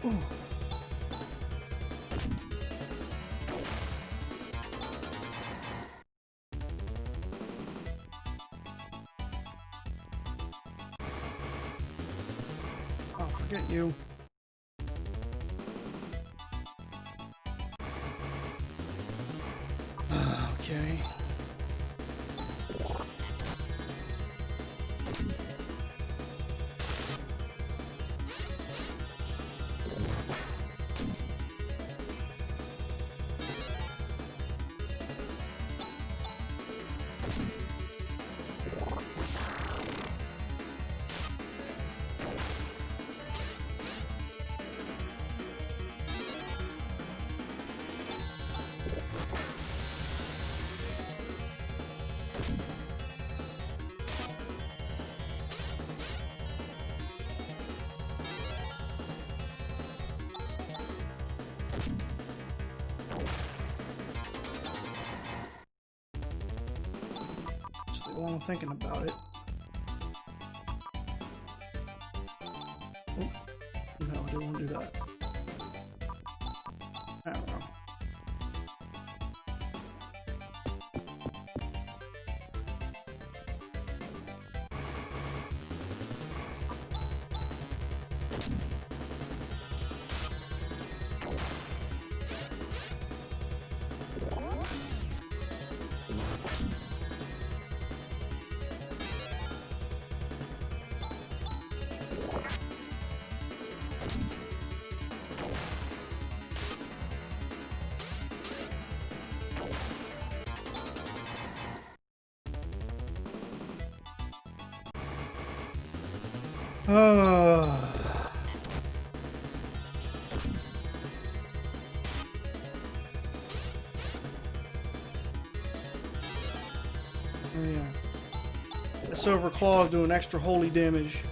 S1: Ooh. Oh, forget you. Okay. While I'm thinking about it. Oh, no, I didn't want to do that. I don't know. Oh yeah. That Silver Claw is doing extra holy damage.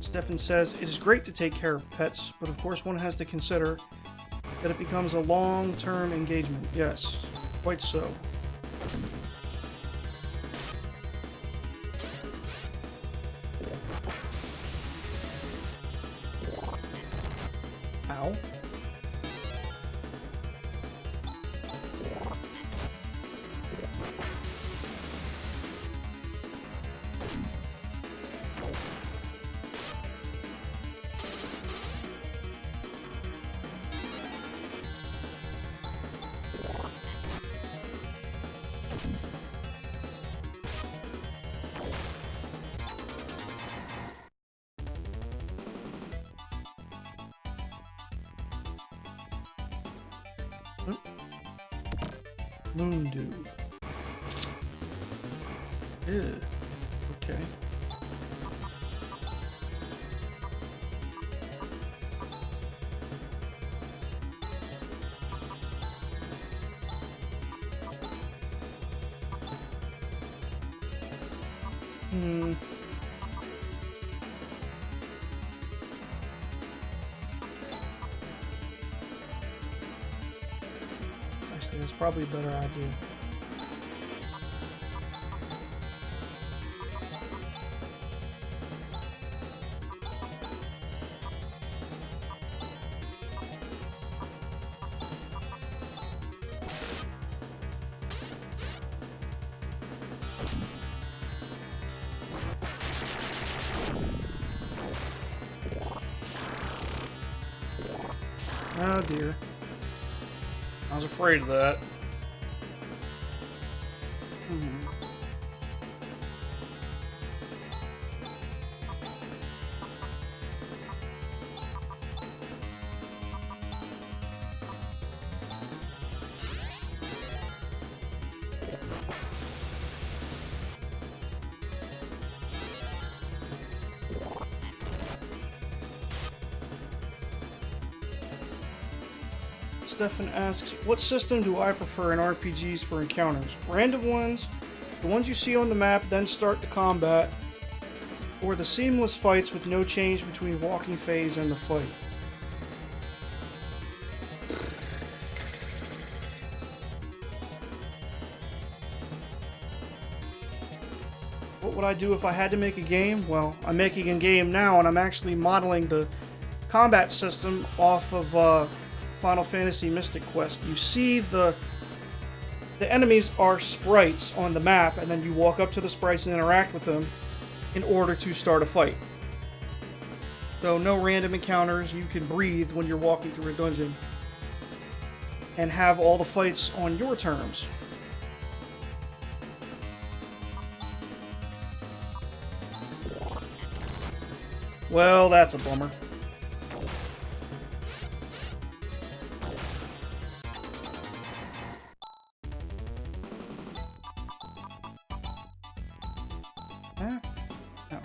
S1: Stefan says, it is great to take care of pets, but of course one has to consider that it becomes a long-term engagement. Yes, quite so. Ow. Moondew. Ew. Okay. Actually, that's probably a better idea. Oh dear. I was afraid of that. Stefan asks, what system do I prefer in RPGs for encounters? Random ones, the ones you see on the map, then start the combat, or the seamless fights with no change between walking phase and the fight. What would I do if I had to make a game? Well, I'm making a game now, and I'm actually modeling the combat system off of Final Fantasy Mystic Quest. You see the enemies are sprites on the map, and then you walk up to the sprites and interact with them in order to start a fight. So no random encounters. You can breathe when you're walking through a dungeon and have all the fights on your terms. Well, that's a bummer. Huh? No.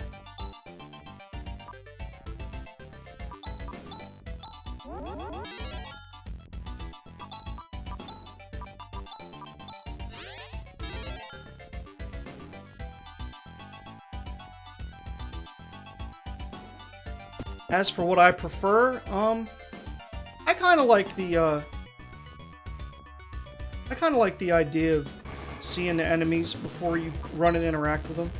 S1: As for what I prefer, I kind of like the idea of seeing the enemies before you run and interact with them.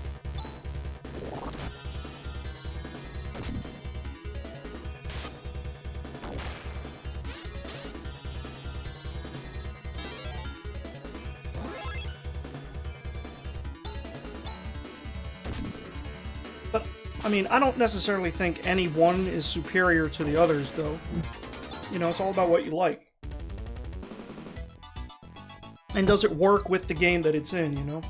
S1: I mean, I don't necessarily think any one is superior to the others, though. You know, it's all about what you like. And does it work with the game that it's in, you know?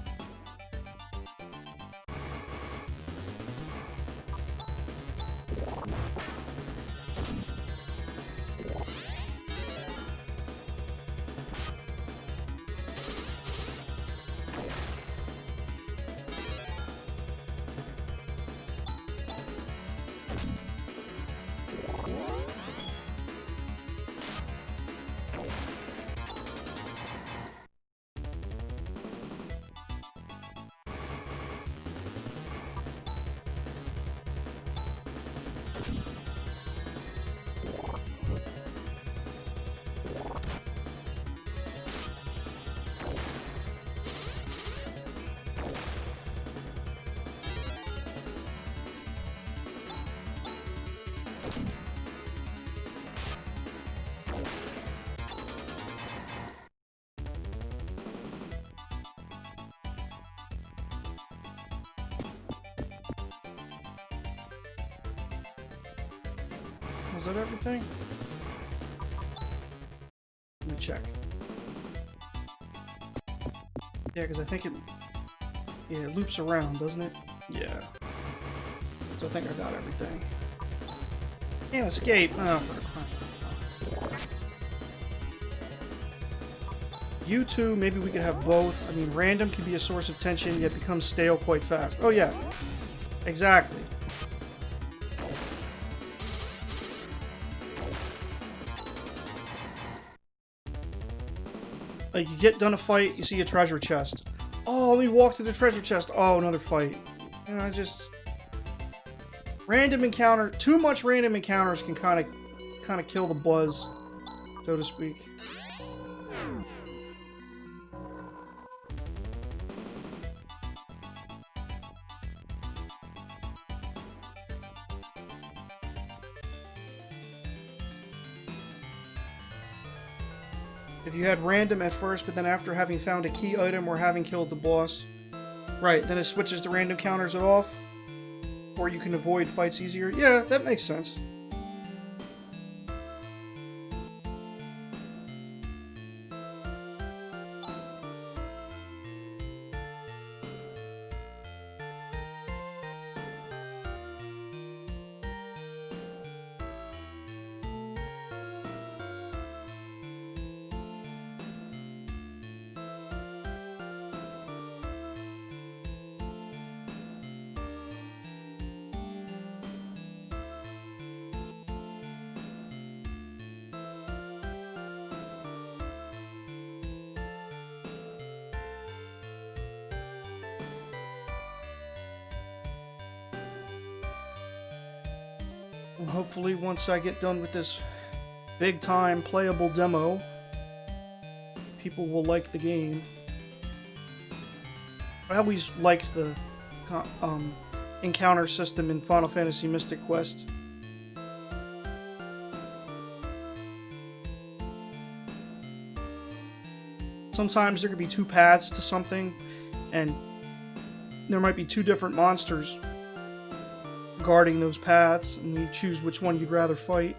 S1: Was that everything? Let me check. Yeah, because I think it loops around, doesn't it? Yeah. So I think I got everything. Can't escape. Oh, for crying. You two, maybe we could have both. I mean, random can be a source of tension, yet becomes stale quite fast. Oh yeah, exactly. Like, you get done a fight, you see a treasure chest. Oh, let me walk to the treasure chest. Oh, another fight. You know, random encounter. Too much random encounters can kind of kill the buzz, so to speak. If you had random at first, but then after having found a key item or having killed the boss, right, then it switches to random counters it off, or you can avoid fights easier. Yeah, that makes sense. And hopefully once I get done with this big time playable demo, people will like the game. I always liked the encounter system in Final Fantasy Mystic Quest. Sometimes there could be two paths to something, and there might be two different monsters guarding those paths, and you choose which one you'd rather fight.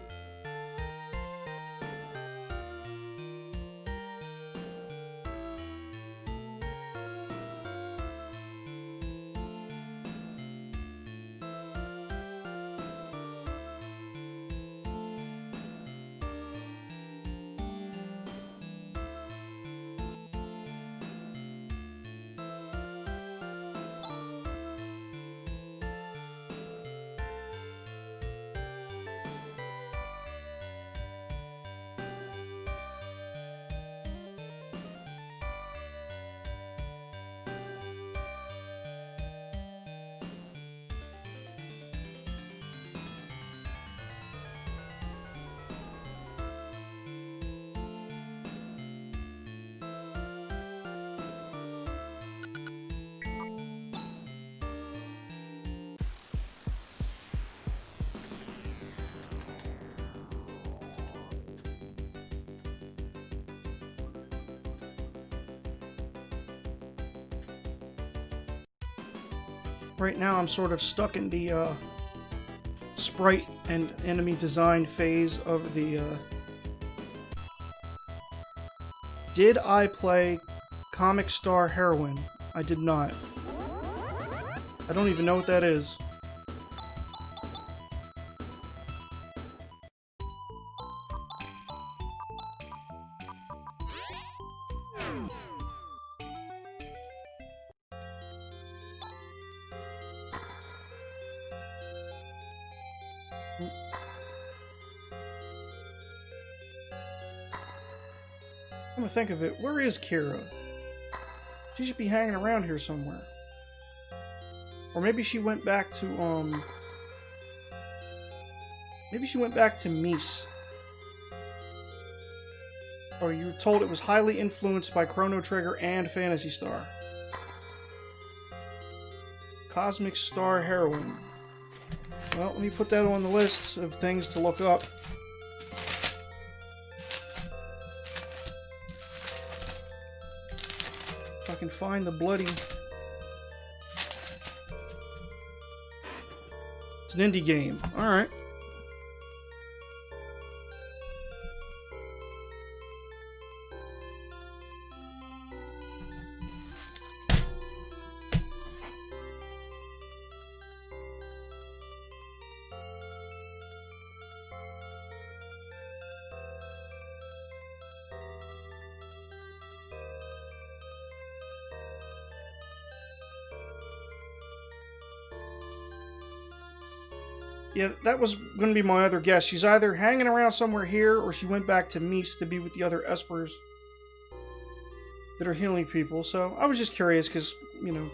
S1: Right now I'm sort of stuck in the sprite and enemy design phase of the... Did I play Comic Star Heroine? I did not. I don't even know what that is. Come to think of it, where is Kira? She should be hanging around here somewhere. Or maybe she went back to, maybe she went back to Mies. Or you were told it was highly influenced by Chrono Trigger and Phantasy Star. Cosmic Star Heroine. Well, let me put that on the list of things to look up. If I can find the bloody... It's an indie game. Alright. Yeah, that was going to be my other guess. She's either hanging around somewhere here, or she went back to Mies to be with the other Espers that are healing people. So I was just curious because, you know,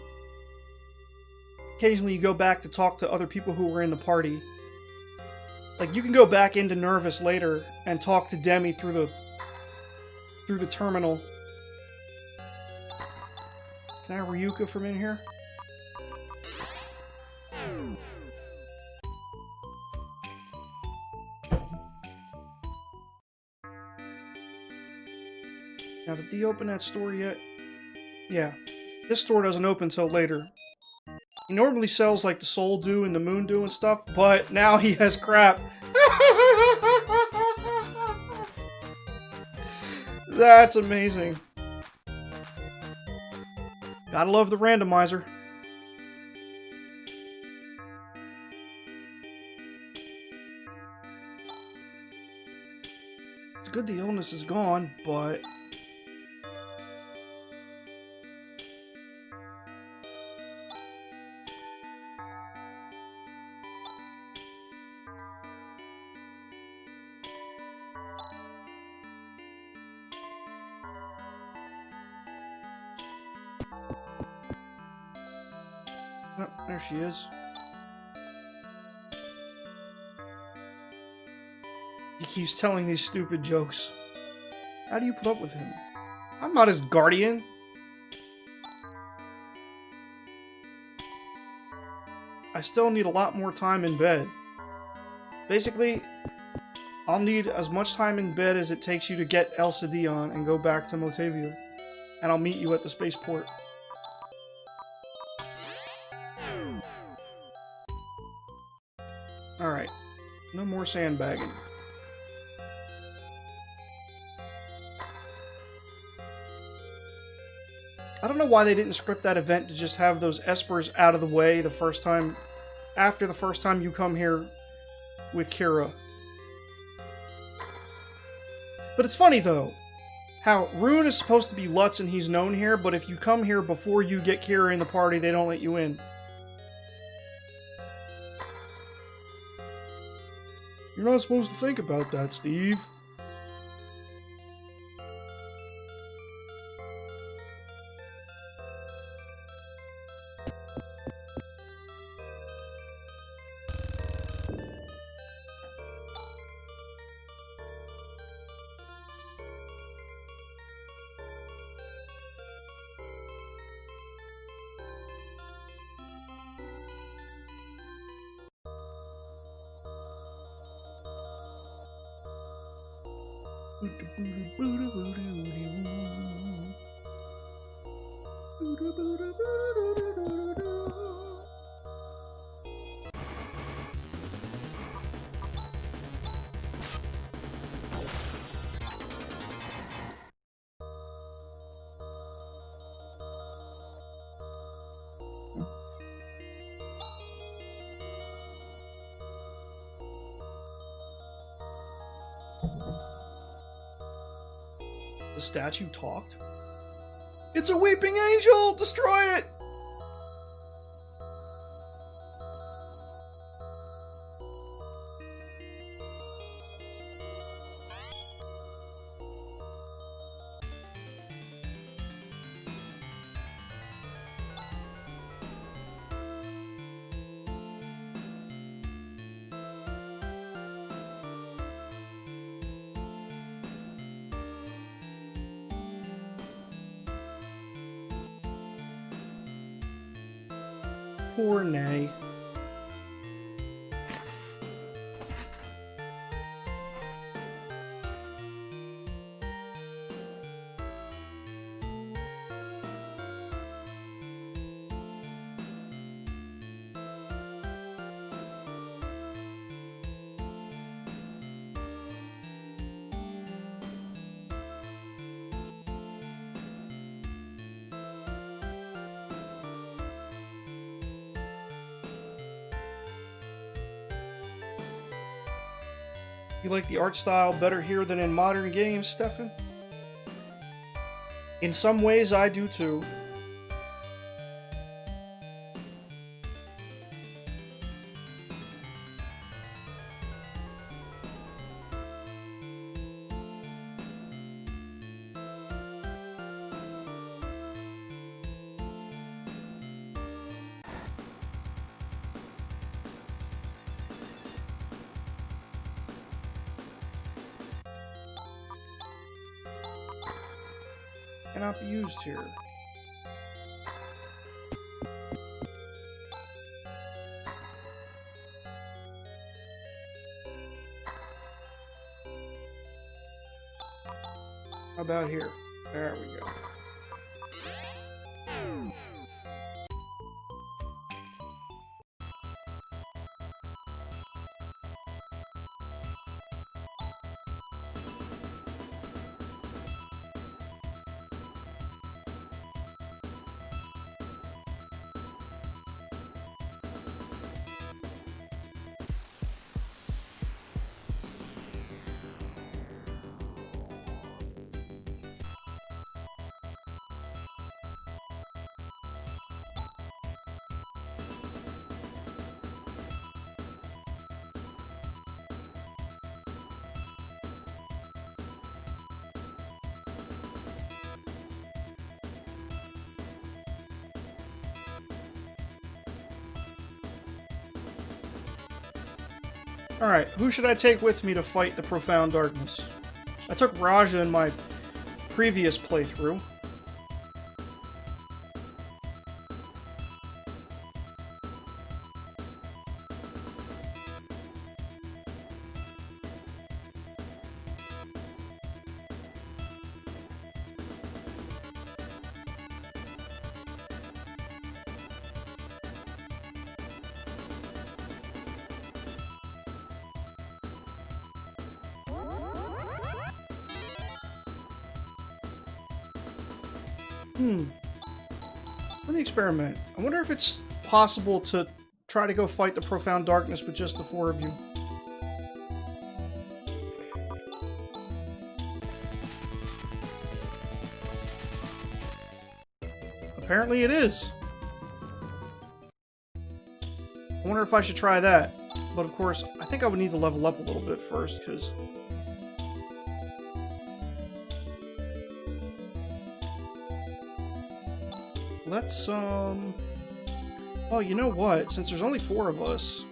S1: occasionally you go back to talk to other people who were in the party. Like, you can go back into Nervous later and talk to Demi through the terminal. Can I Ryuka from in here? Now, did he open that store yet? Yeah. This store doesn't open until later. He normally sells, like, the Soul Dew and the Moon Dew and stuff, but now he has crap. That's amazing. Gotta love the randomizer. It's good the illness is gone, but... Oh, there she is. He keeps telling these stupid jokes. How do you put up with him? I'm not his guardian. I still need a lot more time in bed. Basically, I'll need as much time in bed as it takes you to get Elsa Dion and go back to Motavia. And I'll meet you at the spaceport. Alright. No more sandbagging. I don't know why they didn't script that event to just have those espers out of the way the first time, after the first time you come here with Kira. But it's funny though, how Rune is supposed to be Lutz and he's known here, but if you come here before you get Kira in the party, they don't let you in. You're not supposed to think about that, Steve. The statue talked? It's a weeping angel! Destroy it! Poor Nay. You like the art style better here than in modern games, Stefan? In some ways, I do too. Cannot be used here. How about here? There we go. Alright, who should I take with me to fight the Profound Darkness? I took Raja in my previous playthrough. Let me experiment. I wonder if it's possible to try to go fight the Profound Darkness with just the 4 of you. Apparently it is. I wonder if I should try that. But of course, I think I would need to level up a little bit first, because... Let's, well, you know what? Since there's only 4 of us...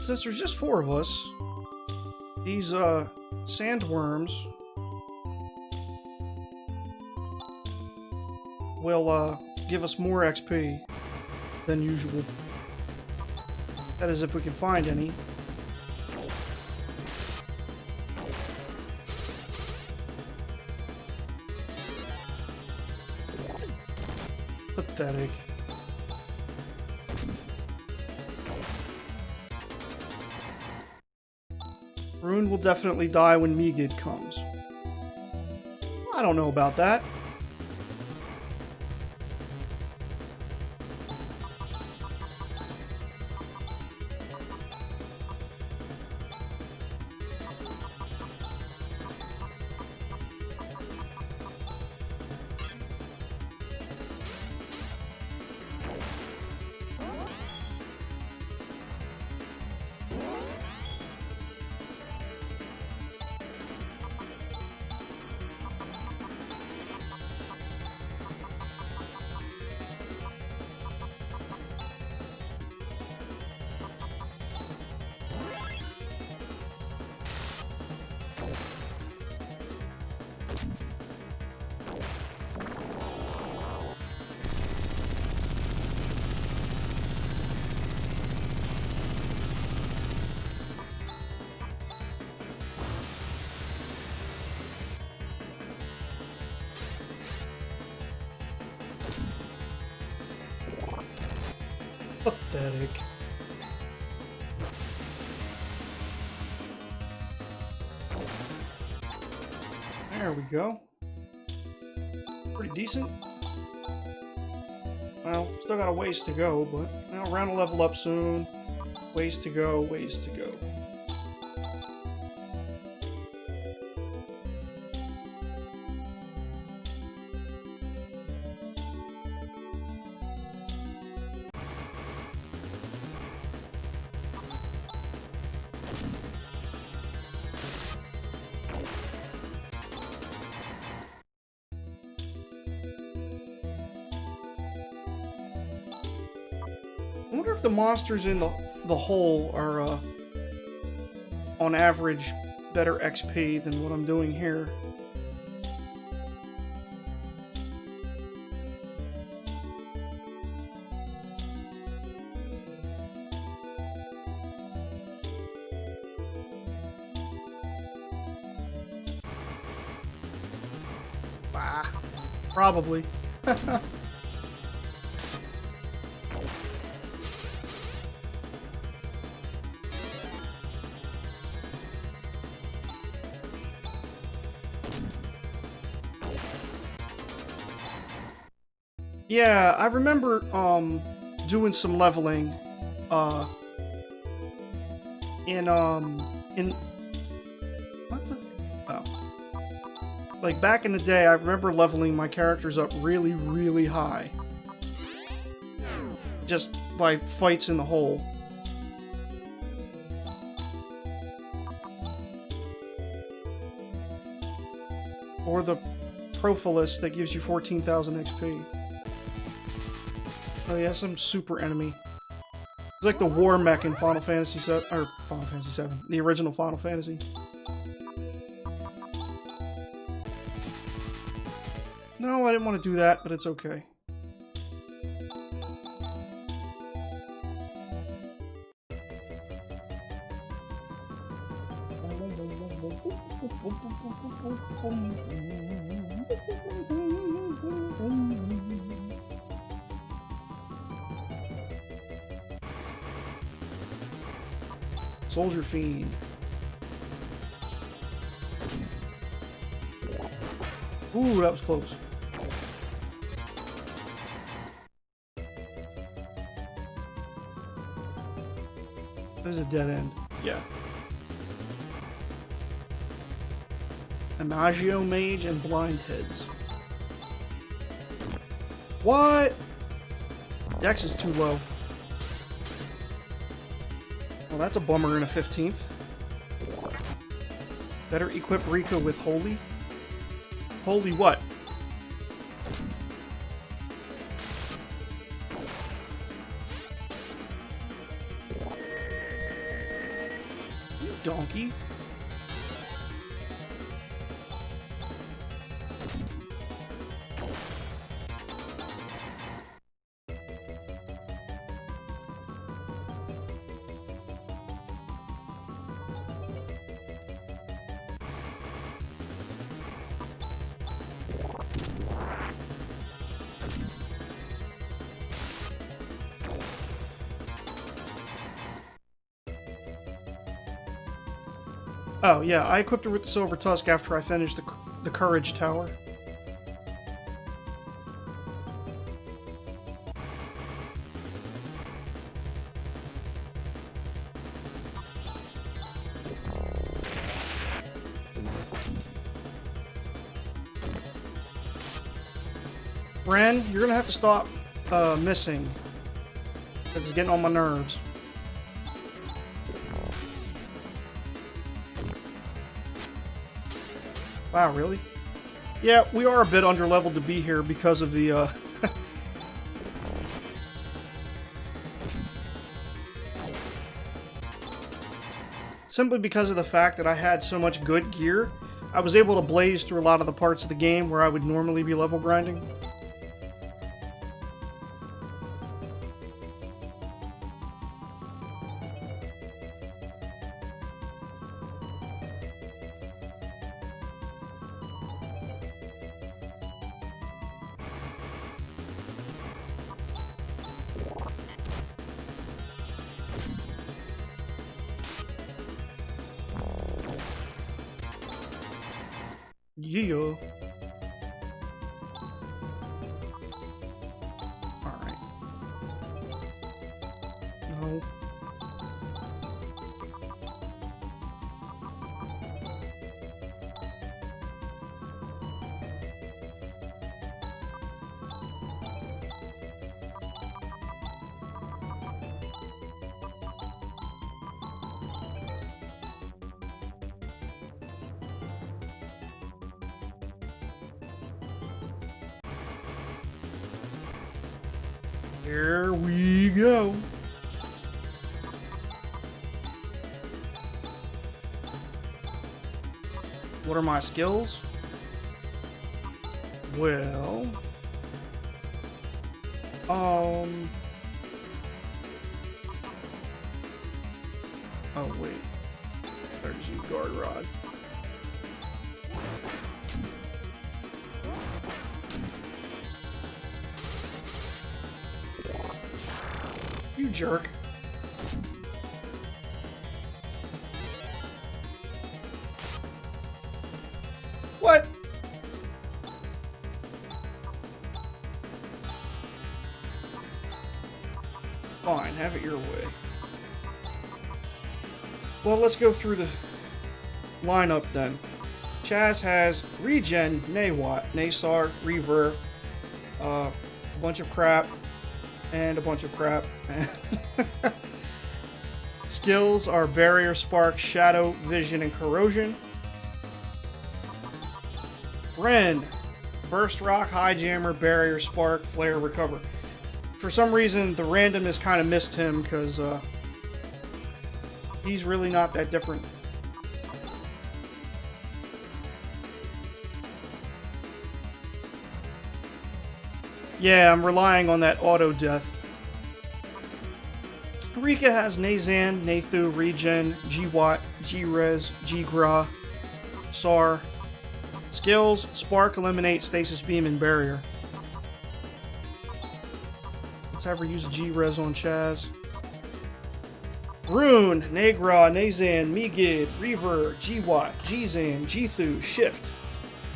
S1: Since there's just 4 of us, these, sandworms will, give us more XP than usual. That is, if we can find any. Pathetic. Rune will definitely die when Megid comes. I don't know about that. Pathetic. There we go. Pretty decent. Well, still got a ways to go, but well, around to level up soon. Ways to go, ways to go. I wonder if the monsters in the hole are, on average, better XP than what I'm doing here. Ah, probably. Yeah, I remember, doing some leveling, in, what the? Oh. like, back in the day, I remember leveling my characters up really, really high. Just by fights in the hole. Or the Profilus that gives you 14,000 XP. Oh yeah, some super enemy. It's like the war mech in Final Fantasy 7, or Final Fantasy 7, the original Final Fantasy. No, I didn't want to do that, but it's okay. Soldier Fiend. Ooh, that was close. There's a dead end. Yeah. Imagio Mage and Blind Heads. What? Dex is too low. Well, that's a bummer in a 15th. Better equip Rika with Holy. Holy what? You donkey. Oh, yeah, I equipped her with the Silver Tusk after I finished the Courage Tower. Ren, you're gonna have to stop missing. It's getting on my nerves. Wow, really? Yeah, we are a bit underleveled to be here because of the, Simply because of the fact that I had so much good gear, I was able to blaze through a lot of the parts of the game where I would normally be level grinding. Yeah. Alright. No. Here we go. What are my skills? Well, oh wait, there's you, guard rod. You jerk. What? Fine, have it your way. Well, let's go through the lineup then. Chaz has Regen, Naywat, Naysar, Reaver, a bunch of crap, and a bunch of crap. Skills are Barrier, Spark, Shadow, Vision, and Corrosion. Ren, Burst Rock, High Jammer, Barrier, Spark, Flare, Recover. For some reason, the randomness kind of missed him because he's really not that different. Yeah, I'm relying on that auto death. Rika has Nazan, Nathu, Regen, G-Watt, G-Rez, G-Gra, Sar. Skills, Spark, Eliminate, Stasis Beam, and Barrier. Let's have her use a G-Rez on Chaz. Rune, Nagra, Nazan, Megid, Reaver, G-Watt, G-Zan, G-Thu, Shift,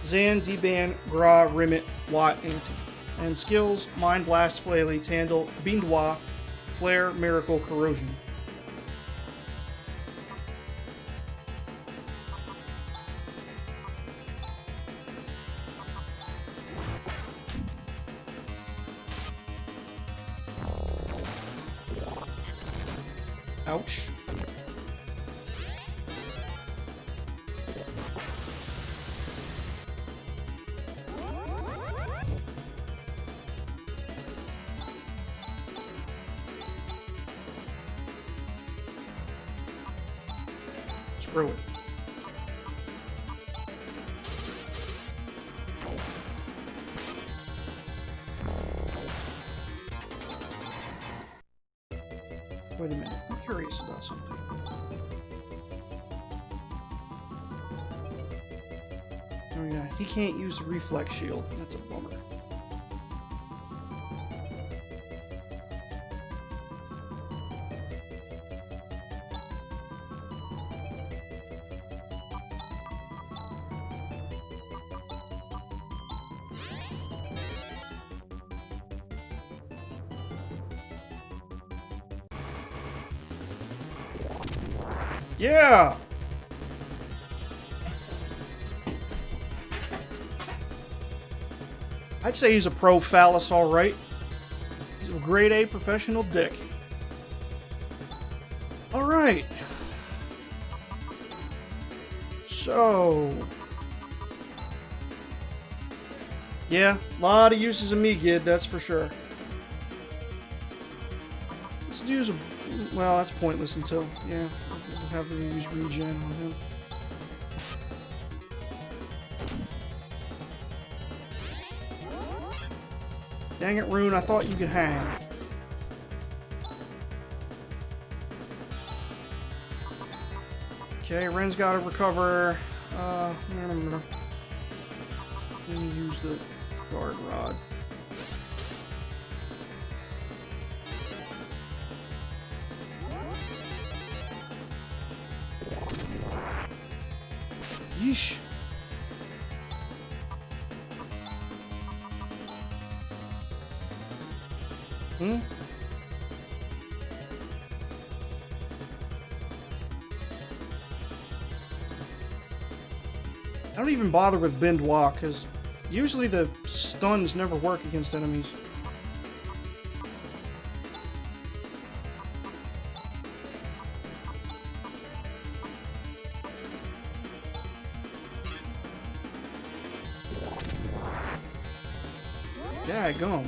S1: Zan, D-Ban, Gra, Rimit, Watt, Anti. And skills, Mind Blast, Flaily, Tandle, Bindwa, Flare, Miracle, Corrosion. Ouch. Screw it. Wait a minute, I'm curious about something. Oh yeah, he can't use the reflex shield. That's a bummer. Yeah! I'd say he's a pro phallus, alright. He's a grade A professional dick. Alright. So... yeah, a lot of uses of Megid, that's for sure. Let's use a... well, that's pointless until... yeah, we'll have to use regen on him. Dang it, Rune, I thought you could hang. Okay, Ren's got to recover. Let me use the guard rod. Yeesh. I don't even bother with Bindwa, because usually the stuns never work against enemies. Daggum.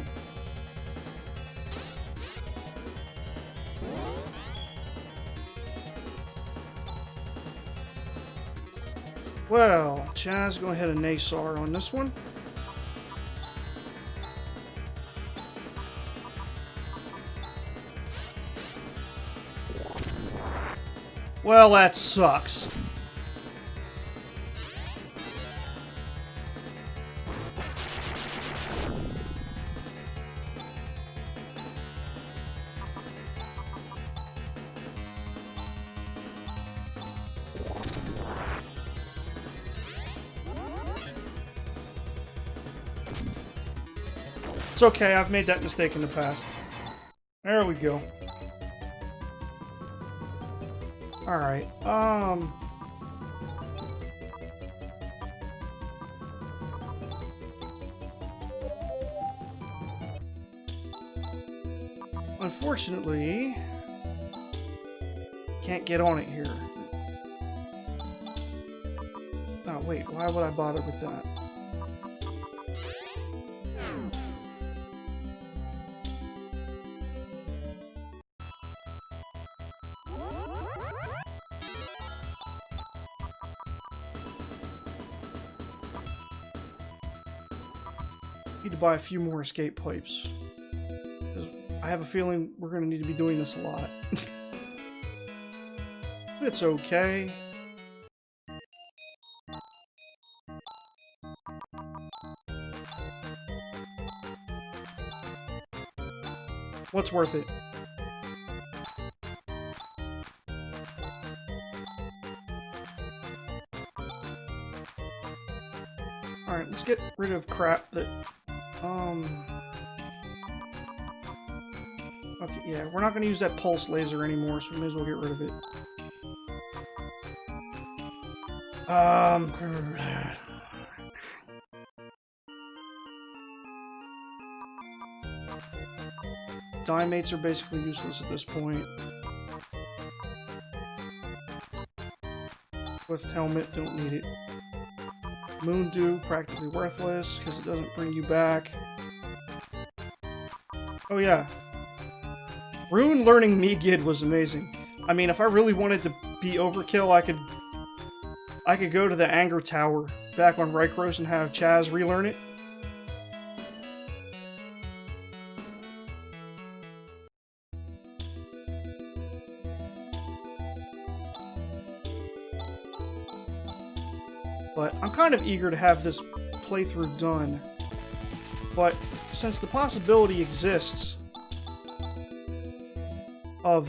S1: Well, Chaz, go ahead and Naysar on this one. Well, that sucks. It's okay, I've made that mistake in the past. There we go. Alright, Unfortunately, can't get on it here. Oh, wait, why would I bother with that? Need to buy a few more escape pipes. I have a feeling we're going to need to be doing this a lot. It's okay. What's worth it? Alright, let's get rid of crap that... Okay, yeah, we're not going to use that pulse laser anymore, so we may as well get rid of it. Dimates are basically useless at this point. With helmet, don't need it. Moondew, practically worthless, because it doesn't bring you back. Oh yeah. Rune learning Megid was amazing. I mean, if I really wanted to be overkill, I could go to the Anger Tower back on Rykros and have Chaz relearn it. But I'm kind of eager to have this playthrough done. But since the possibility exists of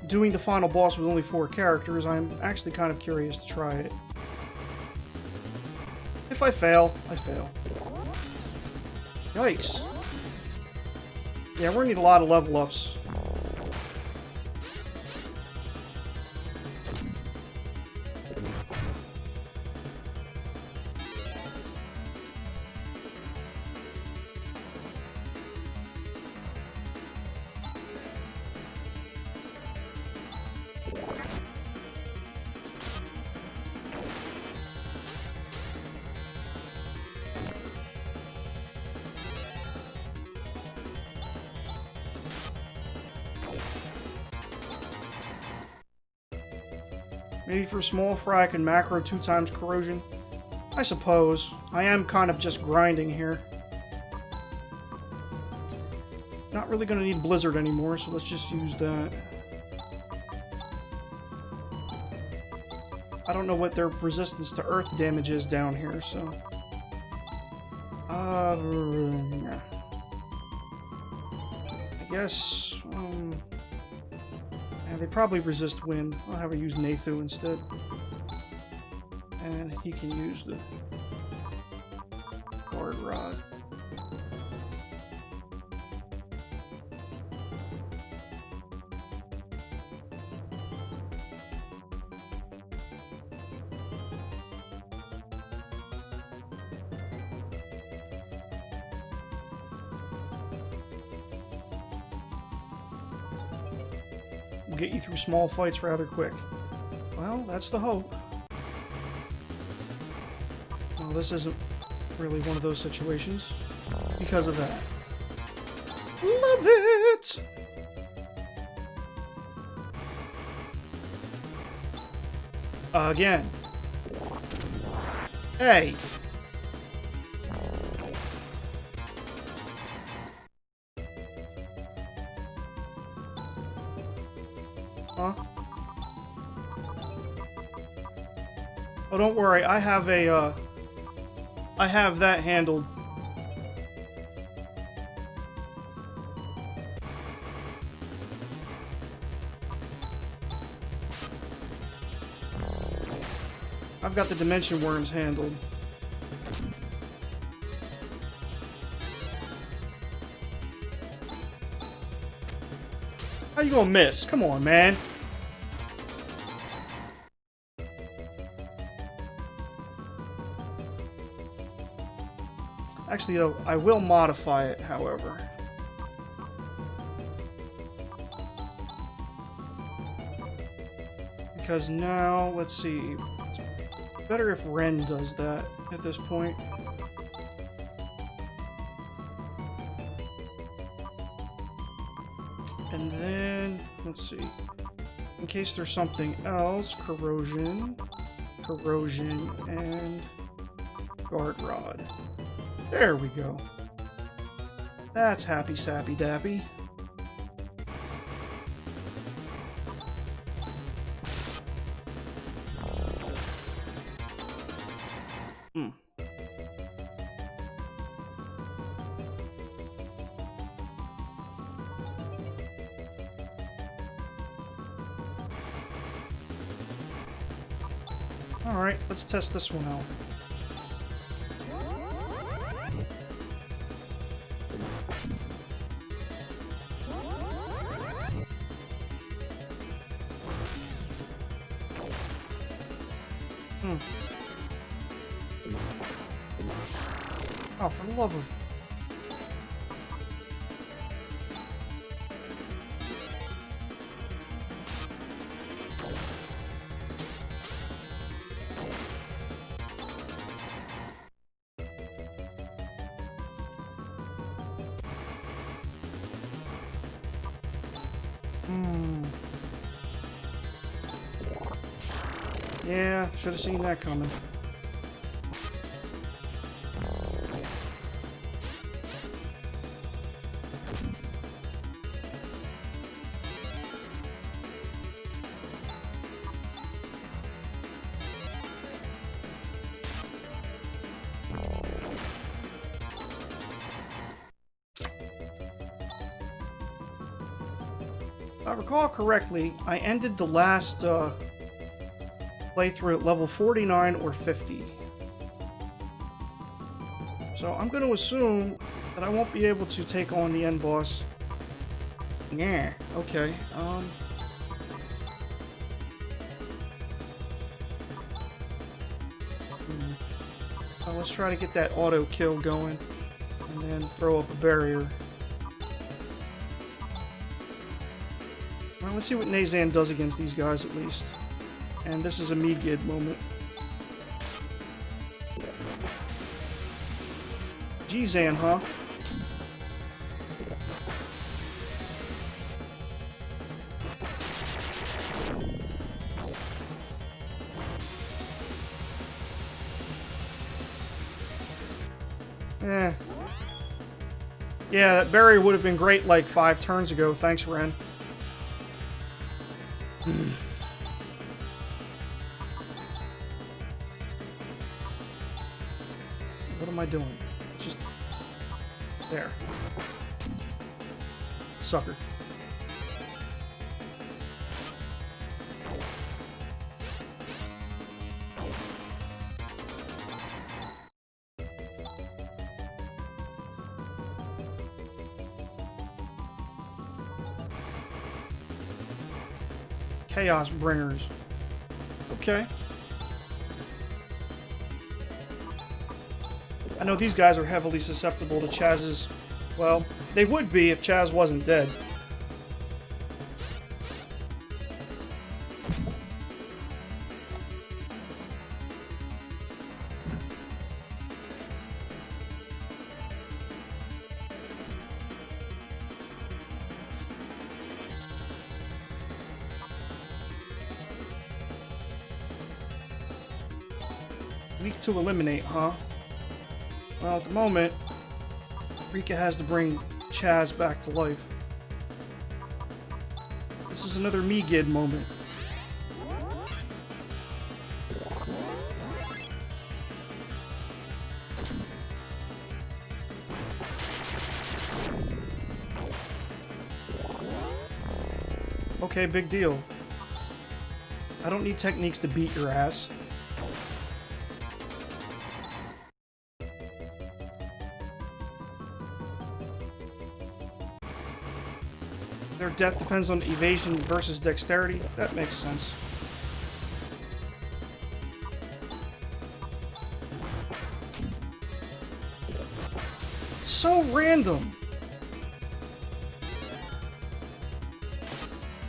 S1: doing the final boss with only 4 characters, I'm actually kind of curious to try it. If I fail, I fail. Yikes. Yeah, we're gonna need a lot of level ups. Maybe for small fry I can macro 2 times corrosion. I suppose. I am kind of just grinding here. Not really going to need Blizzard anymore, so let's just use that. I don't know what their resistance to earth damage is down here, so... I guess... yeah, they probably resist wind. I'll have her use Nathu instead. And he can use the guard rod. We'll get you through small fights rather quick. Well, that's the hope. Well, this isn't really one of those situations because of that. Love it! Again. Hey! Huh? Oh, don't worry. I have a, I have that handled. I've got the dimension worms handled. How you gonna miss? Come on, man. Actually, though, I will modify it, however. Because now, let's see. It's better if Ren does that at this point. And then, let's see. In case there's something else, corrosion, and guard rod. There we go. That's happy sappy dappy. Alright, let's test this one out. Oh, for the love of... Yeah, should have seen that coming. If I recall correctly, I ended the last playthrough at level 49 or 50. So I'm going to assume that I won't be able to take on the end boss. Yeah, okay. Well, let's try to get that auto kill going and then throw up a barrier. Well, let's see what Nazan does against these guys at least. And this is a mid-gid moment. G-Zan, huh? Eh. Yeah, that barrier would have been great like 5 turns ago. Thanks, Ren. What am I doing? Just... there. Sucker. Chaos Bringers. Okay. I know these guys are heavily susceptible to Chaz's... well, they would be if Chaz wasn't dead. Weak to eliminate, huh? Well, at the moment, Rika has to bring Chaz back to life. This is another me-gid moment. Okay, big deal. I don't need techniques to beat your ass. Their death depends on evasion versus dexterity. That makes sense. So random.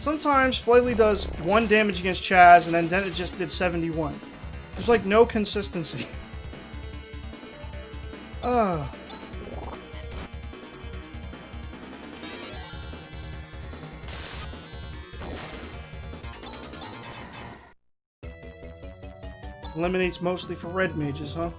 S1: Sometimes Flaily does 1 damage against Chaz, and then it just did 71. There's like no consistency. Ugh. Eliminates mostly for red mages, huh?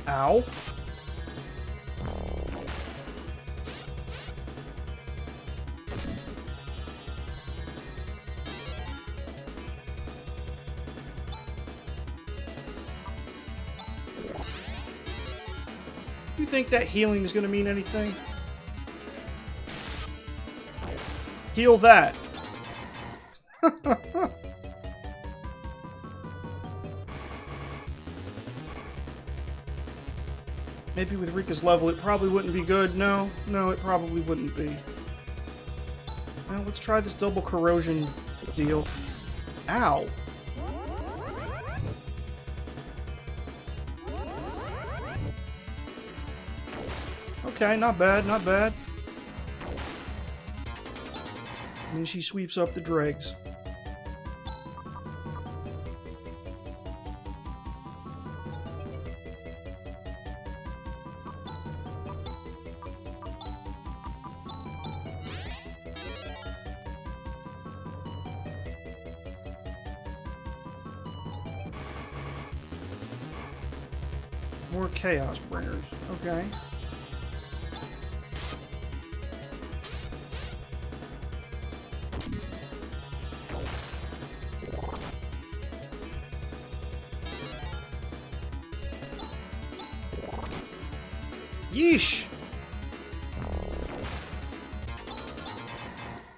S1: Ow. You think that healing is going to mean anything? Heal that. Maybe with Rika's level, it probably wouldn't be good. No, it probably wouldn't be. Well, let's try this double corrosion deal. Ow. Okay, not bad, not bad. And she sweeps up the dregs. More Chaos Bringers. Okay. Yeesh!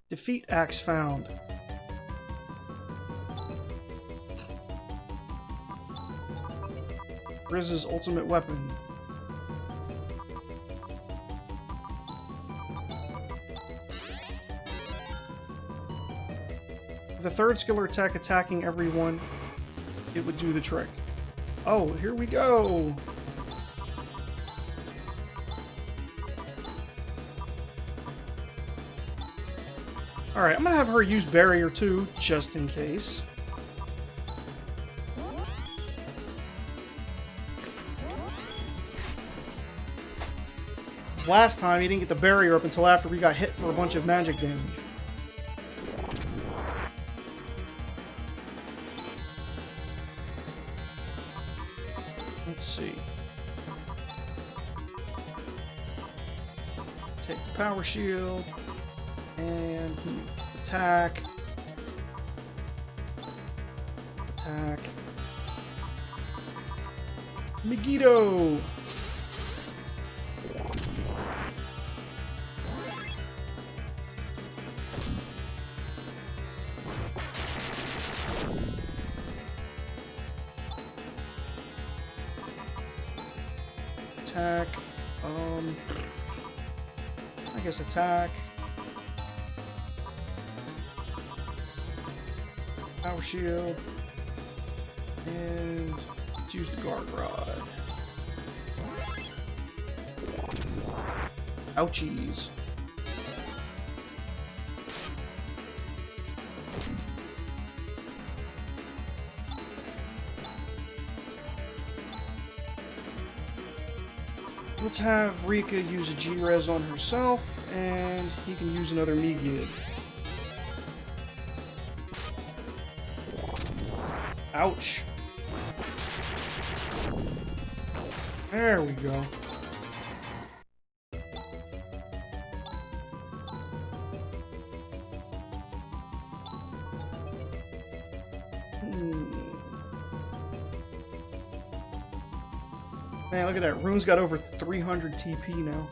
S1: Defeat axe found. Riz's ultimate weapon. The third skill or attack attacking everyone, it would do the trick. Oh, here we go! Alright, I'm gonna have her use Barrier too, just in case. Last time, he didn't get the barrier up until after we got hit for a bunch of magic damage. Let's see. Take the power shield. And attack. Attack. Megiddo! Attack. I guess attack. Power shield. And let's use the guard rod. Ouchies. Let's have Rika use a G-Res on herself, and he can use another Me-Gid. Ouch. There we go. Man, look at that. Rune's got over 300 TP now.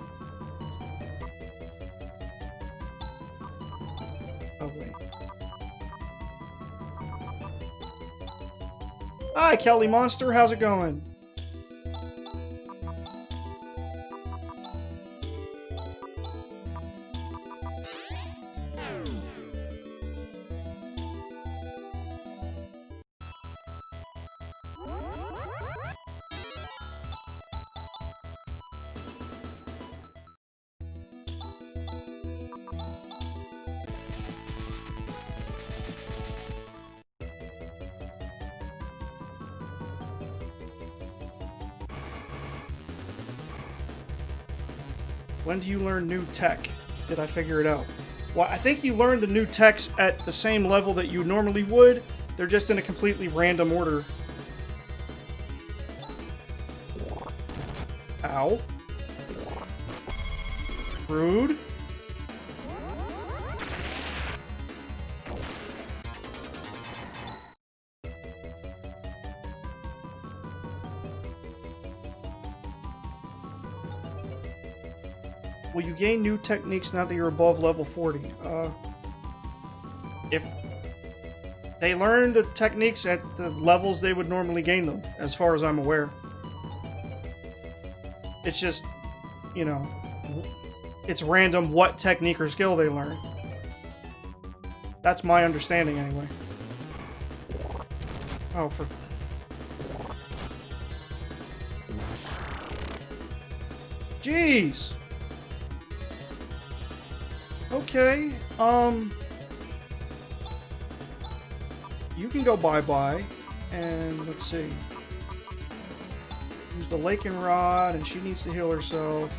S1: Oh, wait. Hi, Kelly Monster. How's it going? When do you learn new tech? Did I figure it out? Well, I think you learn the new techs at the same level that you normally would. They're just in a completely random order. Ow. Rude. Will you gain new techniques now that you're above level 40? If they learn the techniques at the levels they would normally gain them, as far as I'm aware. It's just, you know, it's random what technique or skill they learn. That's my understanding, anyway. Oh, for... Jeez! Okay, you can go bye-bye, and let's see. Use the Laken Rod, and she needs to heal herself.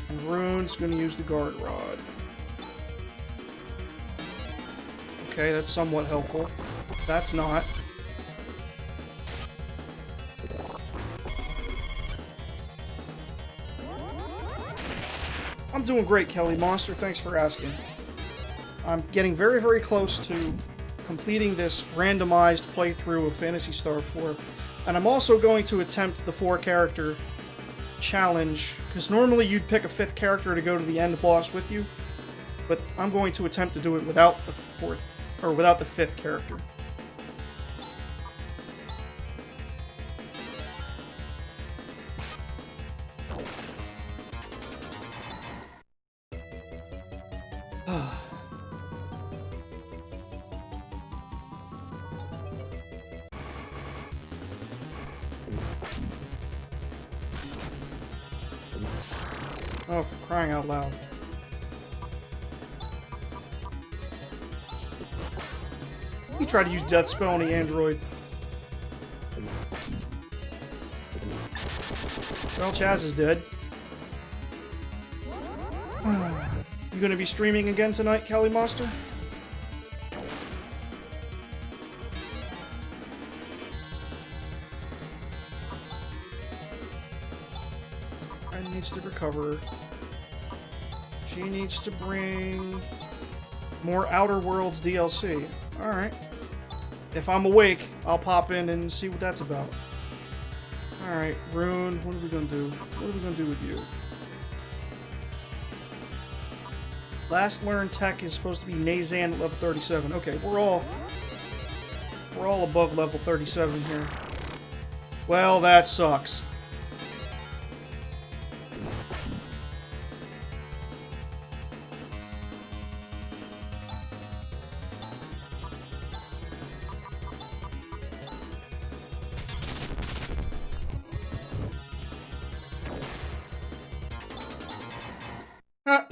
S1: And Rune's gonna use the Guard Rod. Okay, that's somewhat helpful. That's not. I'm doing great, Kelly Monster. Thanks for asking. I'm getting very, very close to completing this randomized playthrough of Phantasy Star 4. And I'm also going to attempt the 4-character challenge, because normally you'd pick a 5th character to go to the end boss with you, but I'm going to attempt to do it without the 4th, or without the 5th character. Oh, for crying out loud. You try to use Death Spell on the android. Well, Chaz is dead. You gonna be streaming again tonight, Kelly Monster? Needs to recover. She needs to bring more Outer Worlds DLC. Alright. If I'm awake, I'll pop in and see what that's about. Alright, Rune, what are we gonna do? What are we gonna do with you? Last learned tech is supposed to be Nazan at level 37. Okay, we're all above level 37 here. Well, that sucks.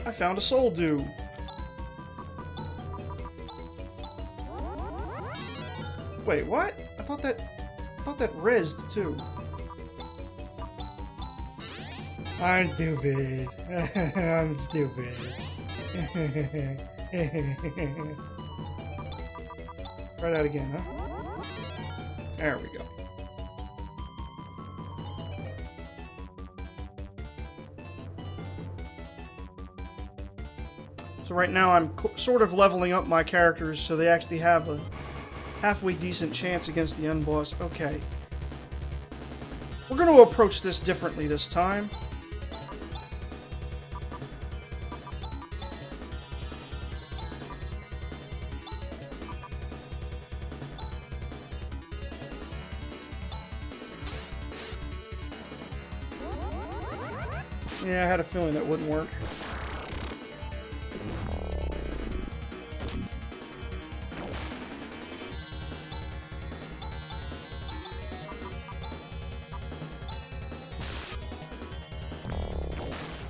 S1: I found a soul dew. Wait, what? I thought that rezzed too. I'm stupid. I'm stupid. Try that again, huh? There we go. So right now I'm sort of leveling up my characters so they actually have a halfway decent chance against the end boss. Okay. We're going to approach this differently this time. Yeah, I had a feeling that wouldn't work.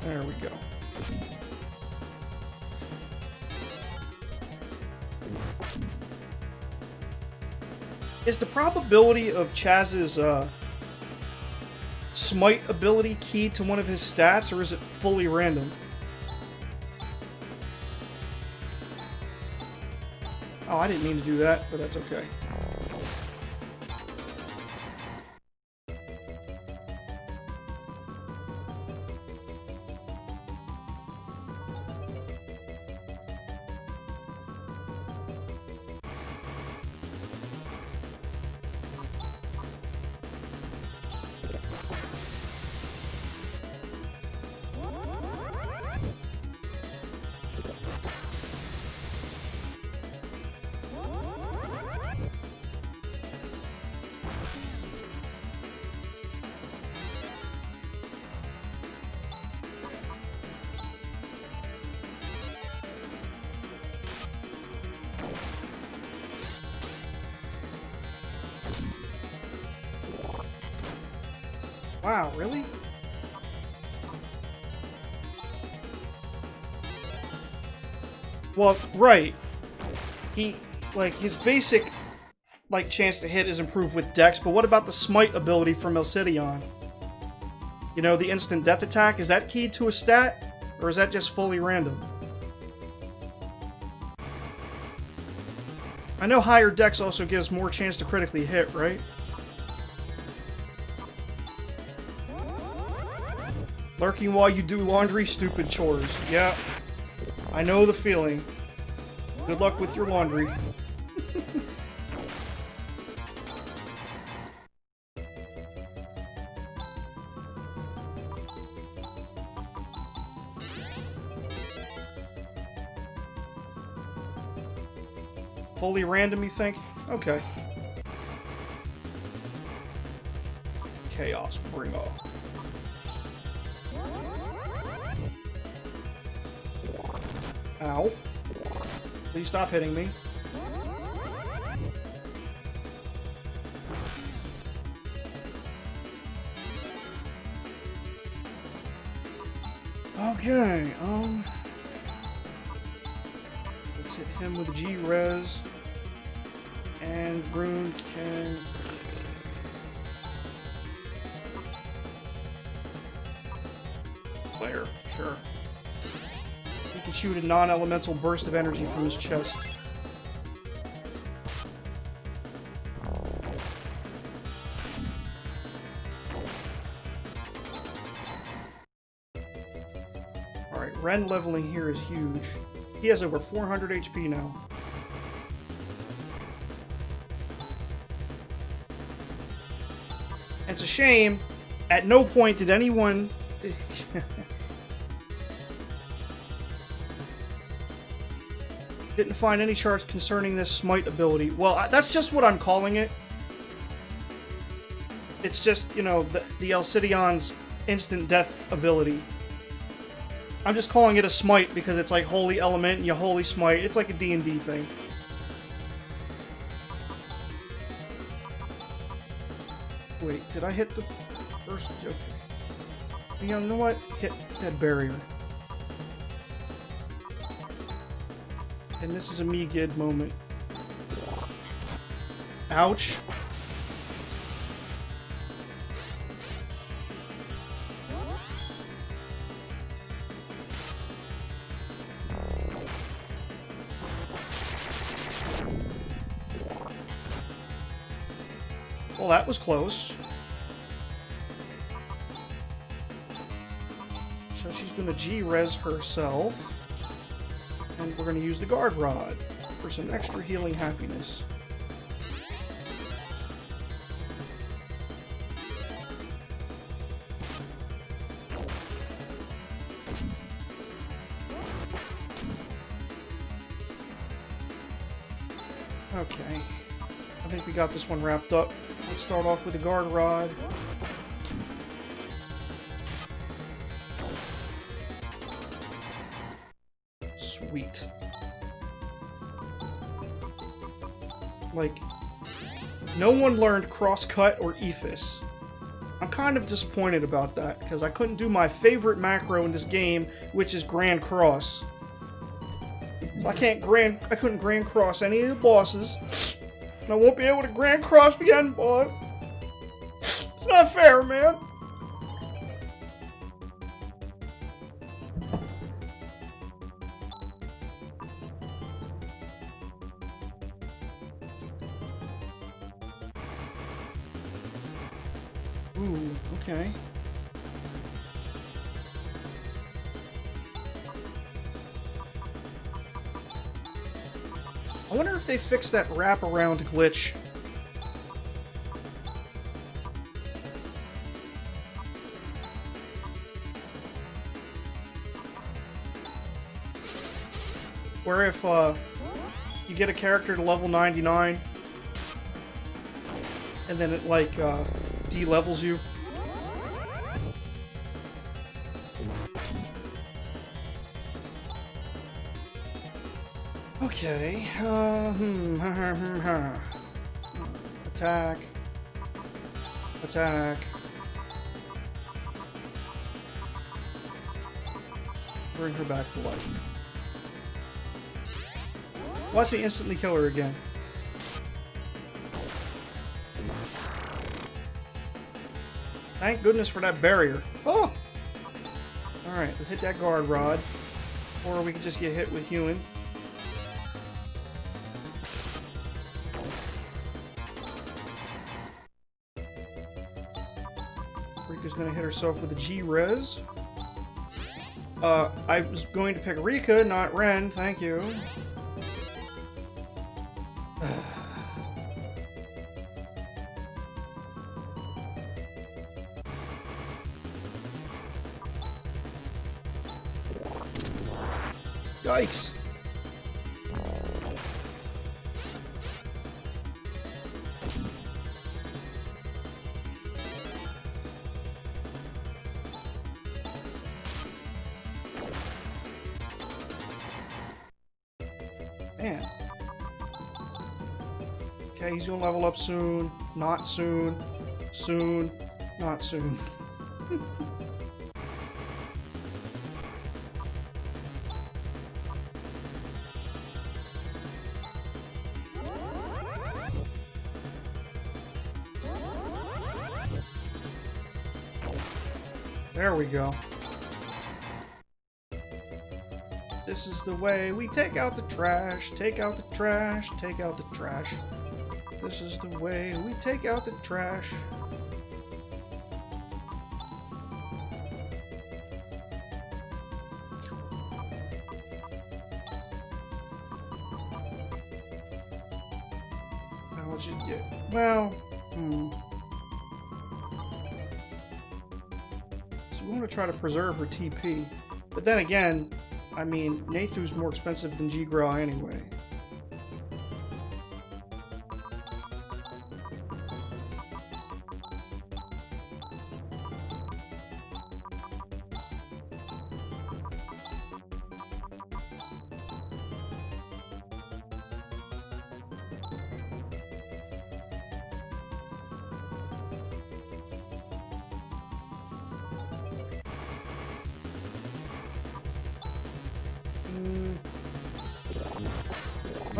S1: There we go. Is the probability of Chaz's smite ability keyed to one of his stats, or is it fully random? Oh, I didn't mean to do that, but that's okay. Wow, really? Well, right. His basic, chance to hit is improved with Dex, but what about the Smite ability from Alcidion? You know, the instant death attack, is that keyed to a stat? Or is that just fully random? I know higher Dex also gives more chance to critically hit, right? Lurking while you do laundry, stupid chores. Yeah, I know the feeling. Good luck with your laundry. Fully random, you think? Okay. Chaos Bringer. Ow. Please stop hitting me. Okay, let's hit him with G-Res. And Rune can... Flare, sure. He can shoot a non-elemental burst of energy from his chest. Alright, Ren leveling here is huge. He has over 400 HP now. And it's a shame, at no point did anyone... didn't find any charts concerning this Smite ability. Well, that's just what I'm calling it. It's just, you know, the Alcidion's instant death ability. I'm just calling it a Smite because it's like Holy Element and you Holy Smite. It's like a D&D thing. Wait, did I hit the first? Okay. You know what? Hit that barrier. And this is a me-gid moment. Ouch. Well, that was close. So she's gonna G-Res herself. And we're gonna use the Guard Rod for some extra healing happiness. Okay. I think we got this one wrapped up. Let's start off with the Guard Rod. Sweet. Like, no one learned Crosscut or Ephus. I'm kind of disappointed about that, because I couldn't do my favorite macro in this game, which is Grand Cross. So I couldn't Grand Cross any of the bosses. And I won't be able to Grand Cross the end boss. It's not fair, man. Ooh, okay. I wonder if they fixed that wraparound glitch. Where if you get a character to level 99 and then it like de-levels you. Okay. Attack. Attack. Bring her back to life. Watch the instantly kill her again. Thank goodness for that barrier. Oh! Alright, let's hit that guard rod. Or we can just get hit with human. Rika's gonna hit herself with a G-Res. I was going to pick Rika, not Ren, thank you. Yikes. Man. Okay, he's gonna level up soon. Not soon. Soon. Not soon. There we go. This is the way we take out the trash, take out the trash, take out the trash. This is the way we take out the trash. Now what you get? Well, So we want to try to preserve her TP. But then again, I mean, Nathu's more expensive than G-Gra anyway.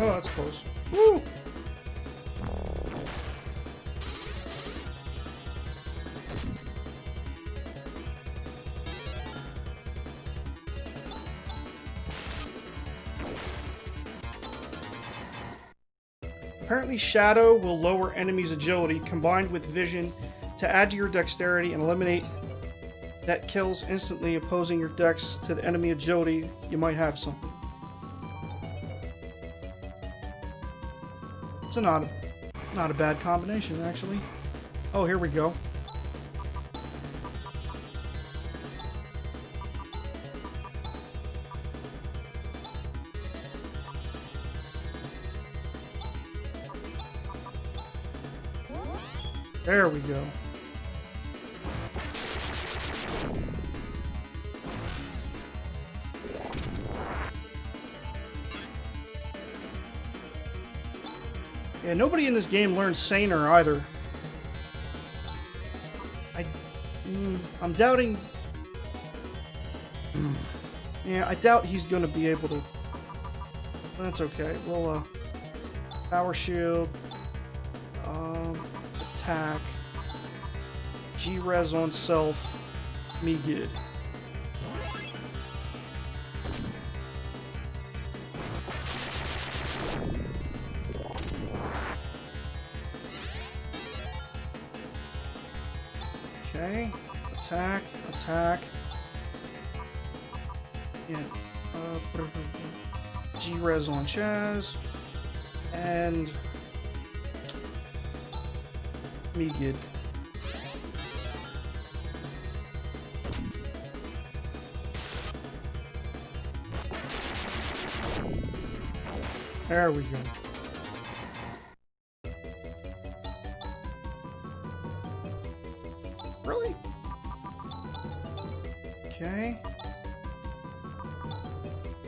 S1: Oh, that's close. Woo! Apparently Shadow will lower enemies' agility combined with vision to add to your dexterity and eliminate that kills instantly opposing your dex to the enemy agility. You might have something. It's not a bad combination, actually. Oh, here we go. There we go. Yeah, nobody in this game learned Saner either. I'm doubting... Yeah, I doubt he's going to be able to... That's okay. We'll, Power Shield. Attack. G-Res on self. Me good. Okay. Attack. Attack. Yeah. G-Res on Chaz. And... Megid. There we go. Really? Okay.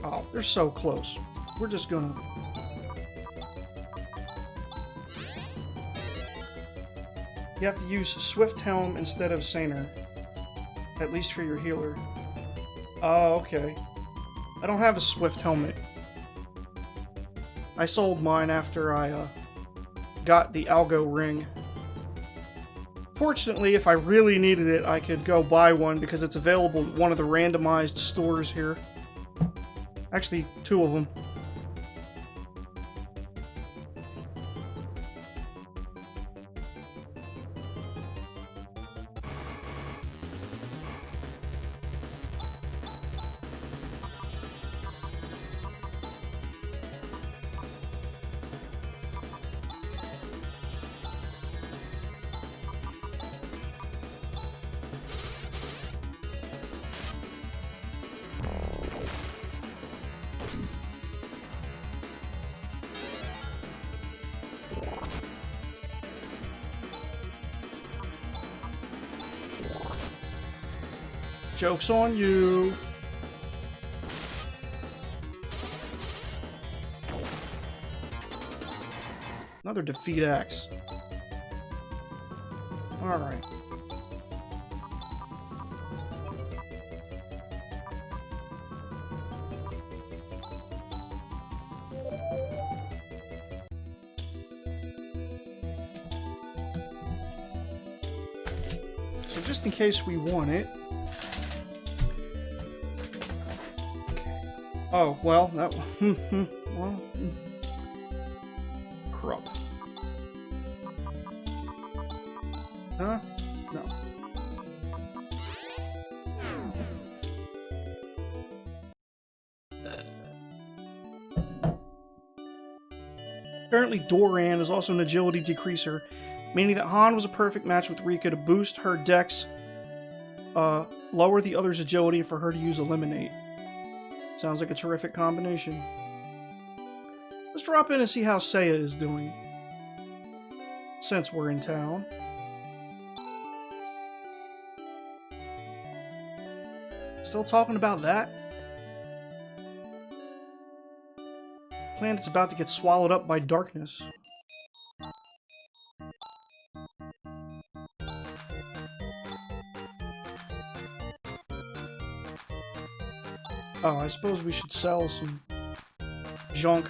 S1: Oh, they're so close. We're just gonna... You have to use Swift Helm instead of Saner. At least for your healer. Oh, okay. I don't have a Swift Helmet. I sold mine after I got the Algo Ring. Fortunately, if I really needed it, I could go buy one because it's available at one of the randomized stores here. Actually, 2 of them. Joke's on you. Another defeat axe. Alright. So just in case we want it. Oh, well, that one. Well, corrupt. Huh? No. Apparently, Doran is also an agility decreaser, meaning that Han was a perfect match with Rika to boost her dex, lower the other's agility, and for her to use Eliminate. Sounds like a terrific combination. Let's drop in and see how Seiya is doing. Since we're in town. Still talking about that? Planet's about to get swallowed up by darkness. Oh, I suppose we should sell some junk.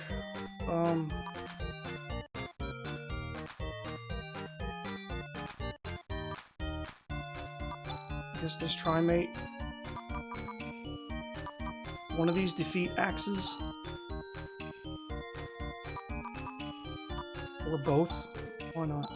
S1: Guess this Trimate. One of these defeat axes. Or both. Why not?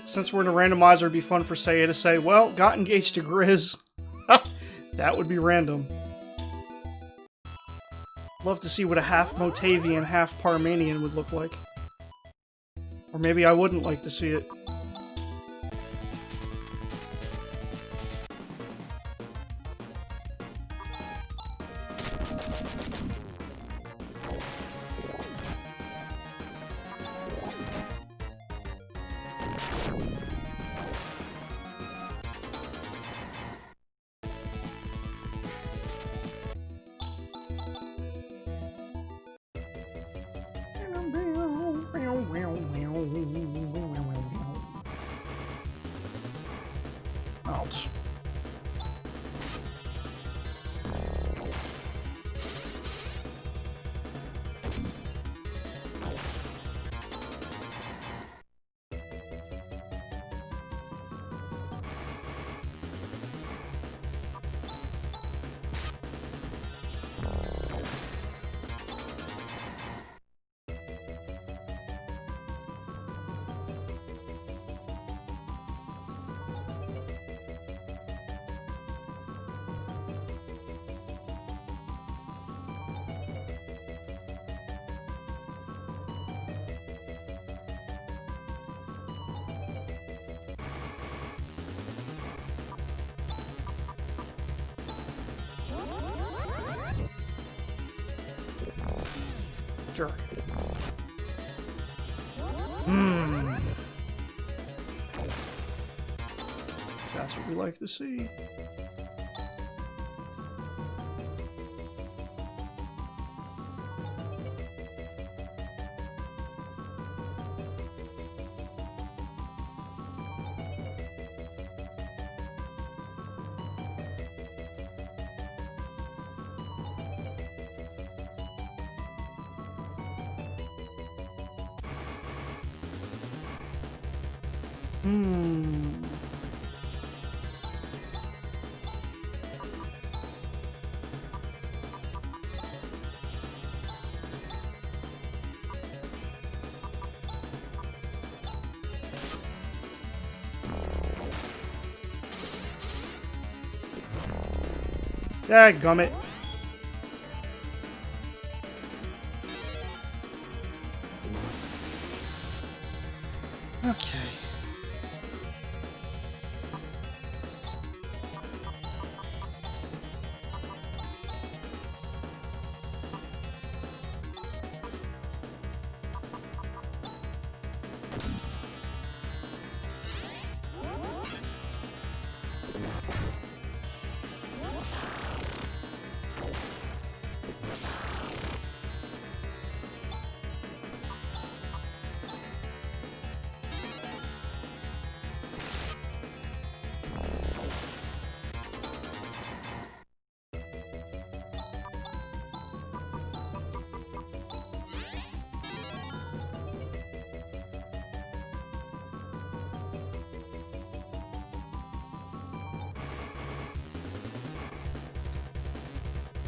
S1: Since we're in a randomizer, it'd be fun for Seiya to say, well, got engaged to Grizz. That would be random. Love to see what a half Motavian, half Parmanian would look like. Or maybe I wouldn't like to see it. Sure. That's what we like to see. Dadgummit. Okay.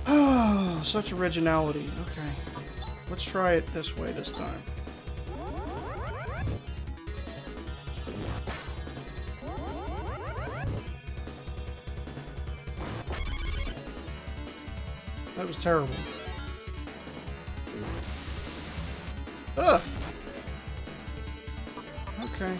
S1: Oh, such originality. Okay. Let's try it this way this time. That was terrible. Ugh. Okay.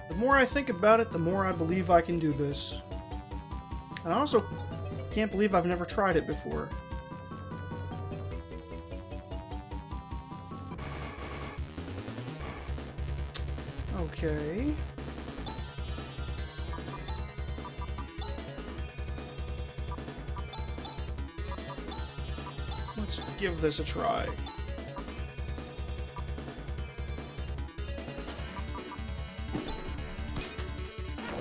S1: The more I think about it, the more I believe I can do this. And I also can't believe I've never tried it before. Okay. Let's give this a try.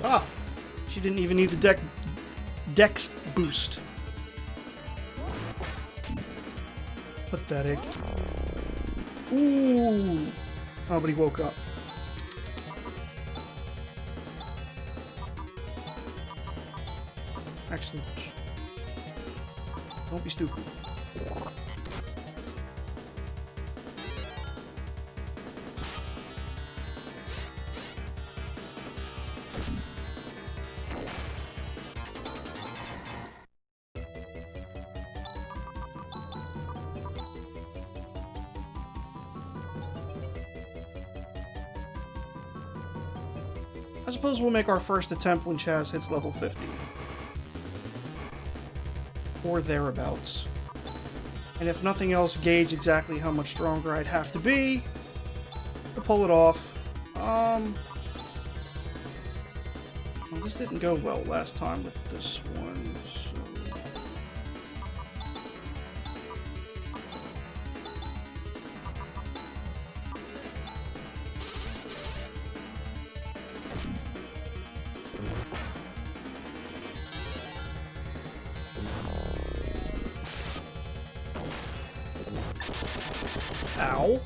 S1: Ah! She didn't even need the dex boost. Pathetic. Ooh! Oh, but he woke up. Excellent. Don't be stupid. I suppose we'll make our first attempt when Chaz hits level 50. or thereabouts. And if nothing else, gauge exactly how much stronger I'd have to be to pull it off. Well, this didn't go well last time with this one, so... Ow.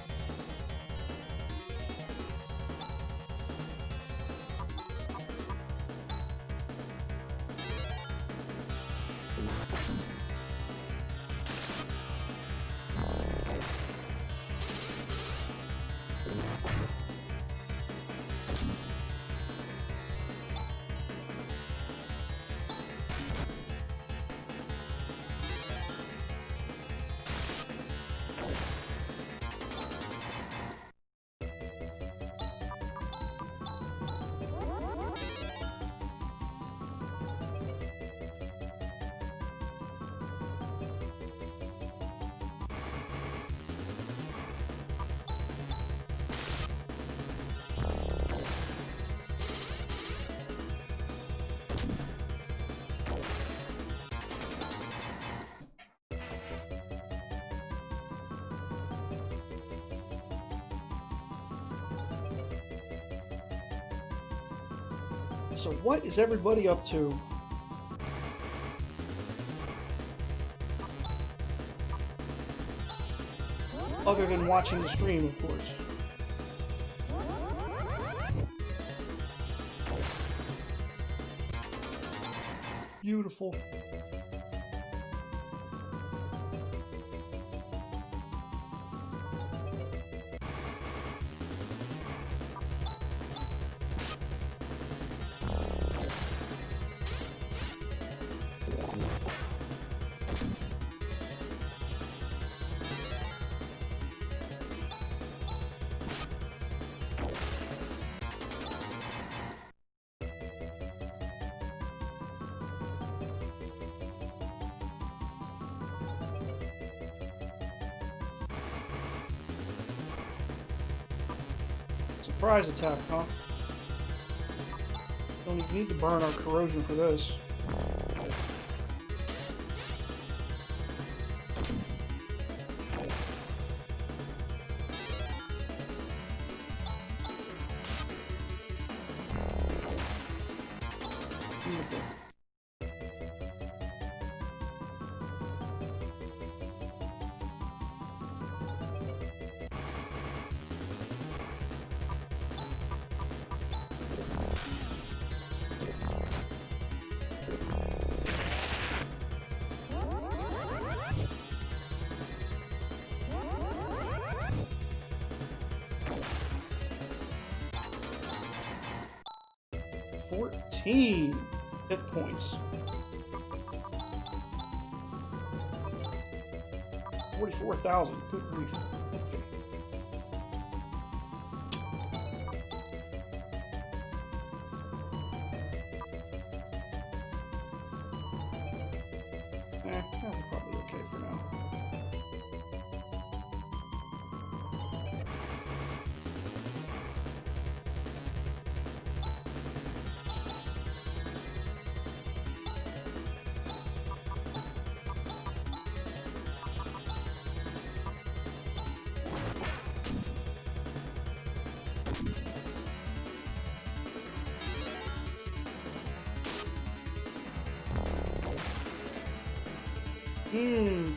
S1: So what is everybody up to? Other than watching the stream, of course. Beautiful. Surprise attack, huh? Don't even need to burn our corrosion for this. Beautiful. $14 hit points. 44,000. Good grief. Okay. That's probably okay for now.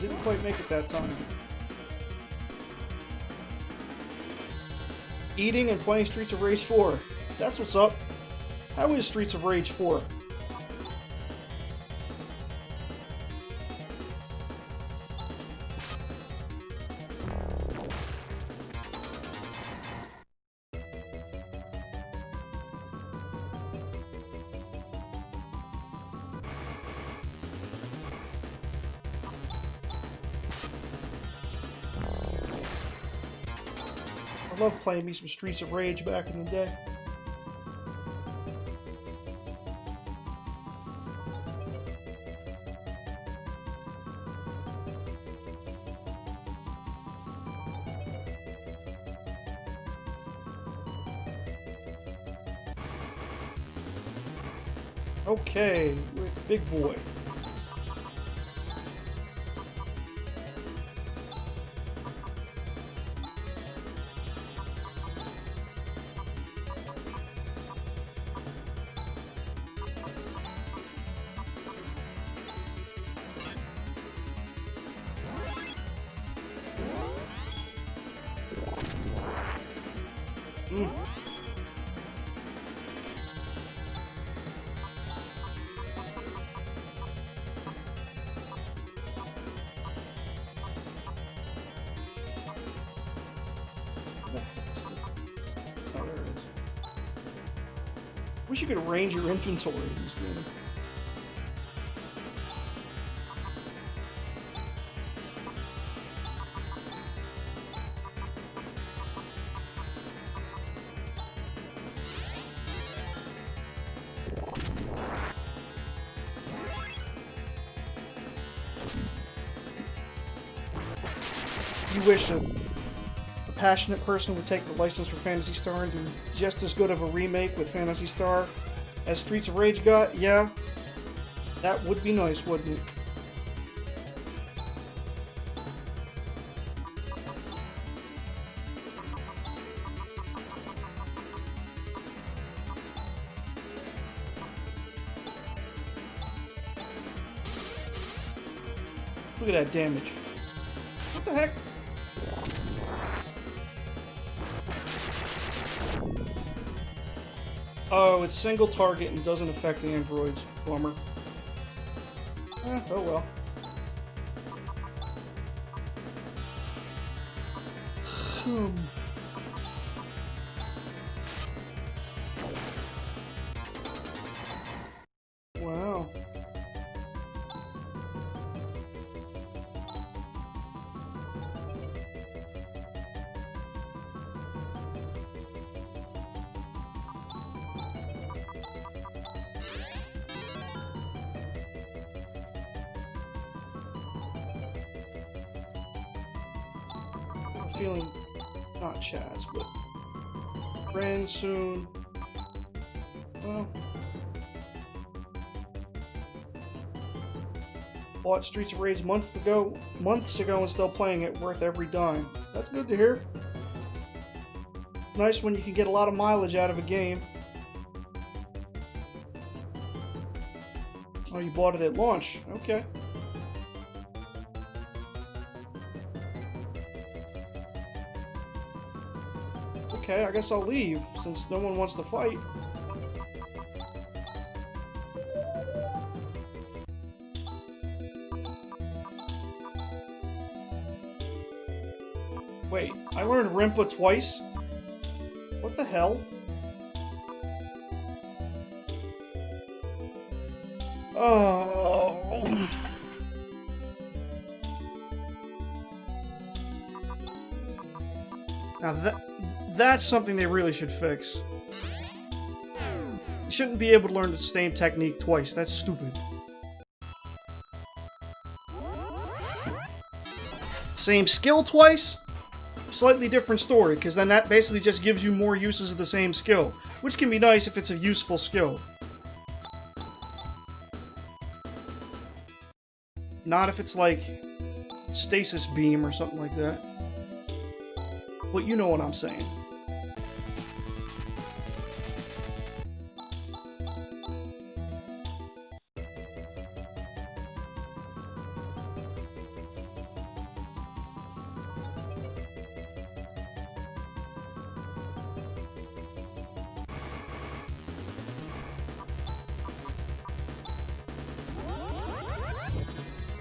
S1: Didn't quite make it that time. Eating and playing Streets of Rage 4. That's what's up. How is Streets of Rage 4? I love playing me some Streets of Rage back in the day. Okay, with the big boy. Wish you could arrange your inventory in this game. You wish a passionate person would take the license for Phantasy Star and do just as good of a remake with Phantasy Star as Streets of Rage got? Yeah, that would be nice, wouldn't it? Look at that damage. What the heck? Oh, it's single target and doesn't affect the androids. Bummer. Oh well. Wow. Feeling not Chaz, but friends soon. Well, bought Streets of Rage months ago and still playing it, worth every dime. That's good to hear. Nice when you can get a lot of mileage out of a game. Oh, you bought it at launch. Okay. Okay, I guess I'll leave, since no one wants to fight. Wait, I learned Rimpa twice? What the hell? Oh... Now that's something they really should fix. You shouldn't be able to learn the same technique twice. That's stupid. Same skill twice? Slightly different story, because then that basically just gives you more uses of the same skill, which can be nice if it's a useful skill. Not if it's like stasis beam or something like that. But you know what I'm saying.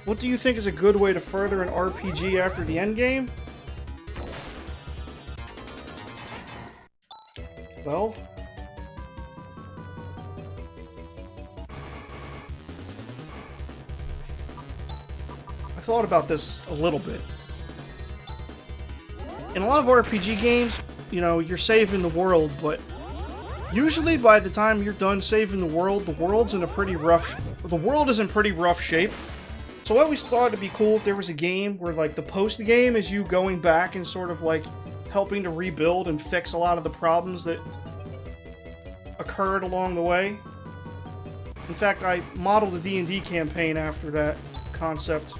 S1: What do you think is a good way to further an RPG after the endgame? Well, I thought about this a little bit. In a lot of RPG games, you know, you're saving the world, but usually by the time you're done saving the world is in pretty rough shape. So I always thought it'd be cool if there was a game where, like, the post-game is you going back and sort of, like, helping to rebuild and fix a lot of the problems that occurred along the way. In fact, I modeled a D&D campaign after that concept.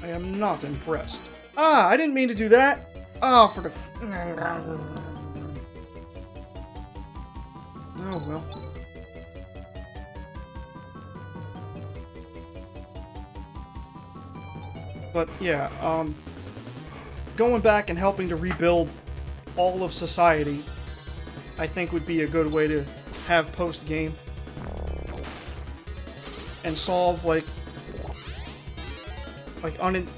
S1: I am not impressed. Ah, I didn't mean to do that. Oh, for the... Oh, well. But, yeah, going back and helping to rebuild all of society, I think would be a good way to have post-game. And solve,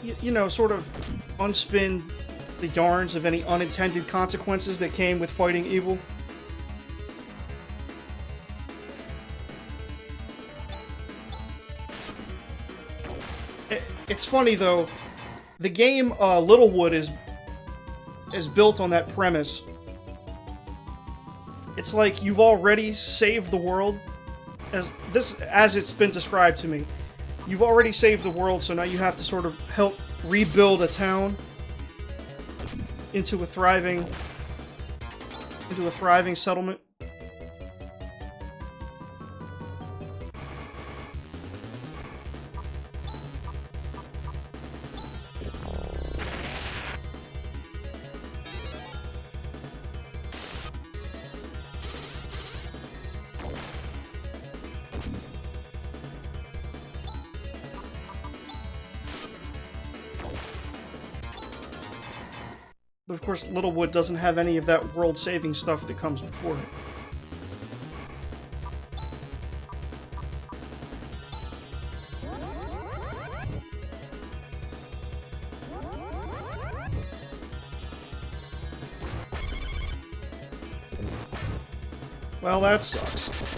S1: you know, sort of unspin the yarns of any unintended consequences that came with fighting evil. It's funny though, the game Littlewood is built on that premise. It's like you've already saved the world, as it's been described to me. You've already saved the world, so now you have to sort of help rebuild a town into a thriving settlement. But of course, Littlewood doesn't have any of that world-saving stuff that comes before it. Well, that sucks.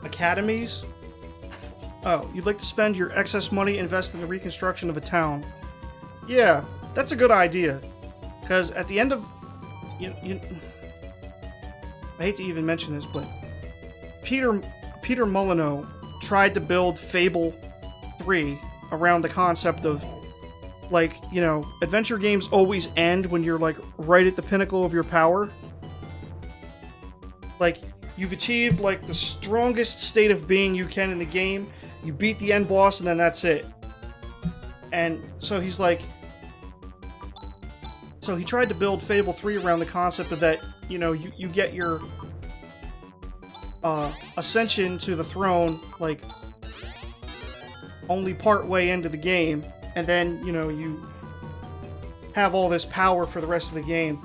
S1: Academies? Oh, you'd like to spend your excess money invest in the reconstruction of a town. Yeah, that's a good idea. Because at the end of... I hate to even mention this, but... Peter Molyneux tried to build Fable 3 around the concept of, like, you know, adventure games always end when you're, like, right at the pinnacle of your power. Like, you've achieved, like, the strongest state of being you can in the game, you beat the end boss, and then that's it. And so he's like... So he tried to build Fable 3 around the concept of that, you know, you get your... ascension to the throne, like, only part way into the game, and then, you know, you have all this power for the rest of the game.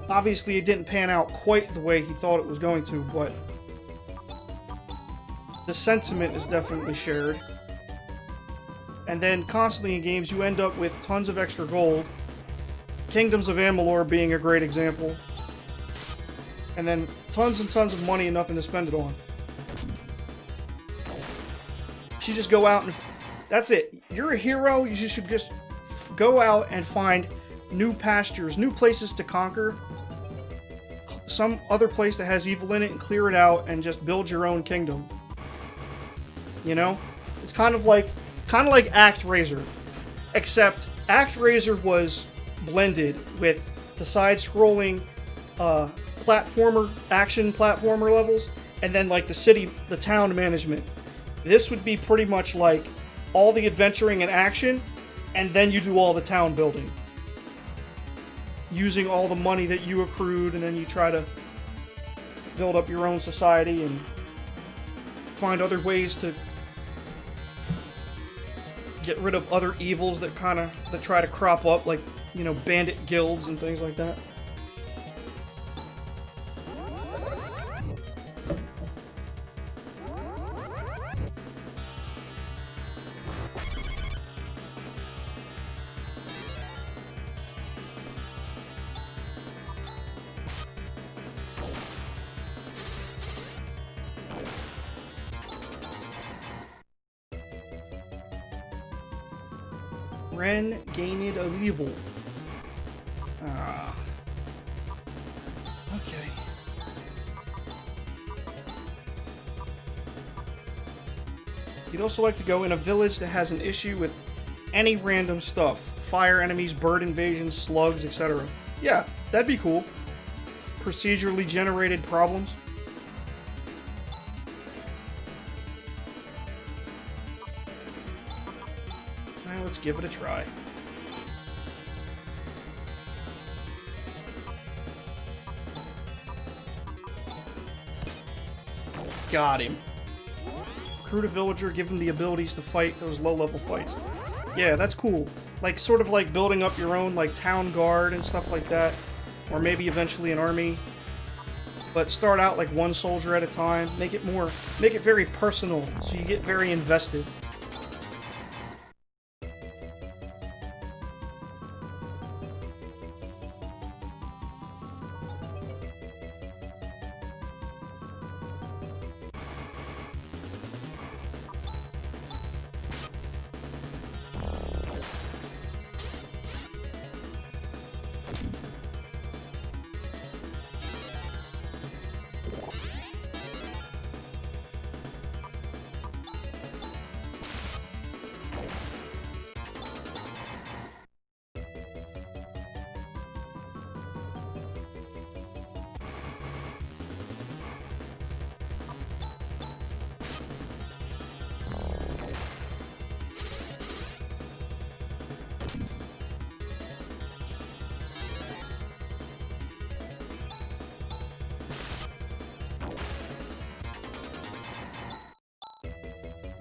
S1: Obviously, it didn't pan out quite the way he thought it was going to, but the sentiment is definitely shared. And then, constantly in games, you end up with tons of extra gold. Kingdoms of Amalur being a great example. And then tons and tons of money and nothing to spend it on. You should just go out and... That's it. You're a hero, you should just go out and find new pastures, new places to conquer. Some other place that has evil in it and clear it out and just build your own kingdom. You know? It's kind of like ActRaiser. Except ActRaiser was blended with the side-scrolling action platformer levels, and then like the town management. This would be pretty much like all the adventuring and action, and then you do all the town building. using all the money that you accrued, and then you try to build up your own society and find other ways to get rid of other evils that try to crop up, like, you know, bandit guilds and things like that. Ren gained a level. Okay. You'd also like to go in a village that has an issue with any random stuff. Fire enemies, bird invasions, slugs, etc. Yeah, that'd be cool. Procedurally generated problems. Let's give it a try. Got him. Recruit a villager, give him the abilities to fight those low-level fights. Yeah, that's cool. Like, sort of like building up your own, like, town guard and stuff like that. Or maybe eventually an army. But start out like one soldier at a time. Make it very personal, so you get very invested.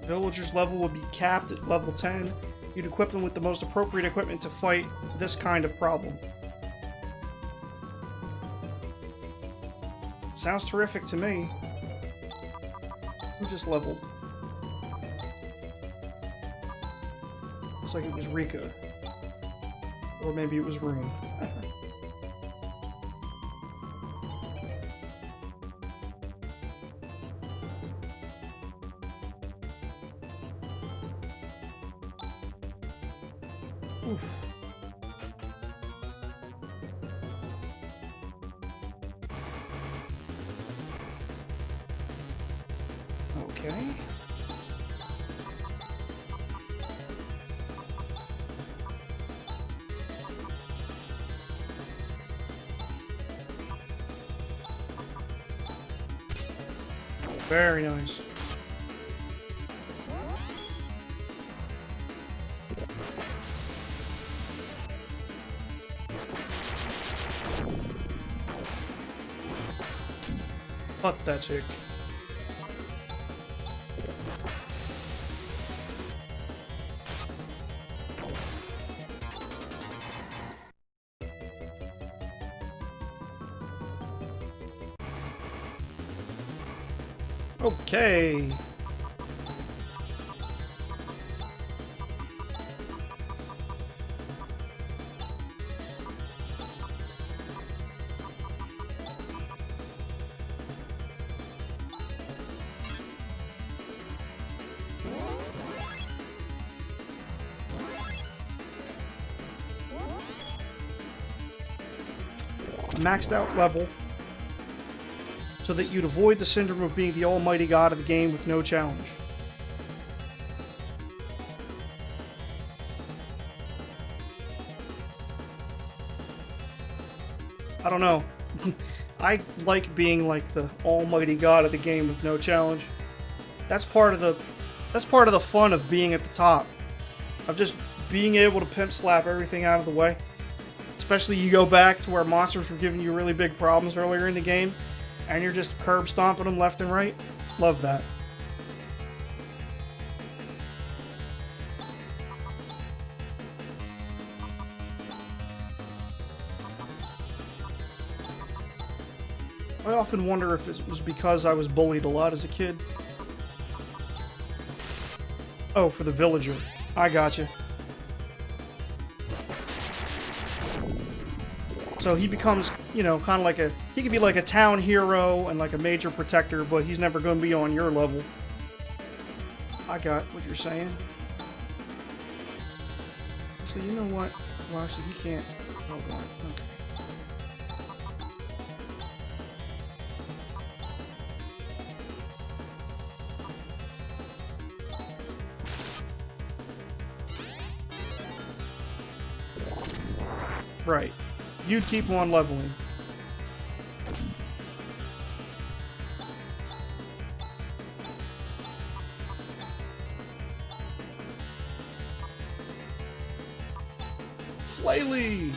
S1: Villagers' level would be capped at level 10. You'd equip them with the most appropriate equipment to fight this kind of problem. Sounds terrific to me. Who just leveled? Looks like it was Rika. Or maybe it was Rune. Okay. Very nice. Pathetic. Okay. Maxed out level so that you'd avoid the syndrome of being the almighty god of the game with no challenge. I don't know. I like being like the almighty god of the game with no challenge. That's part of the fun of being at the top. Of just being able to pimp slap everything out of the way. It's Especially you go back to where monsters were giving you really big problems earlier in the game, and you're just curb stomping them left and right. Love that. I often wonder if it was because I was bullied a lot as a kid. Oh, for the villager. I gotcha. So he becomes, you know, kind of like a... He could be like a town hero and like a major protector, but he's never going to be on your level. I got what you're saying. Actually, you know what? Well, actually, he can't... Oh, God. Okay. Right. You'd keep on leveling. Flaily!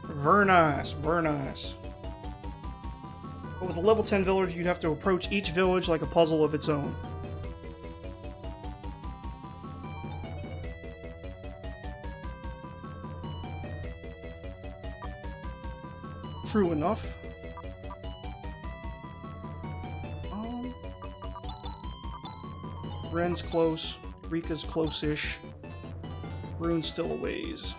S1: Very nice, very nice. But with a level 10 village, you'd have to approach each village like a puzzle of its own. True enough. Ren's close. Rika's close-ish. Rune's still a ways.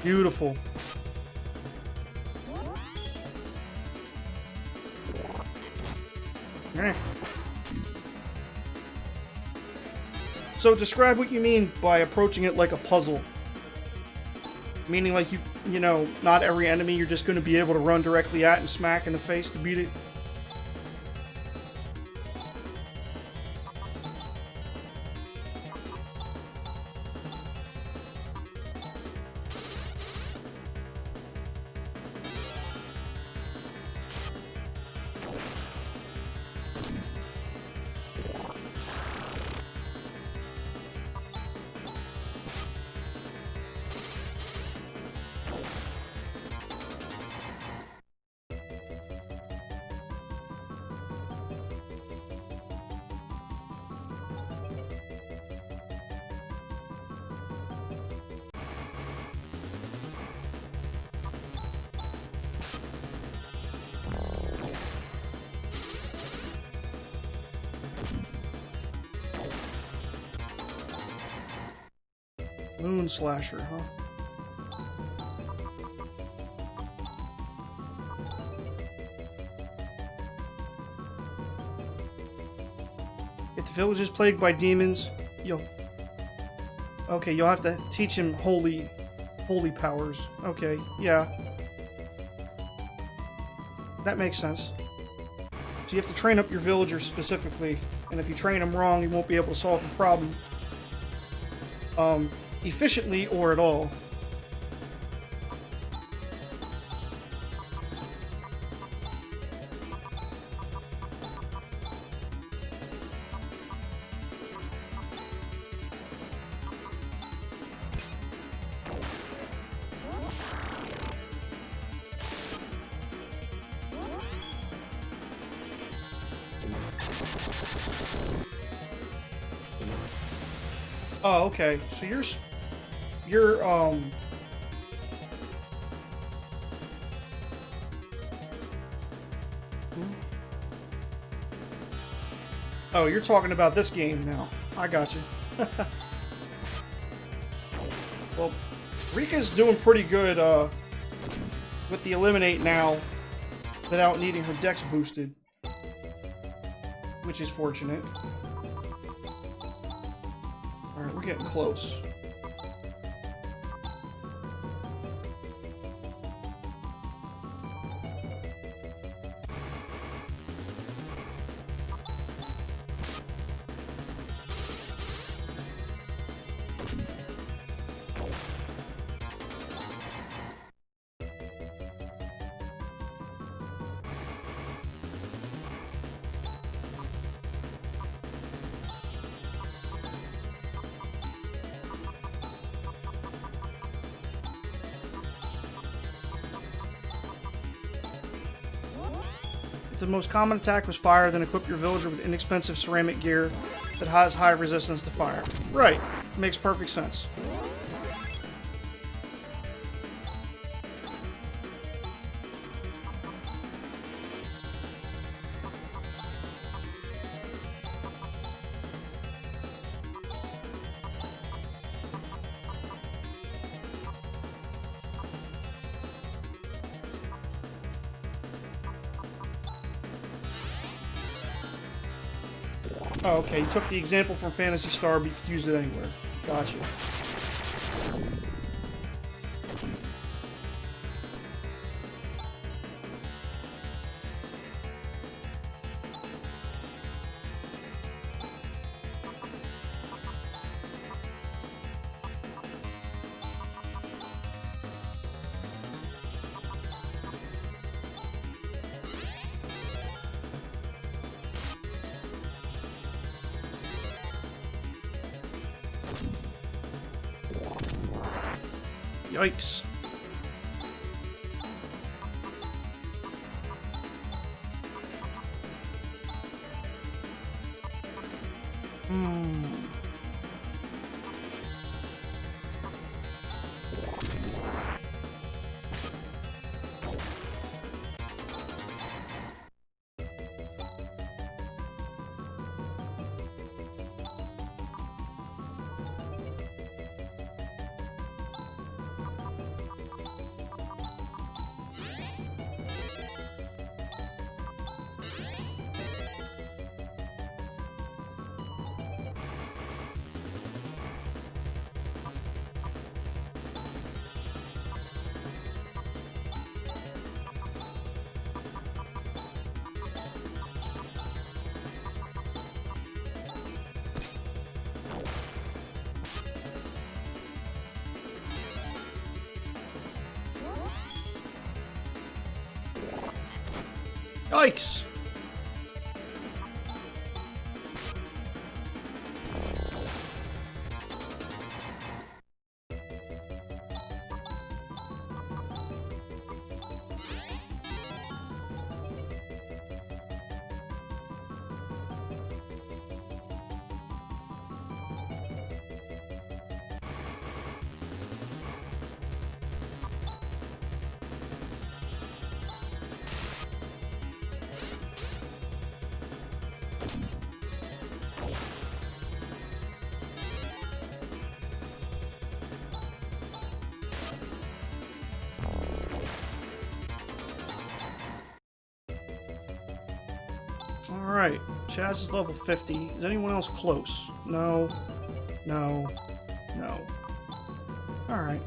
S1: Beautiful. So describe what you mean by approaching it like a puzzle. Meaning like you know, not every enemy you're just going to be able to run directly at and smack in the face to beat it. Moon Slasher, huh? If the village is plagued by demons, you'll have to teach him holy powers. Okay, yeah. That makes sense. So you have to train up your villagers specifically, and if you train them wrong, you won't be able to solve the problem. Efficiently or at all. Oh, okay. So you're Oh, you're talking about this game now. I got you. Well, Rika's doing pretty good with the Eliminate now without needing her dex boosted, which is fortunate. Alright, we're getting close. If the most common attack was fire, then equip your villager with inexpensive ceramic gear that has high resistance to fire. Right. Makes perfect sense. Oh, okay. You took the example from Phantasy Star, but you could use it anywhere. Gotcha. Yikes. Yikes! Alright, Chaz is level 50. Is anyone else close? No. No. No. Alright.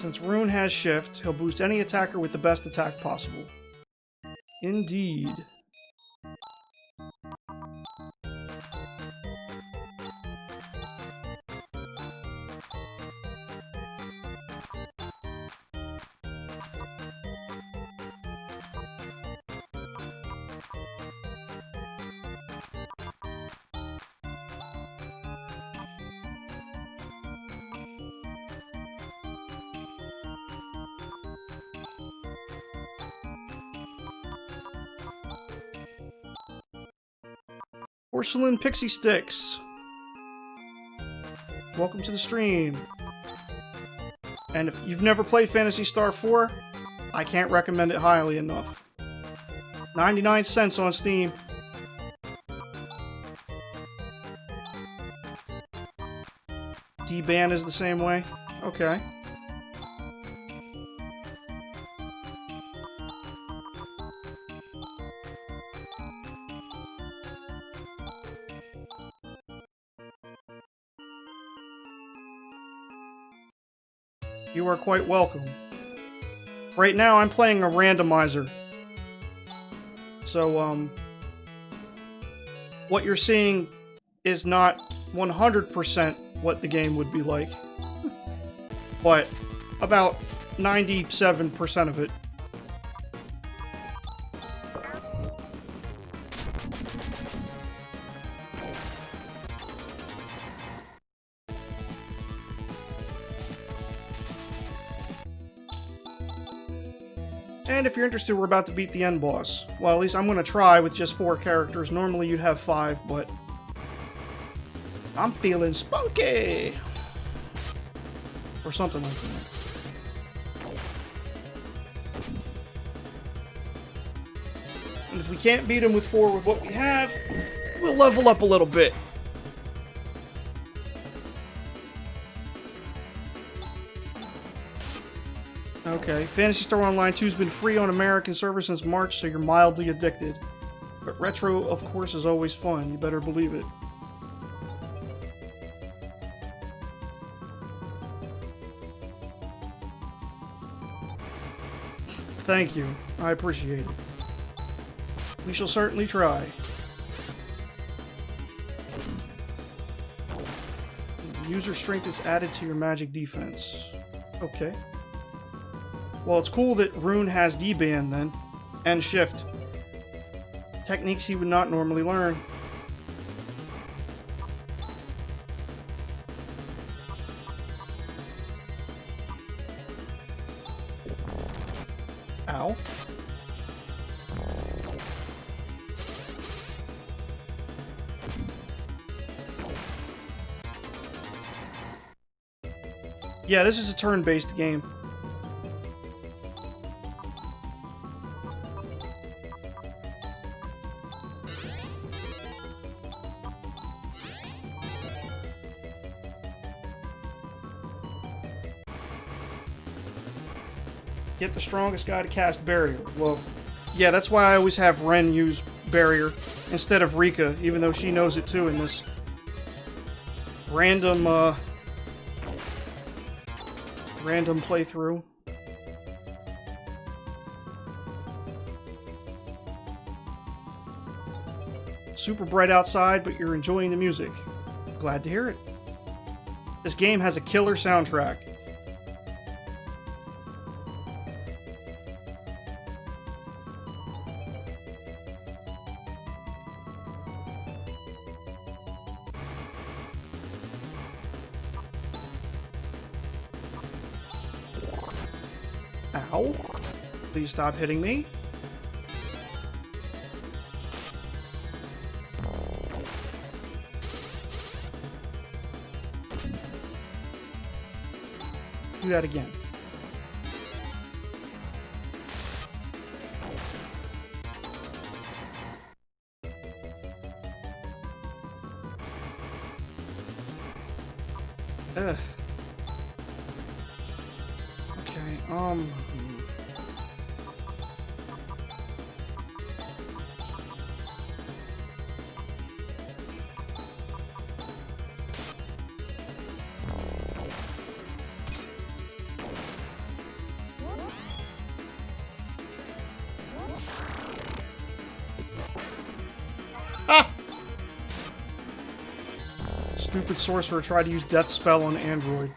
S1: Since Rune has Shift, he'll boost any attacker with the best attack possible. Indeed. Porcelain Pixie Sticks. Welcome to the stream. And if you've never played Phantasy Star 4, I can't recommend it highly enough. 99 cents on Steam. D-Ban is the same way? Okay. You are quite welcome. Right now, I'm playing a randomizer. So, what you're seeing is not 100% what the game would be like. But about 97% of it. And if you're interested, we're about to beat the end boss. Well, at least I'm going to try with just 4 characters. Normally you'd have 5, but I'm feeling spunky! Or something like that. And if we can't beat him with 4 with what we have, we'll level up a little bit. Okay, Phantasy Star Online 2's been free on American server since March, so you're mildly addicted. But retro, of course, is always fun. You better believe it. Thank you. I appreciate it. We shall certainly try. User strength is added to your magic defense. Okay. Well, it's cool that Rune has D-band then, and shift. Techniques he would not normally learn. Ow. Yeah, this is a turn-based game. Get the strongest guy to cast barrier. Well, yeah, that's why I always have Ren use barrier instead of Rika, even though she knows it too in this random playthrough. Super bright outside, but you're enjoying the music. Glad to hear it. This game has a killer soundtrack. Ow. Please stop hitting me. Do that again. Ugh. Okay, Stupid sorcerer tried to use death spell on Android.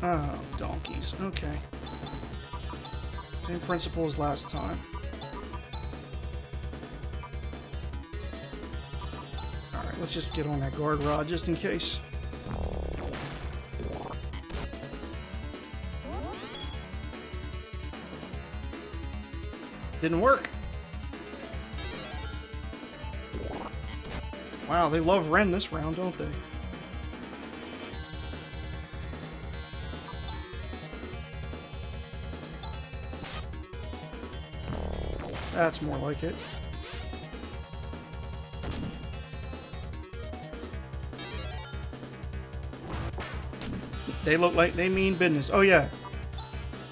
S1: Oh, donkeys. Okay. Same principle as last time. Alright, let's just get on that guard rod just in case. Didn't work. Wow, they love Ren this round, don't they? That's more like it. They look like they mean business. Oh yeah.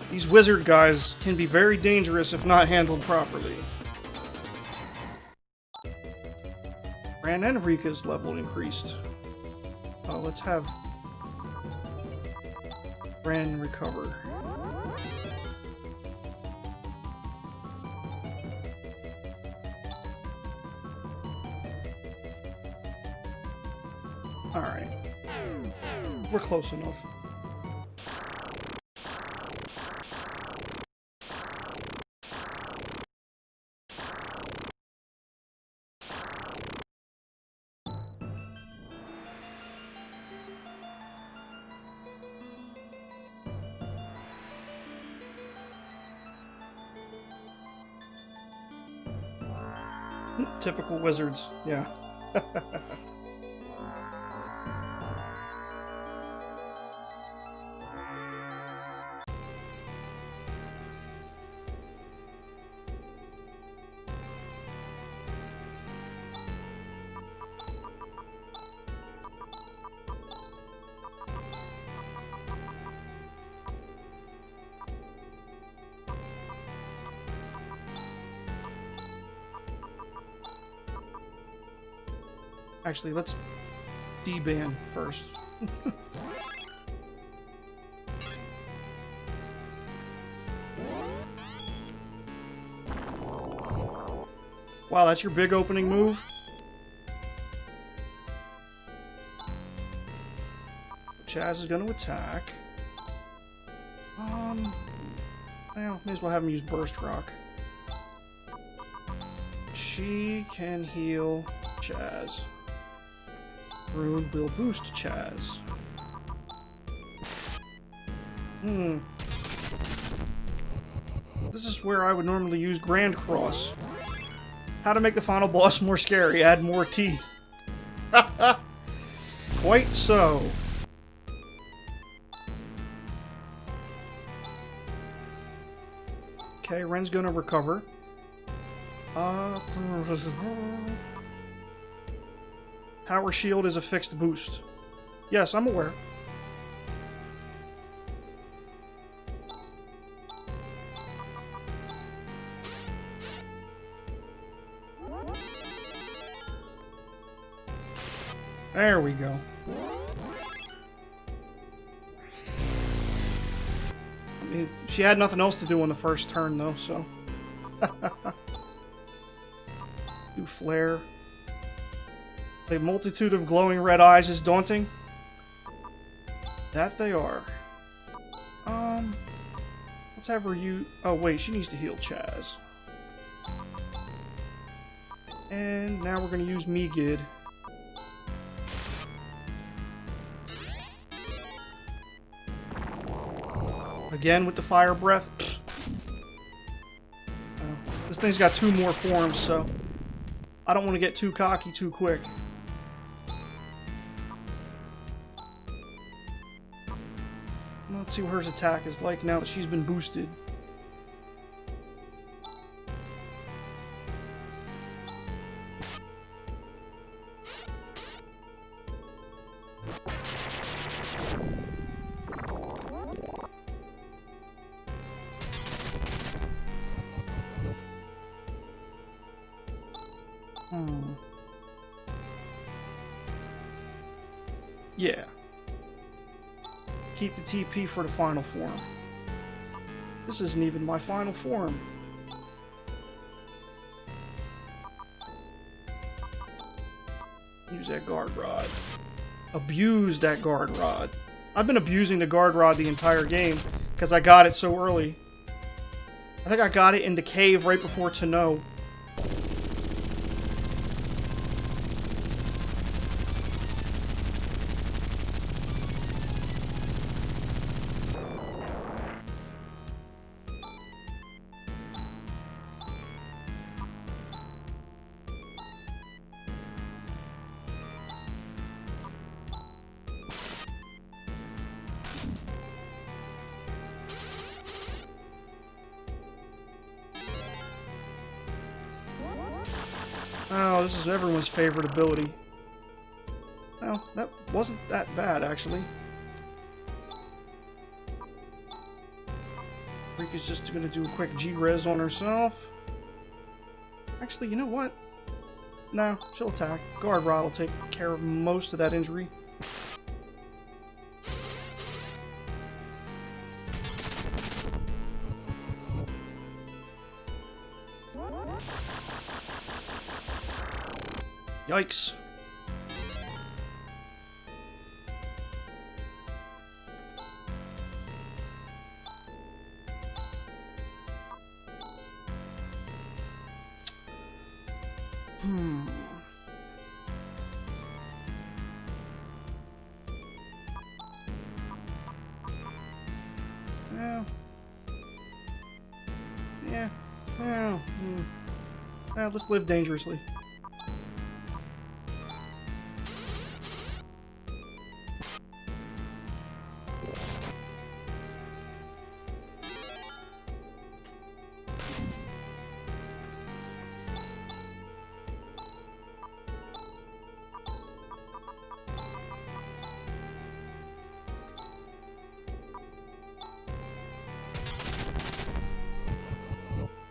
S1: These wizard guys can be very dangerous if not handled properly. Ran and Rika's level increased. Oh, let's have Ran recover. Alright. We're close enough. Typical wizards, yeah. Actually, let's deban first. Wow, that's your big opening move? Chaz is going to attack. Well, may as well have him use Burst Rock. She can heal Chaz. Rune will boost Chaz. This is where I would normally use Grand Cross. How to make the final boss more scary, add more teeth. Quite so. Okay, Ren's gonna recover. Power Shield is a fixed boost. Yes, I'm aware. There we go. I mean, she had nothing else to do on the first turn, though, so... Do Flare. The multitude of glowing red eyes is daunting. That they are. Let's have her use... Oh, wait, she needs to heal Chaz. And now we're going to use Megid. Again with the Fire Breath. This thing's got 2 more forms, so... I don't want to get too cocky too quick. Let's see what her attack is like now that she's been boosted. Yeah. Keep the TP for the final form. This isn't even my final form. Use that guard rod. Abuse that guard rod. I've been abusing the guard rod the entire game because I got it so early. I think I got it in the cave right before Tenno. Oh, this is everyone's favorite ability. Well, that wasn't that bad, actually. Rika's just gonna do a quick G-Res on herself. Actually, you know what? No, she'll attack. Guard Rod will take care of most of that injury. Yikes. Well, let's live dangerously.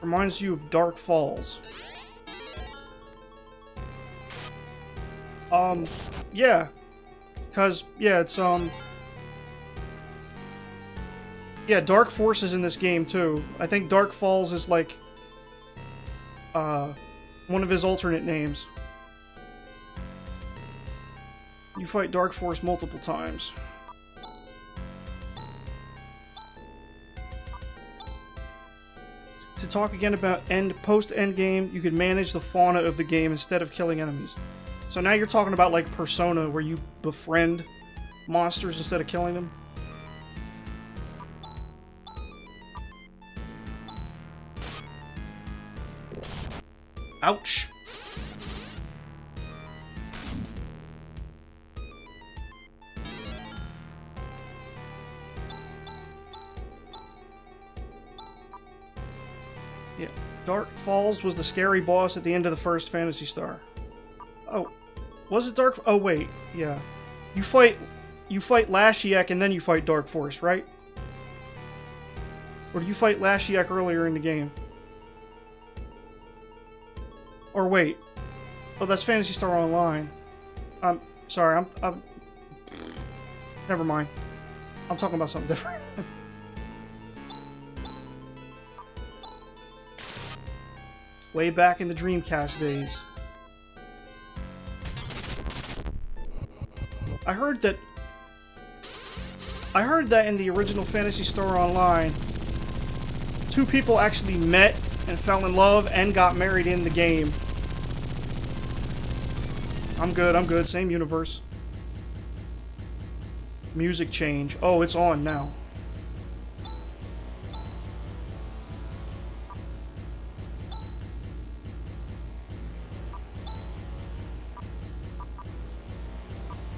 S1: Reminds you of Dark Falls. Yeah. Cause, yeah, it's, yeah, Dark Force is in this game, too. I think Dark Falls is, like, one of his alternate names. You fight Dark Force multiple times. To talk again about post-end game, you can manage the fauna of the game instead of killing enemies. So now you're talking about like Persona, where you befriend monsters instead of killing them. Ouch. Yeah, Dark Falls was the scary boss at the end of the first Phantasy Star. Oh, was it Dark? Oh wait, yeah. You fight Lashiek and then you fight Dark Force, right? Or do you fight Lashiek earlier in the game? Or wait. Oh, that's Phantasy Star Online. Sorry, I'm never mind. I'm talking about something different. Way back in the Dreamcast days. I heard that in the original Phantasy Star Online, two people actually met and fell in love and got married in the game. I'm good. Same universe. Music change. Oh, it's on now.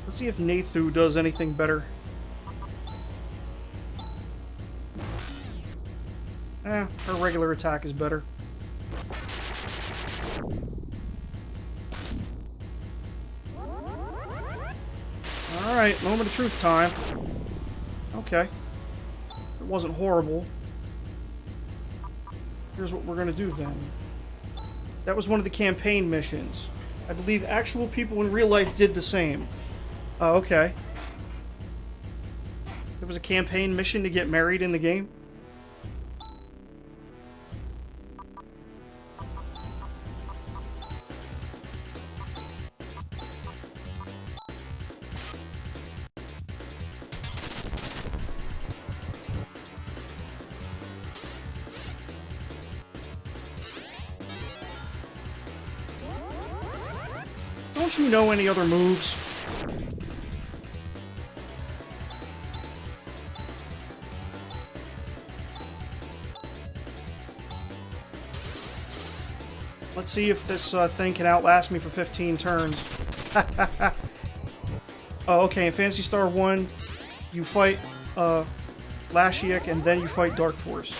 S1: Let's see if Nathu does anything better. Her regular attack is better. Alright, moment of truth time. Okay. It wasn't horrible. Here's what we're gonna do then. That was one of the campaign missions. I believe actual people in real life did the same. Oh, okay. There was a campaign mission to get married in the game? Don't you know any other moves? Let's see if this thing can outlast me for 15 turns. Oh, okay, in Phantasy Star 1, you fight Lashiek and then you fight Dark Force.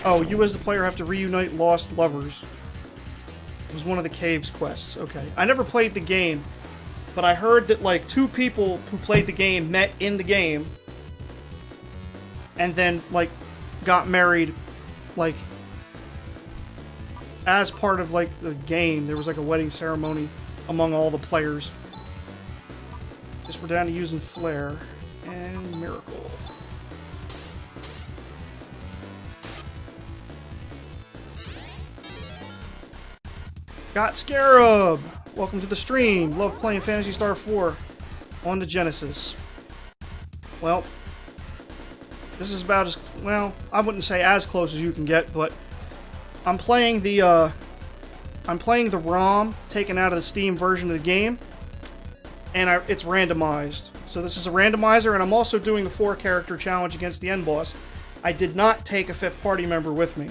S1: Oh, you as the player have to reunite lost lovers. It was one of the caves quests. Okay. I never played the game, but I heard that, like, 2 people who played the game met in the game and then, like, got married, like, as part of, like, the game. There was, like, a wedding ceremony among all the players. Guess we're down to using Flare and Miracle. Got Scarab! Welcome to the stream. Love playing Phantasy Star 4 on the Genesis. Well, this is about as, well, I wouldn't say as close as you can get, but I'm playing the ROM taken out of the Steam version of the game, and it's randomized. So this is a randomizer, and I'm also doing the 4-character challenge against the end boss. I did not take a 5th party member with me.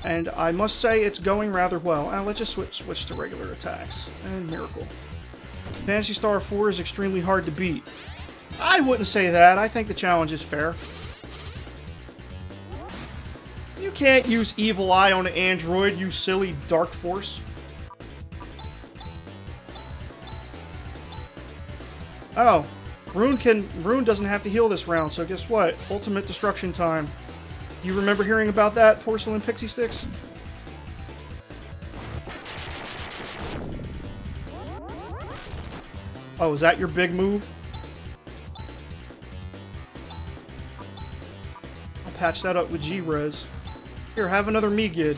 S1: And I must say, it's going rather well. Let's just switch to regular attacks. And Miracle. Phantasy Star 4 is extremely hard to beat. I wouldn't say that. I think the challenge is fair. You can't use Evil Eye on an android, you silly Dark Force. Oh. Rune doesn't have to heal this round, so guess what? Ultimate Destruction time. You remember hearing about that, Porcelain Pixie Sticks? Oh, is that your big move? I'll patch that up with G-Res. Here, have another Me-Gid.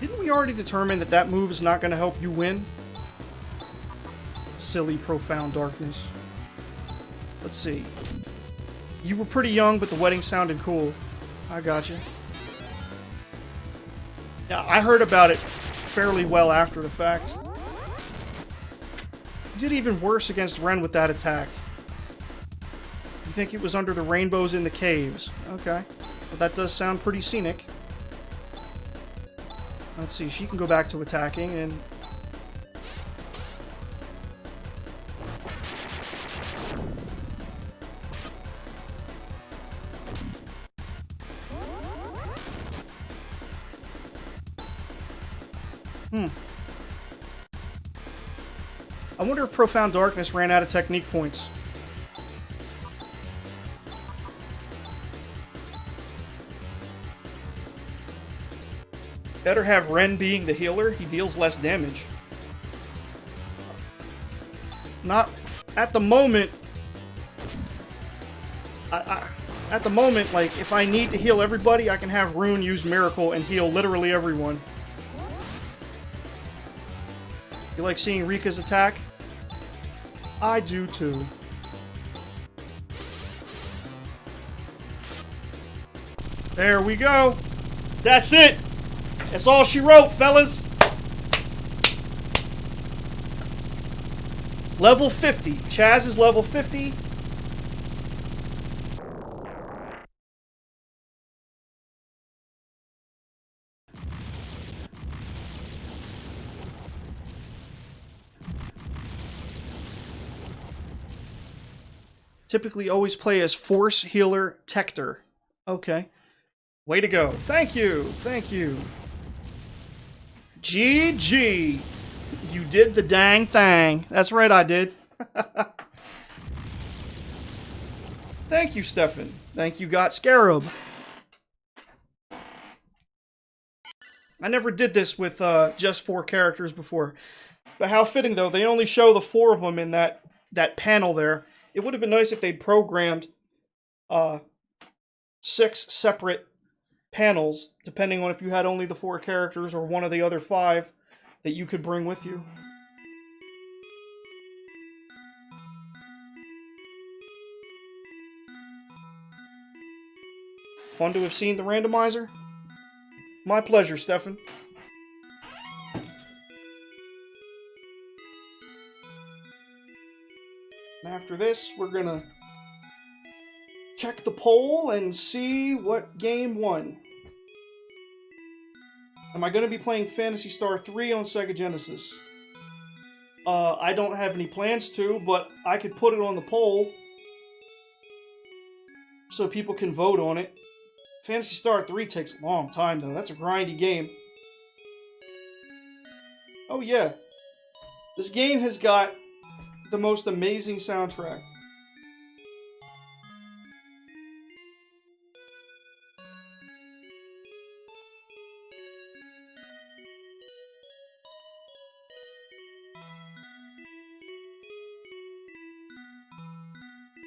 S1: Didn't we already determine that that move is not going to help you win? Silly Profound Darkness. Let's see. You were pretty young, but the wedding sounded cool. I gotcha. Yeah, I heard about it fairly well after the fact. You did even worse against Ren with that attack. You think it was under the rainbows in the caves. Okay. Well, that does sound pretty scenic. Let's see, she can go back to attacking, and... I wonder if Profound Darkness ran out of technique points. Better have Ren being the healer. He deals less damage. Not at the moment. At the moment, like, if I need to heal everybody, I can have Rune use Miracle and heal literally everyone. You like seeing Rika's attack? I do too. There we go. That's it. That's all she wrote, fellas. Level 50. Chaz is level 50. Typically always play as Force Healer Tector. Okay. Way to go. Thank you. Thank you. GG. You did the dang thing. That's right, I did. Thank you, Stefan. Thank you, Got Scarab. I never did this with just 4 characters before. But how fitting, though. They only show the 4 of them in that panel there. It would have been nice if they'd programmed 6 separate panels, depending on if you had only the 4 characters or one of the other 5 that you could bring with you. Fun to have seen the randomizer? My pleasure, Stefan. After this, we're gonna check the poll and see what game won. Am I gonna be playing Phantasy Star 3 on Sega Genesis? I don't have any plans to, but I could put it on the poll so people can vote on it. Phantasy Star 3 takes a long time, though. That's a grindy game. Oh, yeah. This game has got the most amazing soundtrack.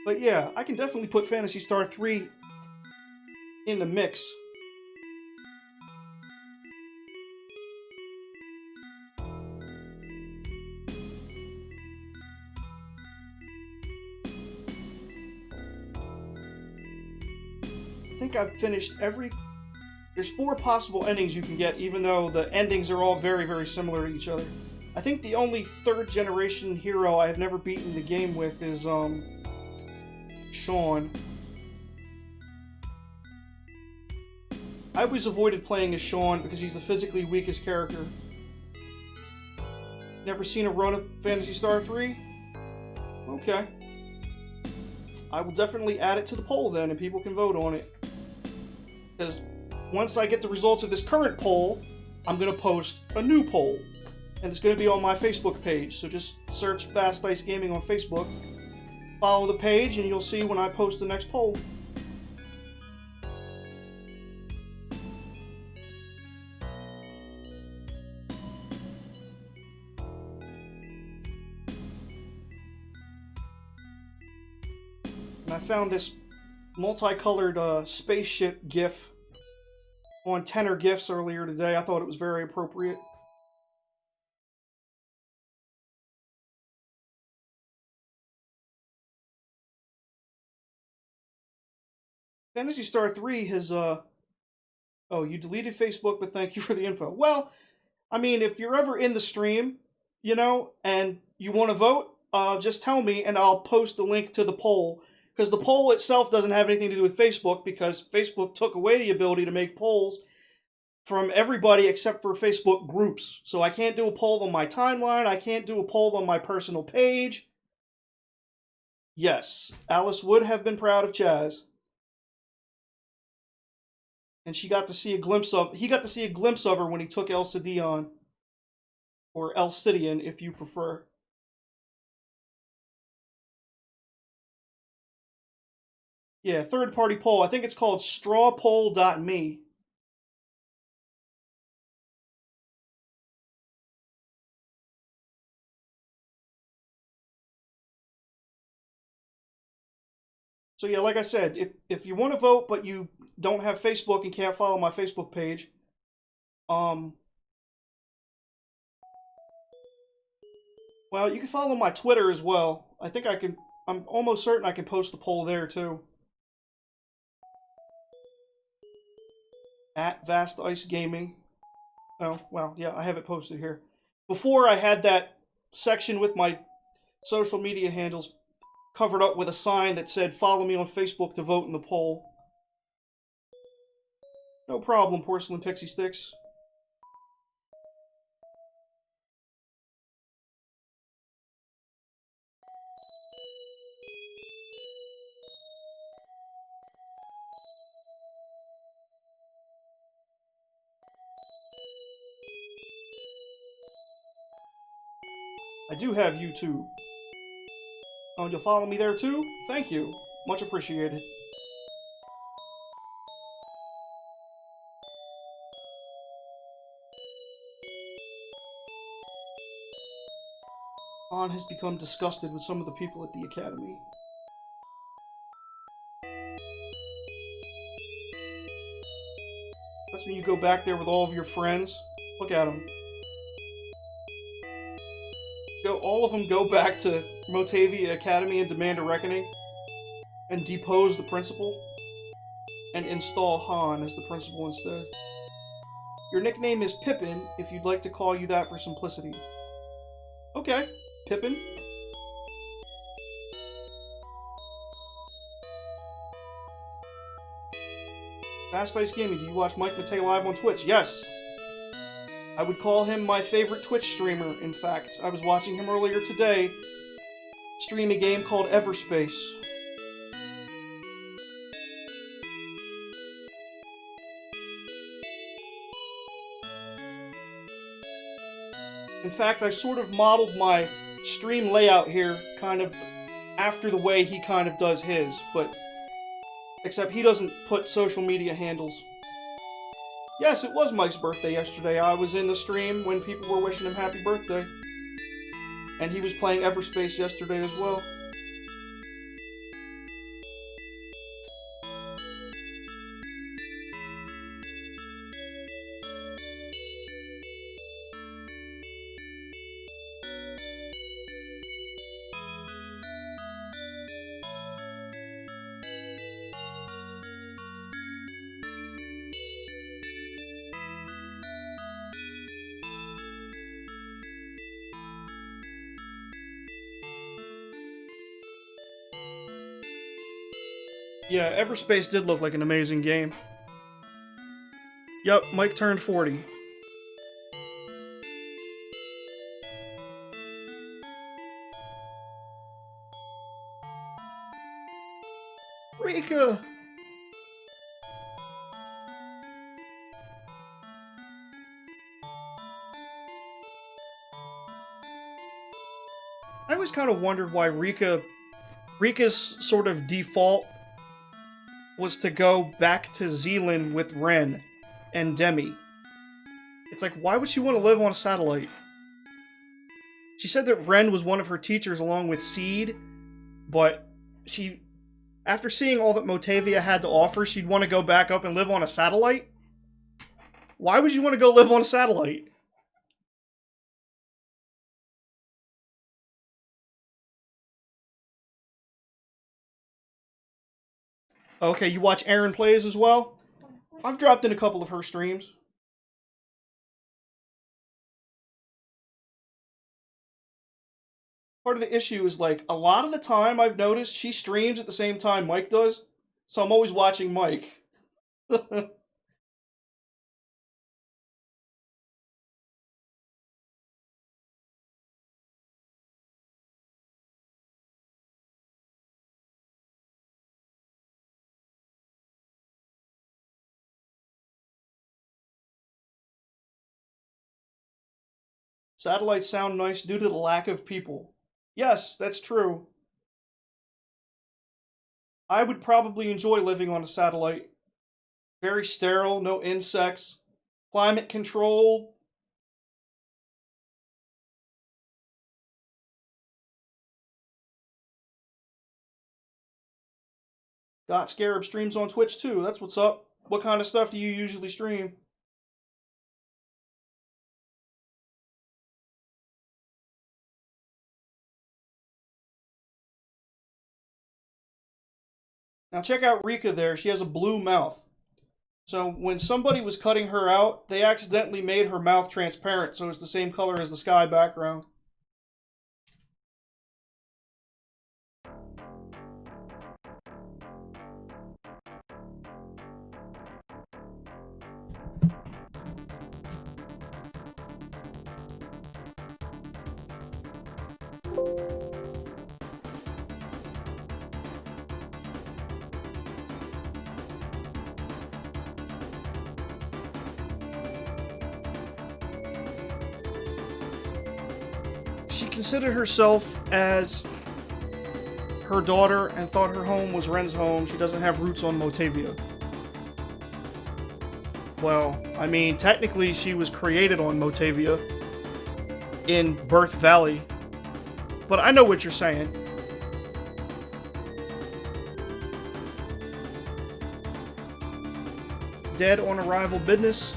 S1: But yeah, I can definitely put Phantasy Star 3 in the mix. I think I've finished every... There's 4 possible endings you can get, even though the endings are all very, very similar to each other. I think the only 3rd generation hero I have never beaten the game with is, Sean. I always avoided playing as Sean because he's the physically weakest character. Never seen a run of Phantasy Star 3? Okay. I will definitely add it to the poll then, and people can vote on it. Because once I get the results of this current poll, I'm going to post a new poll. And it's going to be on my Facebook page, so just search Fast Ice Gaming on Facebook. Follow the page, and you'll see when I post the next poll. And I found this multicolored spaceship GIF on Tenor GIFs earlier today. I thought it was very appropriate. Phantasy Star 3 has, oh, you deleted Facebook, but thank you for the info. Well, I mean, if you're ever in the stream, you know, and you want to vote, just tell me, and I'll post the link to the poll. Because the poll itself doesn't have anything to do with Facebook, because Facebook took away the ability to make polls from everybody except for Facebook groups. So I can't do a poll on my timeline, I can't do a poll on my personal page. Yes, Alice would have been proud of Chaz. And she got to see a glimpse of... He got to see a glimpse of her when he took Elcidion. Or Elcidian, if you prefer. Yeah, third-party poll. I think it's called strawpoll.me. So yeah, like I said, if you want to vote but you don't have Facebook and can't follow my Facebook page, well, you can follow my Twitter as well. I think I can, I'm almost certain I can post the poll there too. At Vast Ice Gaming. Oh, well, yeah, I have it posted here. Before I had that section with my social media handles covered up with a sign that said, follow me on Facebook to vote in the poll. No problem, Porcelain Pixie Sticks. I do have YouTube. Oh, and you'll follow me there too? Thank you. Much appreciated. Han has become disgusted with some of the people at the Academy. That's when you go back there with all of your friends. Look at them. All of them go back to Motavia Academy and demand a reckoning, and depose the principal, and install Han as the principal instead. Your nickname is Pippin, if you'd like to call you that for simplicity. Okay, Pippin. Fast Ice Gaming, do you watch Mike Matei live on Twitch? Yes. I would call him my favorite Twitch streamer, in fact. I was watching him earlier today stream a game called Everspace. In fact, I sort of modeled my stream layout here kind of after the way he kind of does his, but except he doesn't put social media handles. Yes, it was Mike's birthday yesterday. I was in the stream when people were wishing him happy birthday. And he was playing Everspace yesterday as well. Yeah, Everspace did look like an amazing game. Yep, Mike turned 40. Rika! I always kind of wondered why Rika's sort of default was to go back to Zealand with Ren and Demi. It's like, why would she want to live on a satellite? She said that Ren was one of her teachers along with Seed, but she, after seeing all that Motavia had to offer, she'd want to go back up and live on a satellite? Why would you want to go live on a satellite? Okay, you watch Aaron Plays as well? I've dropped in a couple of her streams. Part of the issue is, like, a lot of the time I've noticed she streams at the same time Mike does, so I'm always watching Mike. Satellites sound nice due to the lack of people. Yes, that's true. I would probably enjoy living on a satellite. Very sterile, no insects, climate controlled. Got Scarab streams on Twitch too, that's what's up. What kind of stuff do you usually stream? Now check out Rika there, she has a blue mouth. So when somebody was cutting her out, they accidentally made her mouth transparent so it's the same color as the sky background. She considered herself as her daughter and thought her home was Ren's home. She doesn't have roots on Motavia. Well, I mean, technically she was created on Motavia in Birth Valley. But I know what you're saying. Dead on arrival business.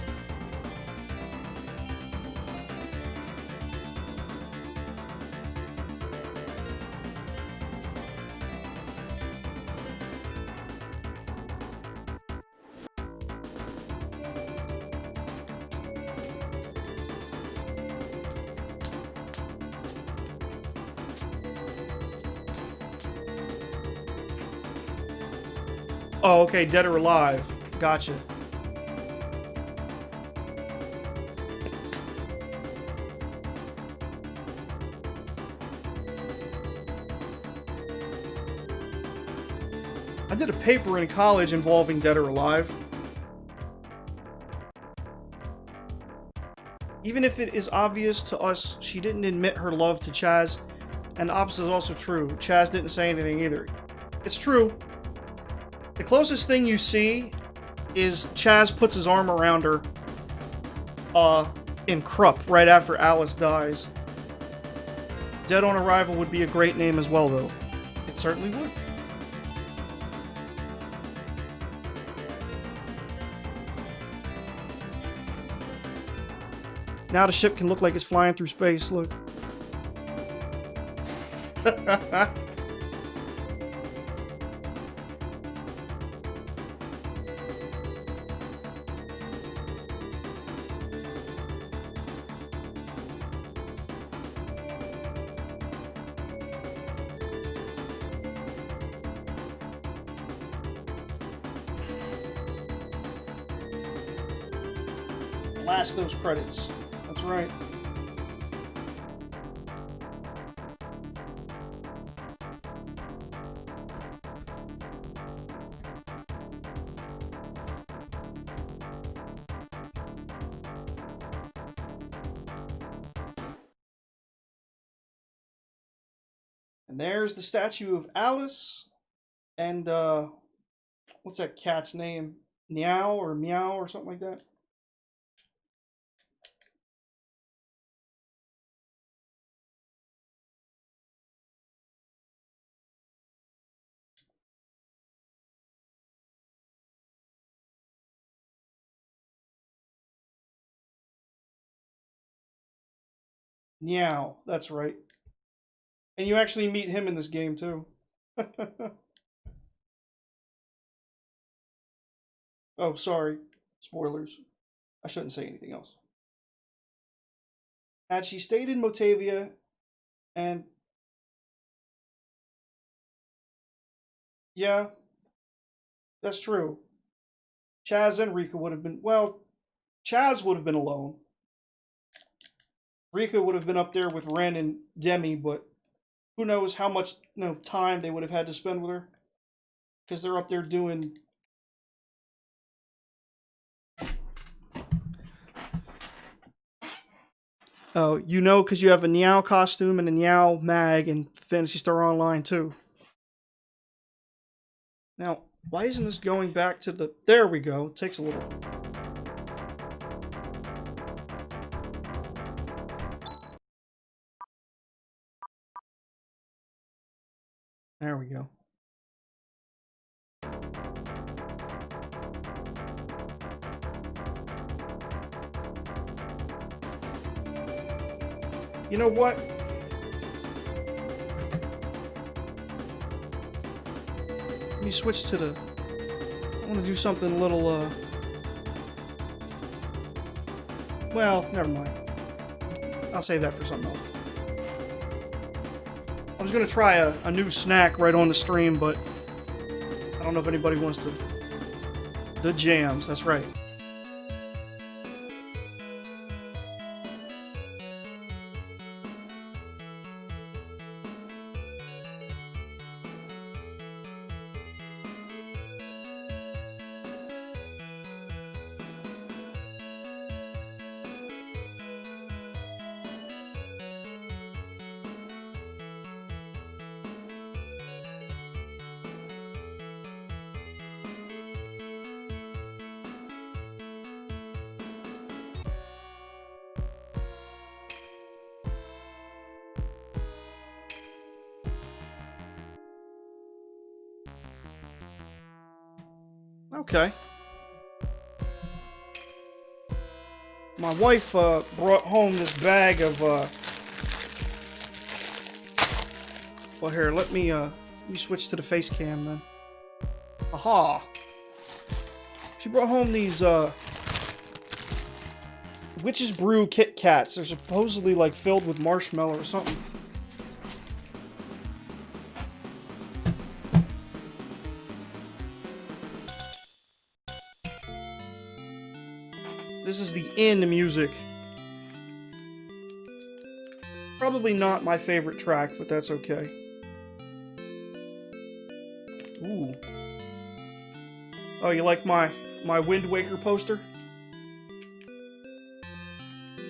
S1: Oh, okay, dead or alive. Gotcha. I did a paper in college involving Dead or Alive. Even if it is obvious to us she didn't admit her love to Chaz, and the opposite is also true. Chaz didn't say anything either. It's true. The closest thing you see is Chaz puts his arm around her in Krupp right after Alice dies. Dead on Arrival would be a great name as well, though. It certainly would. Now the ship can look like it's flying through space, look. Blast those credits. That's right. And there's the statue of Alice and what's that cat's name? Meow or Meow or something like that. Meow, that's right. And you actually meet him in this game too. Oh, sorry. Spoilers. I shouldn't say anything else. Had she stayed in Motavia and... Yeah, that's true. Chaz and Rika would have been... Well, Chaz would have been alone. Rika would have been up there with Ren and Demi, but who knows how much time they would have had to spend with her. Because they're up there doing... Oh, you know, because you have a Niao costume and a Niao mag in Phantasy Star Online, too. Now, why isn't this going back to the... There we go. It takes a little... There we go. You know what? Let me switch to the... I want to do something a little, Well, never mind. I'll save that for something else. I was going to try a new snack right on the stream, but I don't know if anybody wants to... The jams, that's right. Okay. My wife brought home this bag of well, here, let me switch to the face cam then. Aha! She brought home these Witch's Brew Kit Kats. They're supposedly like filled with marshmallow or something. This is the In music. Probably not my favorite track, but that's okay. Ooh. Oh, you like my Wind Waker poster?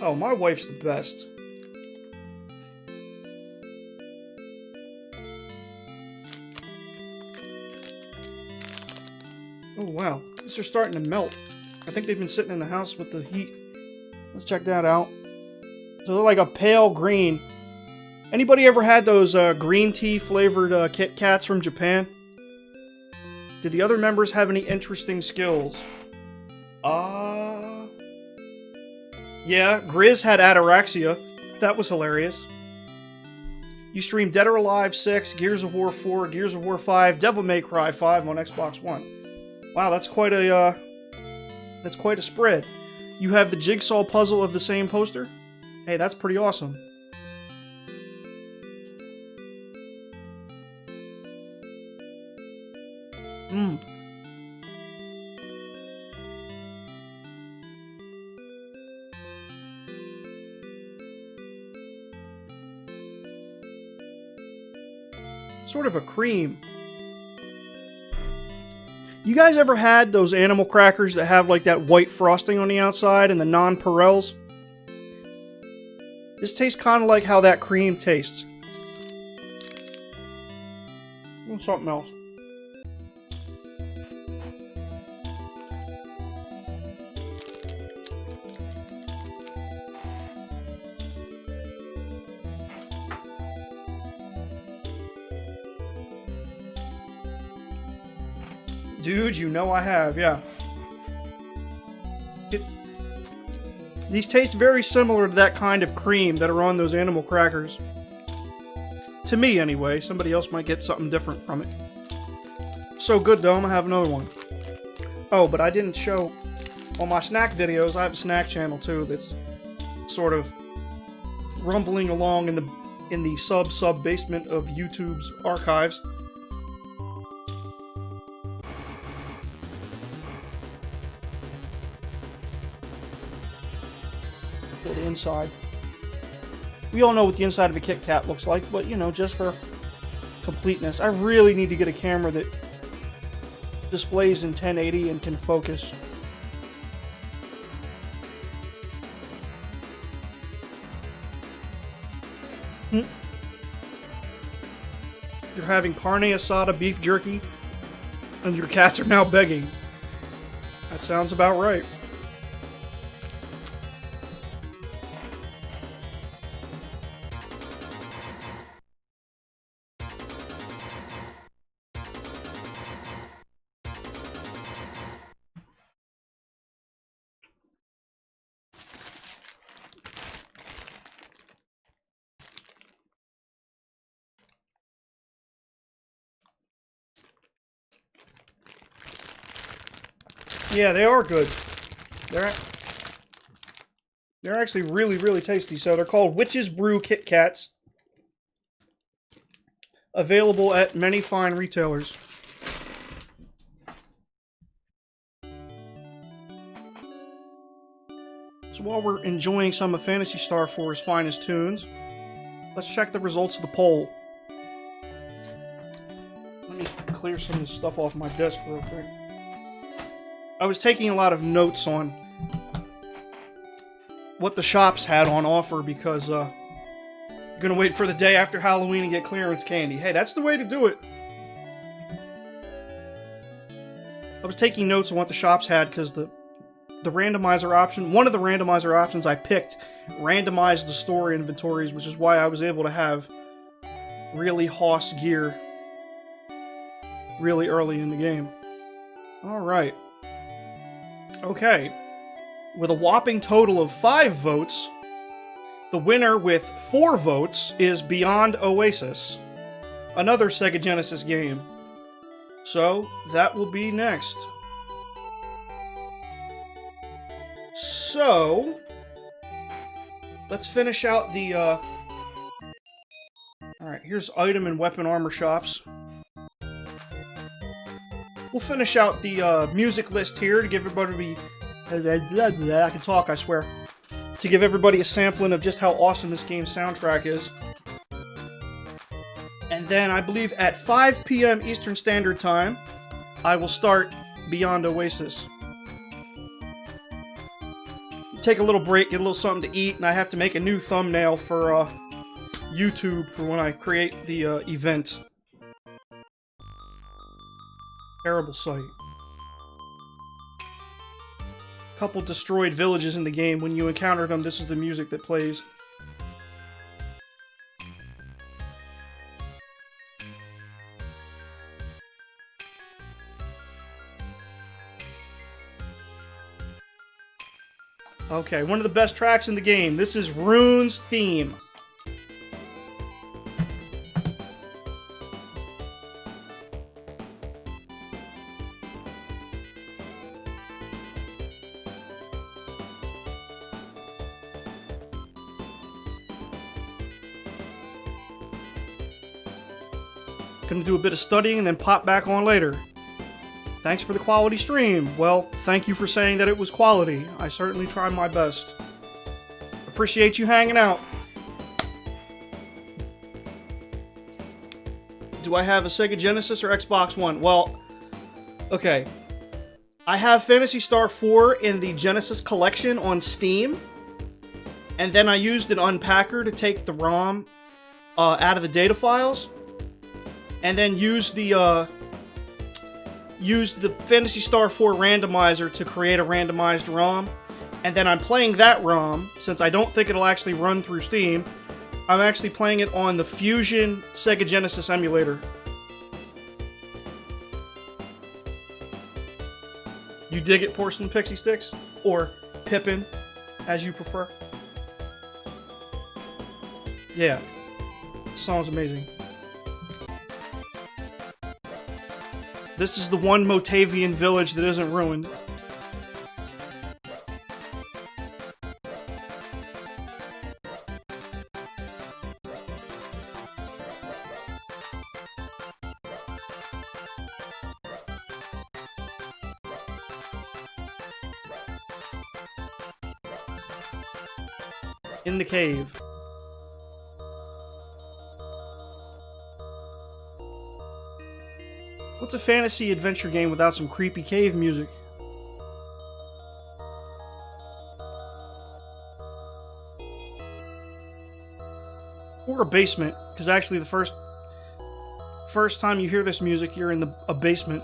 S1: Oh, my wife's the best. Oh, wow. These are starting to melt. I think they've been sitting in the house with the heat. Let's check that out. So they're like a pale green. Anybody ever had those green tea flavored Kit Kats from Japan? Did the other members have any interesting skills? Yeah, Grizz had ataraxia. That was hilarious. You streamed Dead or Alive 6, Gears of War 4, Gears of War 5, Devil May Cry 5 on Xbox One. Wow, that's quite a spread. You have the jigsaw puzzle of the same poster? Hey, that's pretty awesome. Sort of a cream. You guys ever had those animal crackers that have like that white frosting on the outside and the nonpareils? This tastes kind of like how that cream tastes. And something else. Dude, you know I have, yeah. These taste very similar to that kind of cream that are on those animal crackers. To me, anyway. Somebody else might get something different from it. So good, though. I'm gonna have another one. Oh, but I didn't show... On my snack videos, I have a snack channel, too, that's sort of rumbling along in the sub-basement of YouTube's archives. The inside. We all know what the inside of a Kit Kat looks like, but you know, just for completeness, I really need to get a camera that displays in 1080 and can focus. You're having carne asada beef jerky, and your cats are now begging. That sounds about right. Yeah, they are good. They're actually really, really tasty. So they're called Witch's Brew Kit Kats. Available at many fine retailers. So while we're enjoying some of Phantasy Star 4's finest tunes, let's check the results of the poll. Let me clear some of this stuff off my desk real quick. I was taking a lot of notes on what the shops had on offer because you're gonna wait for the day after Halloween and get clearance candy. Hey, that's the way to do it. I was taking notes on what the shops had because the randomizer option, one of the randomizer options I picked, randomized the store inventories, which is why I was able to have really hoss gear really early in the game. Alright. Okay, with a whopping total of 5 votes, the winner with 4 votes is Beyond Oasis, another Sega Genesis game. So, that will be next. So, let's finish out the, Alright, here's item and weapon armor shops. We'll finish out the music list here to give everybody... I can talk, I swear. To give everybody a sampling of just how awesome this game's soundtrack is. And then, I believe at 5 p.m. Eastern Standard Time, I will start beyond Oasis. Take a little break, get a little something to eat, and I have to make a new thumbnail for YouTube for when I create the event. Terrible sight. Couple destroyed villages in the game. When you encounter them, this is the music that plays. Okay, one of the best tracks in the game. This is Rune's theme. Gonna do a bit of studying and then pop back on later. Thanks for the quality stream. Well, thank you for saying that it was quality. I certainly tried my best. Appreciate you hanging out. Do I have a Sega Genesis or Xbox One? Well, okay. I have Phantasy Star 4 in the Genesis collection on Steam. And then I used an unpacker to take the ROM out of the data files. And then used the Phantasy Star 4 randomizer to create a randomized ROM. And then I'm playing that ROM, since I don't think it'll actually run through Steam. I'm actually playing it on the Fusion Sega Genesis emulator. You dig it, Porcelain Pixie Sticks? Or Pippin, as you prefer? Yeah. This song's amazing. This is the one Motavian village that isn't ruined. In the cave. What's a fantasy adventure game without some creepy cave music? Or a basement, because actually the first time you hear this music, you're in a basement.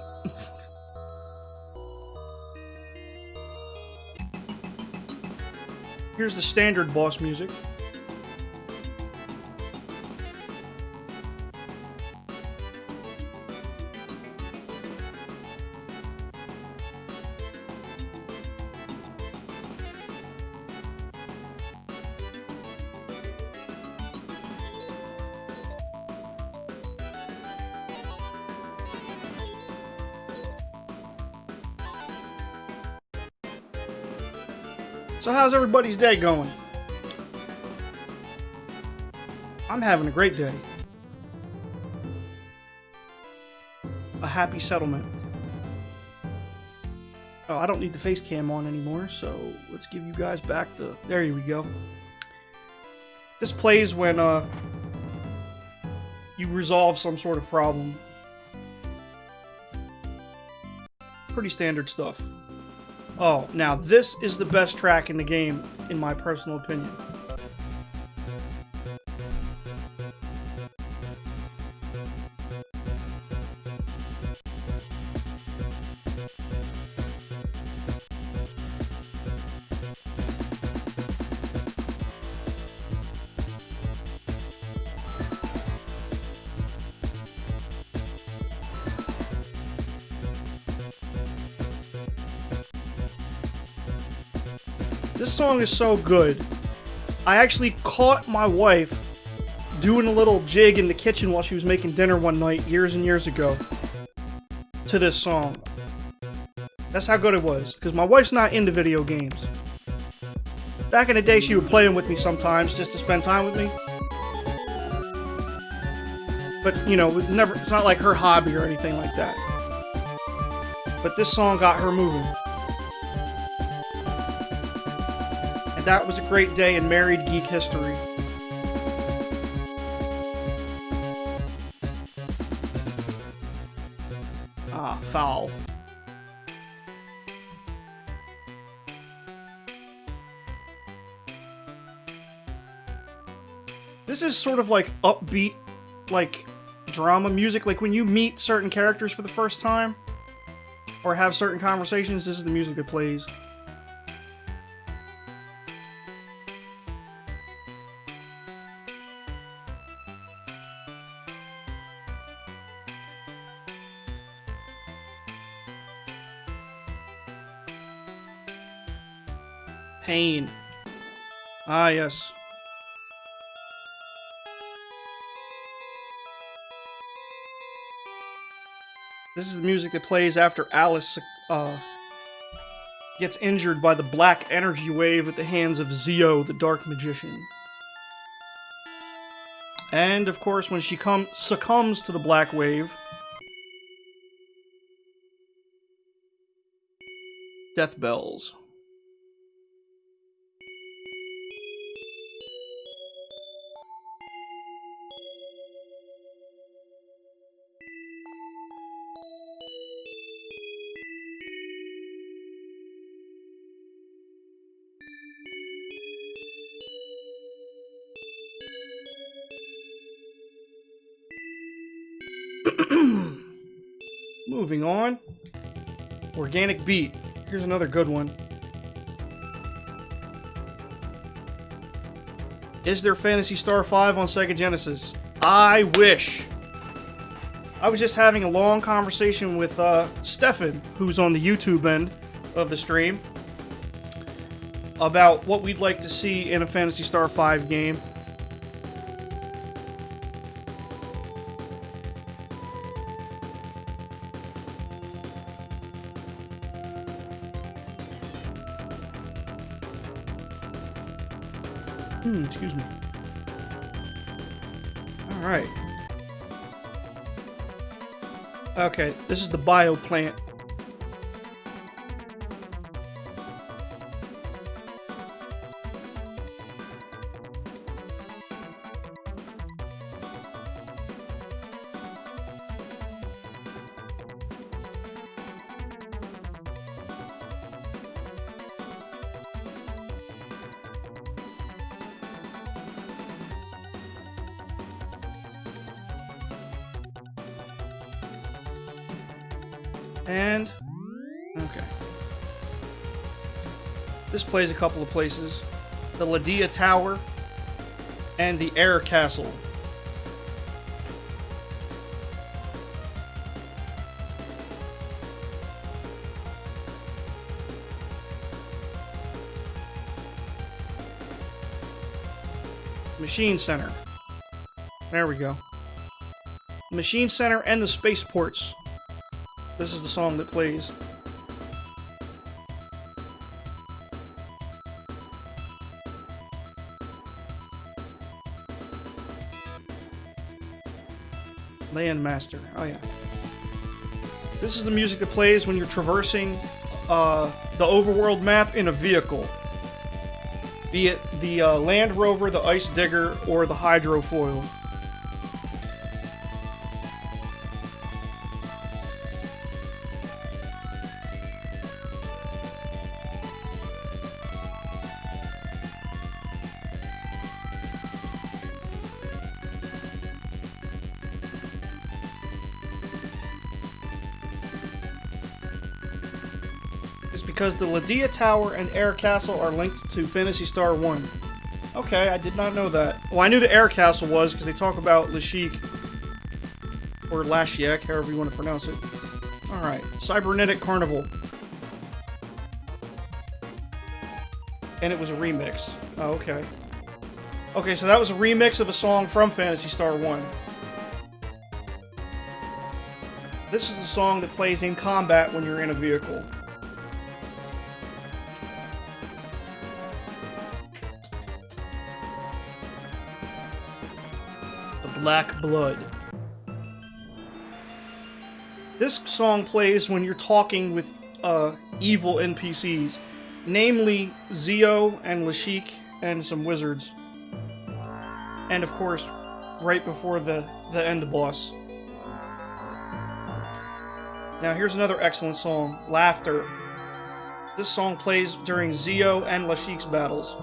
S1: Here's the standard boss music. So how's everybody's day going? I'm having a great day. A happy settlement. Oh, I don't need the face cam on anymore, so let's give you guys back the... There we go. This plays when you resolve some sort of problem. Pretty standard stuff. Oh, now this is the best track in the game, in my personal opinion. This song is so good. I actually caught my wife doing a little jig in the kitchen while she was making dinner one night years and years ago to this song. That's how good it was, because my wife's not into video games. Back in the day, she would play them with me sometimes just to spend time with me. But, you know, it's not like her hobby or anything like that. But this song got her moving. That was a great day in married geek history. Ah, foul. This is sort of like upbeat, like drama music. Like when you meet certain characters for the first time, or have certain conversations, this is the music that plays. Pain. Ah, yes. This is the music that plays after Alice gets injured by the black energy wave at the hands of Zio, the Dark Magician. And, of course, when she succumbs to the black wave, death bells. Moving on. Organic beat. Here's another good one. Is there Phantasy Star 5 on Sega Genesis? I wish. I was just having a long conversation with Stefan, who's on the YouTube end of the stream, about what we'd like to see in a Phantasy Star 5 game. Excuse me. Alright. Okay, this is the bio plant. And, okay. This plays a couple of places. The Lydia Tower and the Air Castle. Machine Center. There we go. Machine Center and the spaceports. This is the song that plays. Landmaster. Oh yeah. This is the music that plays when you're traversing the overworld map in a vehicle. Be it the Land Rover, the Ice Digger, or the Hydrofoil. Because the Lydia Tower and Air Castle are linked to Phantasy Star 1. Okay, I did not know that. Well, I knew the Air Castle was, because they talk about Lashik. Or Lashiek, however you want to pronounce it. Alright, Cybernetic Carnival. And it was a remix. Oh, okay. Okay, so that was a remix of a song from Phantasy Star 1. This is the song that plays in combat when you're in a vehicle. Black Blood. This song plays when you're talking with evil NPCs, namely Zio and Lashik and some wizards. And of course, right before the end boss. Now here's another excellent song, Laughter. This song plays during Zio and Lashik's battles.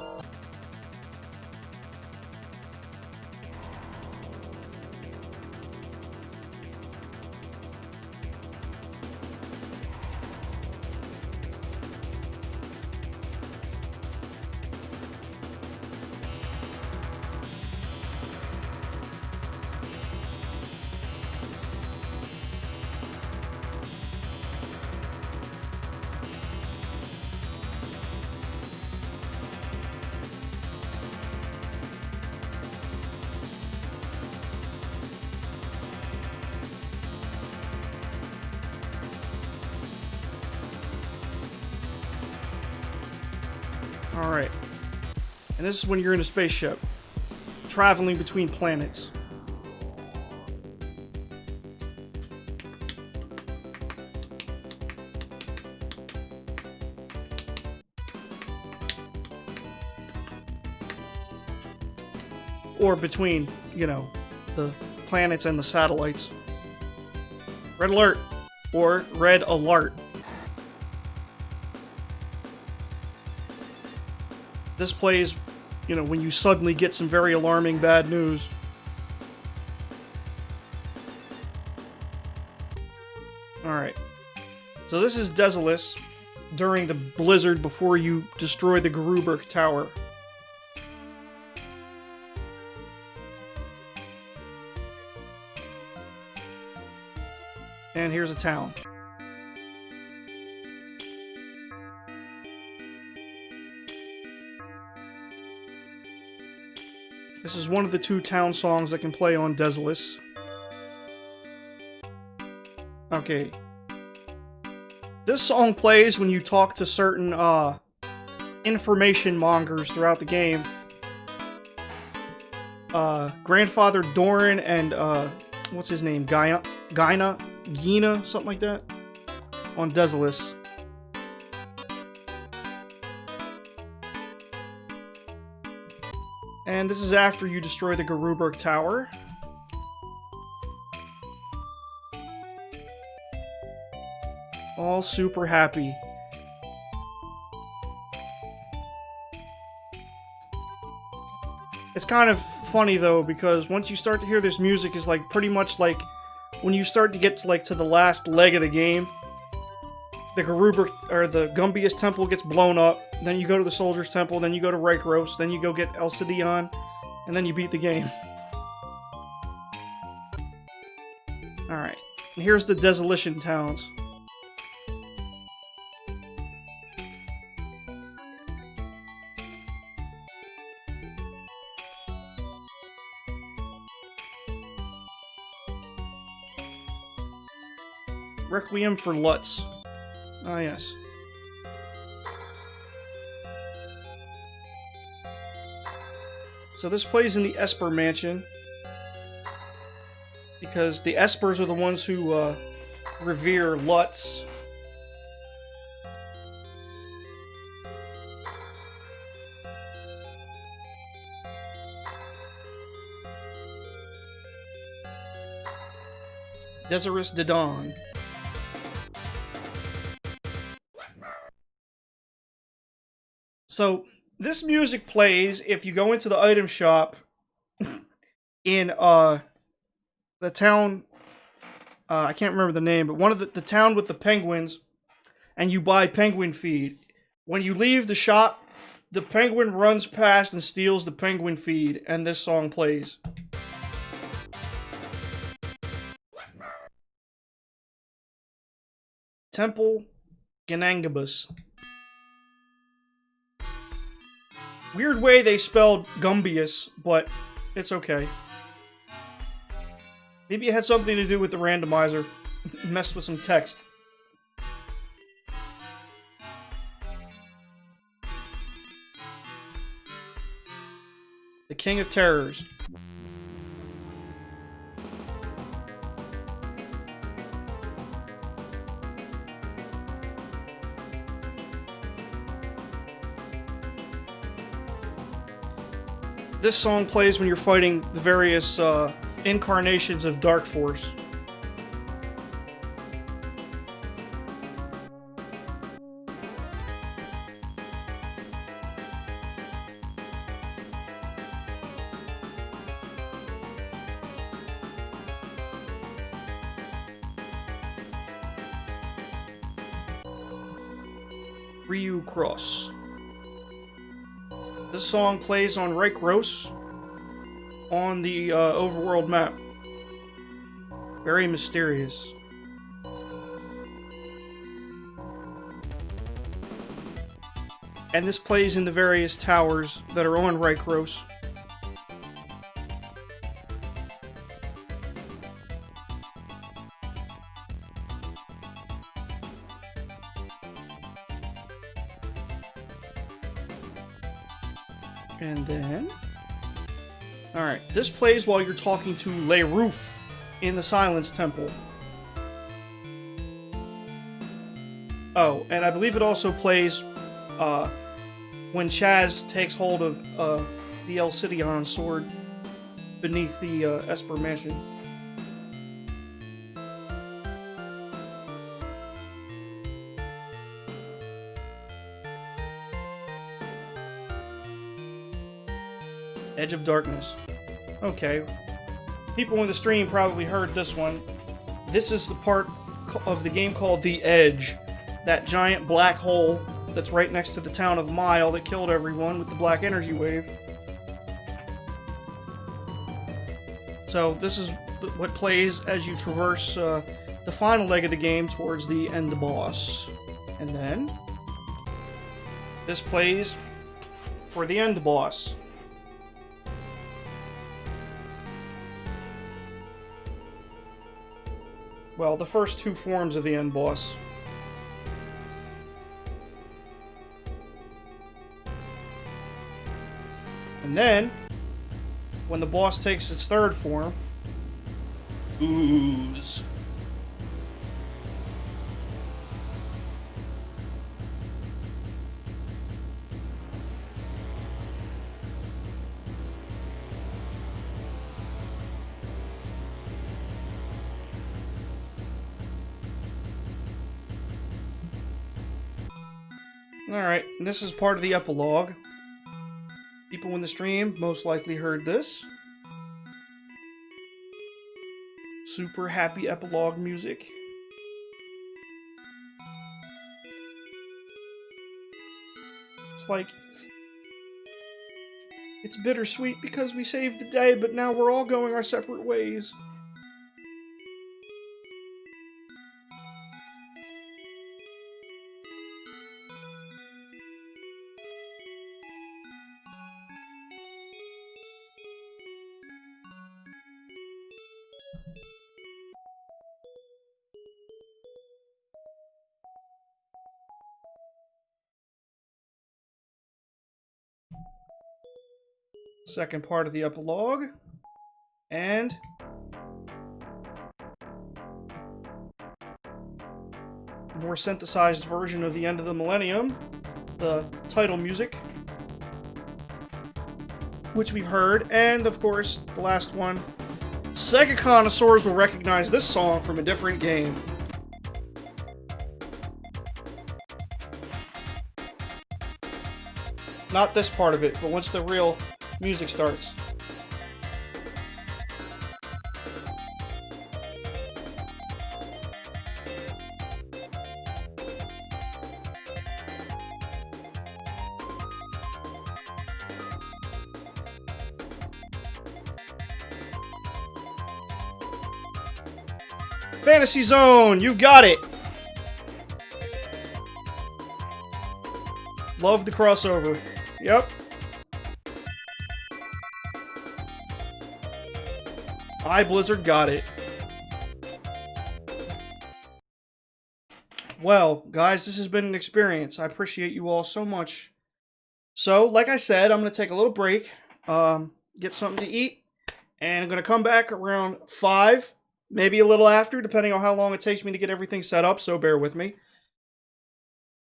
S1: Alright. And this is when you're in a spaceship, traveling between planets. Or between, you know, the planets and the satellites. Red alert! Or red alert. This plays, you know, when you suddenly get some very alarming bad news. Alright. So this is Desolus during the blizzard before you destroy the Geruberg Tower. And here's a town. This is one of the 2 town songs that can play on Desolus. Okay. This song plays when you talk to certain, information mongers throughout the game. Grandfather Doran and, what's his name? Gina, something like that, on Desolus. And this is after you destroy the Geruberg Tower. All super happy. It's kind of funny though, because once you start to hear this music, is like pretty much like when you start to get to, like, to the last leg of the game, the Geruberg, or the Gumbius Temple gets blown up, then you go to the Soldier's Temple, then you go to Reichros, then you go get Elcidion, and then you beat the game. Alright, and here's the Desolition towns. Requiem for Lutz. Ah, yes. So this plays in the Esper Mansion, because the Espers are the ones who revere Lutz. Deserus Dedon. So, this music plays if you go into the item shop in, the town, I can't remember the name, but one of the town with the penguins, and you buy penguin feed. When you leave the shop, the penguin runs past and steals the penguin feed, and this song plays. Temple Ganangabus. Weird way they spelled Gumbius, but it's okay. Maybe it had something to do with the randomizer. Messed with some text. The King of Terrors. This song plays when you're fighting the various incarnations of Dark Force. Ryu Cross. This song plays on Reichros on the overworld map. Very mysterious. And this plays in the various towers that are on Reichros. And then... Alright, this plays while you're talking to Le Roof in the Silence Temple. Oh, and I believe it also plays when Chaz takes hold of the Alcidion sword beneath the Esper Mansion. Edge of Darkness. Okay. People in the stream probably heard this one. This is the part of the game called The Edge. That giant black hole that's right next to the town of Mile that killed everyone with the black energy wave. So this is what plays as you traverse the final leg of the game towards the end boss. And then this plays for the end boss. Well, the first two forms of the end boss. And then, when the boss takes its third form, ooze. Alright, this is part of the epilogue. People in the stream most likely heard this. Super happy epilogue music. It's like... It's bittersweet because we saved the day, but now we're all going our separate ways. Second part of the epilogue. And... more synthesized version of the end of the millennium. The title music. Which we've heard. And, of course, the last one. Sega connoisseurs will recognize this song from a different game. Not this part of it, but once the real music starts. Fantasy Zone, you got it! Love the crossover. Yep. Blizzard got it. Well, guys, this has been an experience. I appreciate you all so much. So, like I said, I'm going to take a little break, get something to eat, and I'm going to come back around 5, maybe a little after, depending on how long it takes me to get everything set up, so bear with me.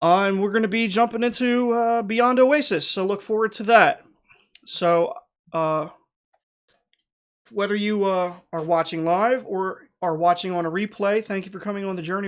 S1: And we're going to be jumping into Beyond Oasis, so look forward to that. So, whether you are watching live or are watching on a replay, thank you for coming on the journey